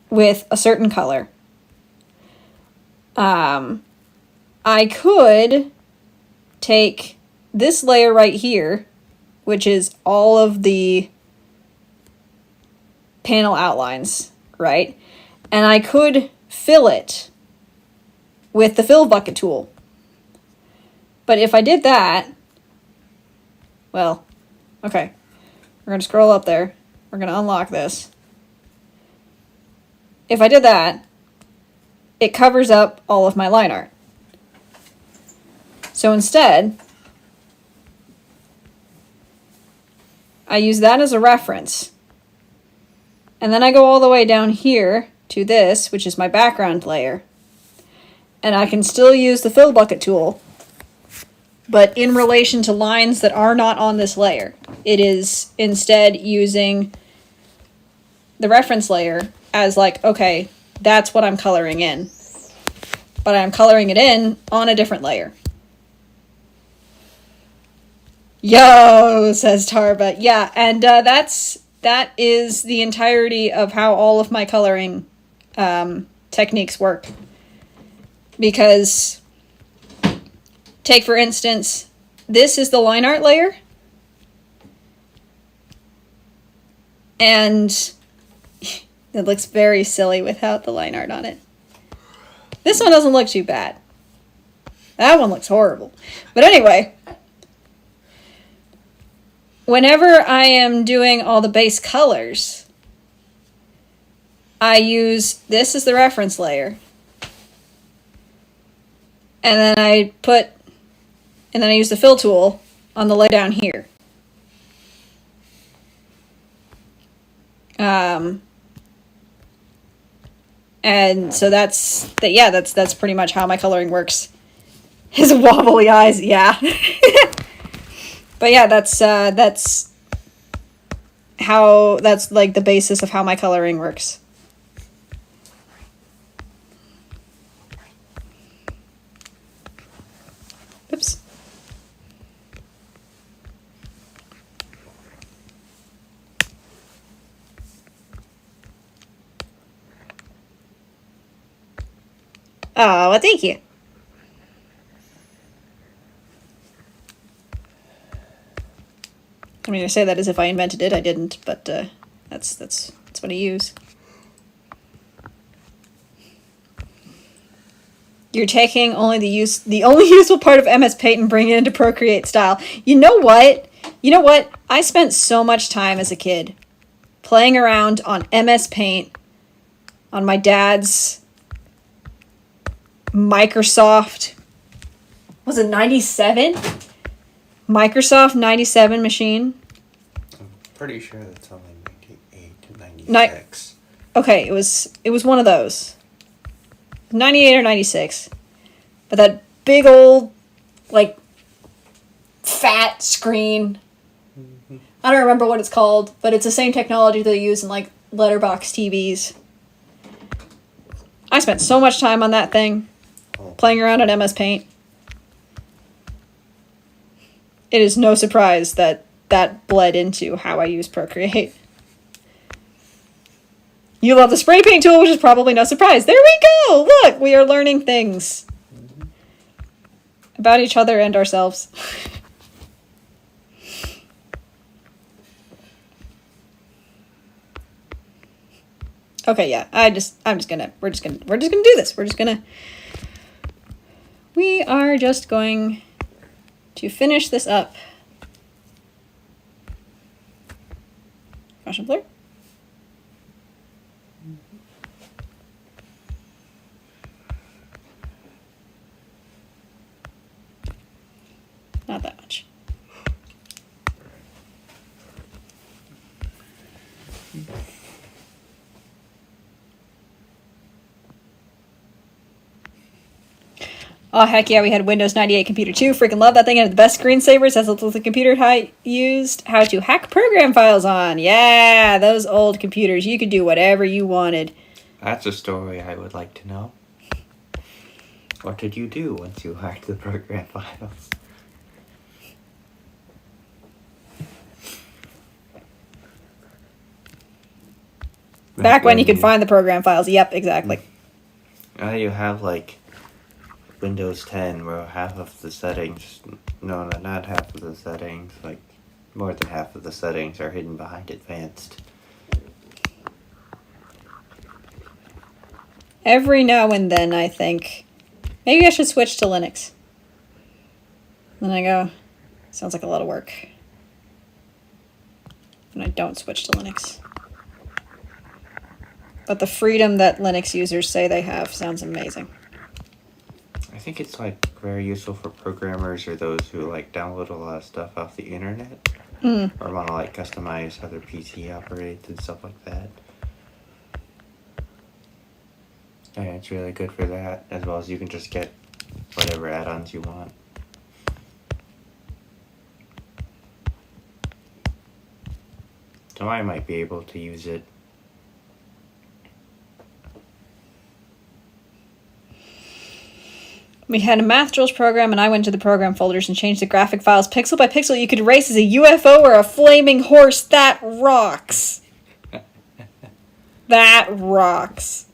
with a certain color. I could take this layer right here, which is all of the panel outlines, right? And I could fill it with the fill bucket tool. But if I did that, well, okay, we're going to scroll up there. We're going to unlock this. If I did that, it covers up all of my line art. So instead, I use that as a reference. And then I go all the way down here to this, which is my background layer. And I can still use the fill bucket tool, but in relation to lines that are not on this layer. It is instead using the reference layer as like, okay, that's what I'm coloring in. but I'm coloring it in on a different layer. Yo, says Tarba. Yeah, and that is the entirety of how all of my coloring techniques work. Because, take for instance, this is the line art layer. And it looks very silly without the line art on it. This one doesn't look too bad. That one looks horrible. But anyway, whenever I am doing all the base colors, I use this as the reference layer. And then I use the fill tool on the layer down here. And so that's pretty much how my coloring works. His wobbly eyes, yeah. But yeah, that's like the basis of how my coloring works. Oops. Oh, well, thank you. I mean, I say that as if I invented it. I didn't, but that's what I use. You're taking only the only useful part of MS Paint and bringing it into Procreate style. You know what? I spent so much time as a kid playing around on MS Paint on my dad's Microsoft, was it 97? Microsoft 97 machine. I'm pretty sure that's only 98 to 96. Okay, it was one of those. 98 or 96. But that big old, like, fat screen. Mm-hmm. I don't remember what it's called, but it's the same technology they use in, like, letterbox TVs. I spent so much time on that thing, playing around on MS Paint. It is no surprise that bled into how I use Procreate. You love the spray paint tool, which is probably no surprise. There we go! Look, we are learning things about each other and ourselves. Okay, yeah. We're just gonna do this. We are just going to finish this up. Motion blur. Not that much. Oh, heck yeah, we had Windows 98 computer too. Freaking love that thing. And the best screensavers as the computer I used how to hack program files on. Yeah, those old computers. You could do whatever you wanted. That's a story I would like to know. What did you do once you hacked the program files? Back when you could find the program files. Yep, exactly. Now you have, like, Windows 10 where half of the settings, no, not half of the settings, like, more than half of the settings are hidden behind advanced. Every now and then I think, maybe I should switch to Linux. Then I go, sounds like a lot of work. And I don't switch to Linux. But the freedom that Linux users say they have sounds amazing. I think it's, like, very useful for programmers or those who, like, download a lot of stuff off the internet. Or want to, like, customize how their PC operates and stuff like that. And it's really good for that, as well as you can just get whatever add-ons you want. So I might be able to use it. We had a math drills program, and I went to the program folders and changed the graphic files pixel by pixel. You could erase as a UFO or a flaming horse. That rocks. That rocks.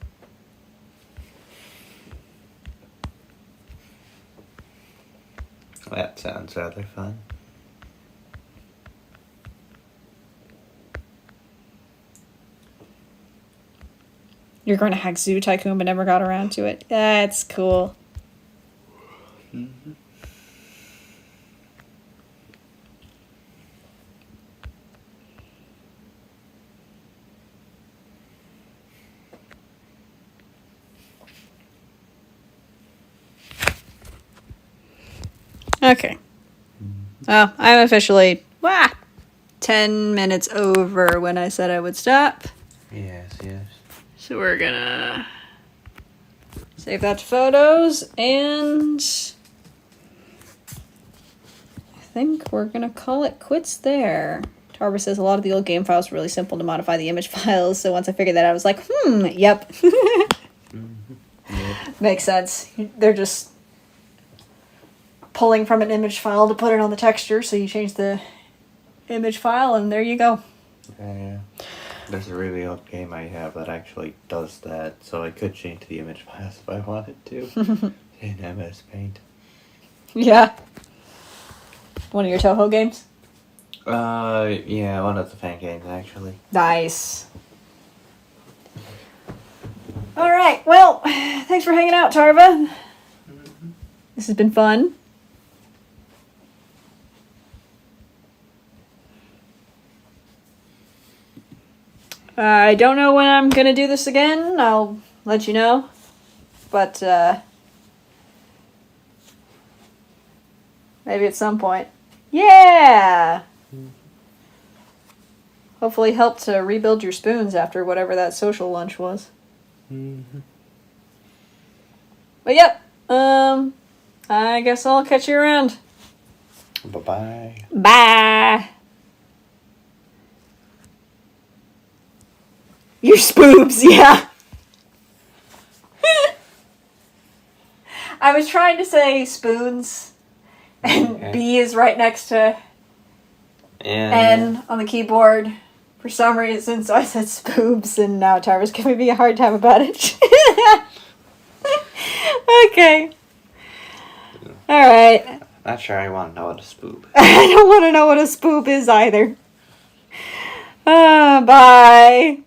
That sounds rather fun. You're going to hack Zoo Tycoon but never got around to it. That's cool. Mm-hmm. Okay. Oh, I'm officially 10 minutes over when I said I would stop. Yes, yes. So we're gonna save that to photos, and I think we're gonna call it quits there. Tarver says a lot of the old game files were really simple to modify the image files, so once I figured that out, I was like, yep. Yep. Makes sense. They're just pulling from an image file to put it on the texture, so you change the image file, and there you go. Yeah. There's a really old game I have that actually does that, so I could change the image files if I wanted to in MS Paint. Yeah. One of your Toho games? Yeah, one of the fan games actually. Nice. Alright, well, thanks for hanging out, Tarva. Mm-hmm. This has been fun. I don't know when I'm gonna do this again. I'll let you know. But, maybe at some point. Yeah! Hopefully help to rebuild your spoons after whatever that social lunch was. Mm-hmm. But yep, I guess I'll catch you around. Bye-bye. Bye! Your spoobs, yeah. I was trying to say spoons, and Okay. B is right next to N on the keyboard for some reason, so I said spoobs, and now Tarver's giving me a hard time about it. Okay. Alright. Not sure I want to know what a spoob. I don't want to know what a spoop is either. Bye.